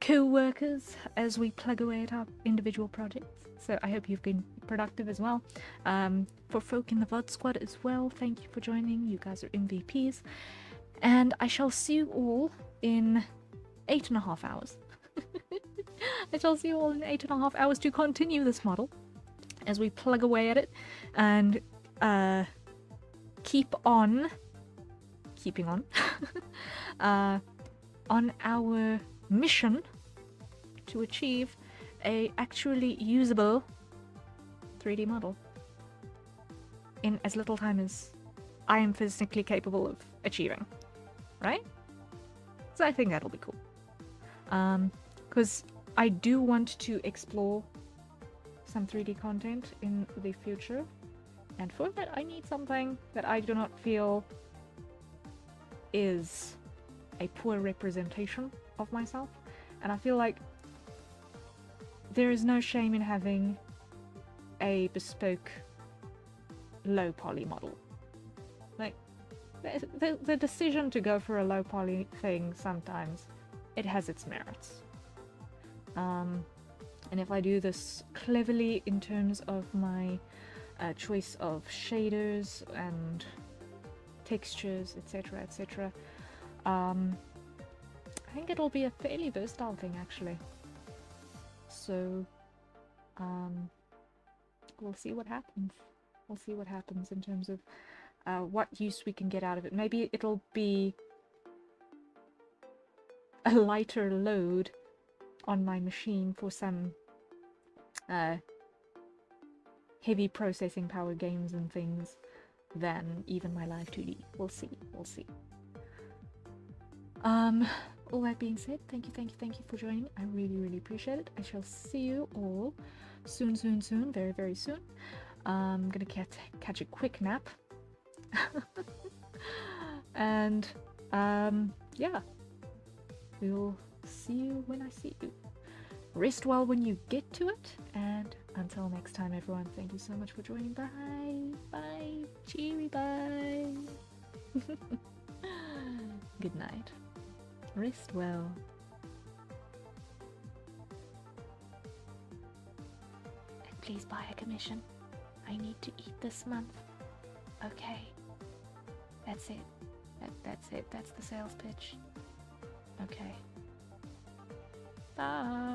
co-workers as we plug away at our individual projects, so I hope you've been productive as well. For folk in the VOD squad as well, thank you for joining. You guys are MVPs, and I shall see you all in 8.5 hours. I shall see you all in 8.5 hours to continue this model as we plug away at it and keep on keeping on on our mission to achieve a actually usable 3D model in as little time as I am physically capable of achieving, right? So I think that'll be cool. Because I do want to explore some 3D content in the future, and for that I need something that I do not feel is a poor representation of myself, and I feel like there is no shame in having a bespoke low poly model. Like, the decision to go for a low poly thing, sometimes it has its merits. And if I do this cleverly in terms of my choice of shaders and textures, etc., etc., I think it'll be a fairly versatile thing, actually. So, we'll see what happens. We'll see what happens in terms of what use we can get out of it. Maybe it'll be a lighter load on my machine for some heavy processing power games and things than even my live 2D. We'll see. We'll see. All that being said, thank you for joining. I really, really appreciate it. I shall see you all soon, very, very soon. I'm gonna catch a quick nap. And, yeah. We'll see you when I see you. Rest well when you get to it, and until next time, everyone, thank you so much for joining. Bye! Bye! Cheery bye! Good night. Rest well. And please buy a commission. I need to eat this month. Okay. That's it. That's it. That's the sales pitch. Okay. Bye.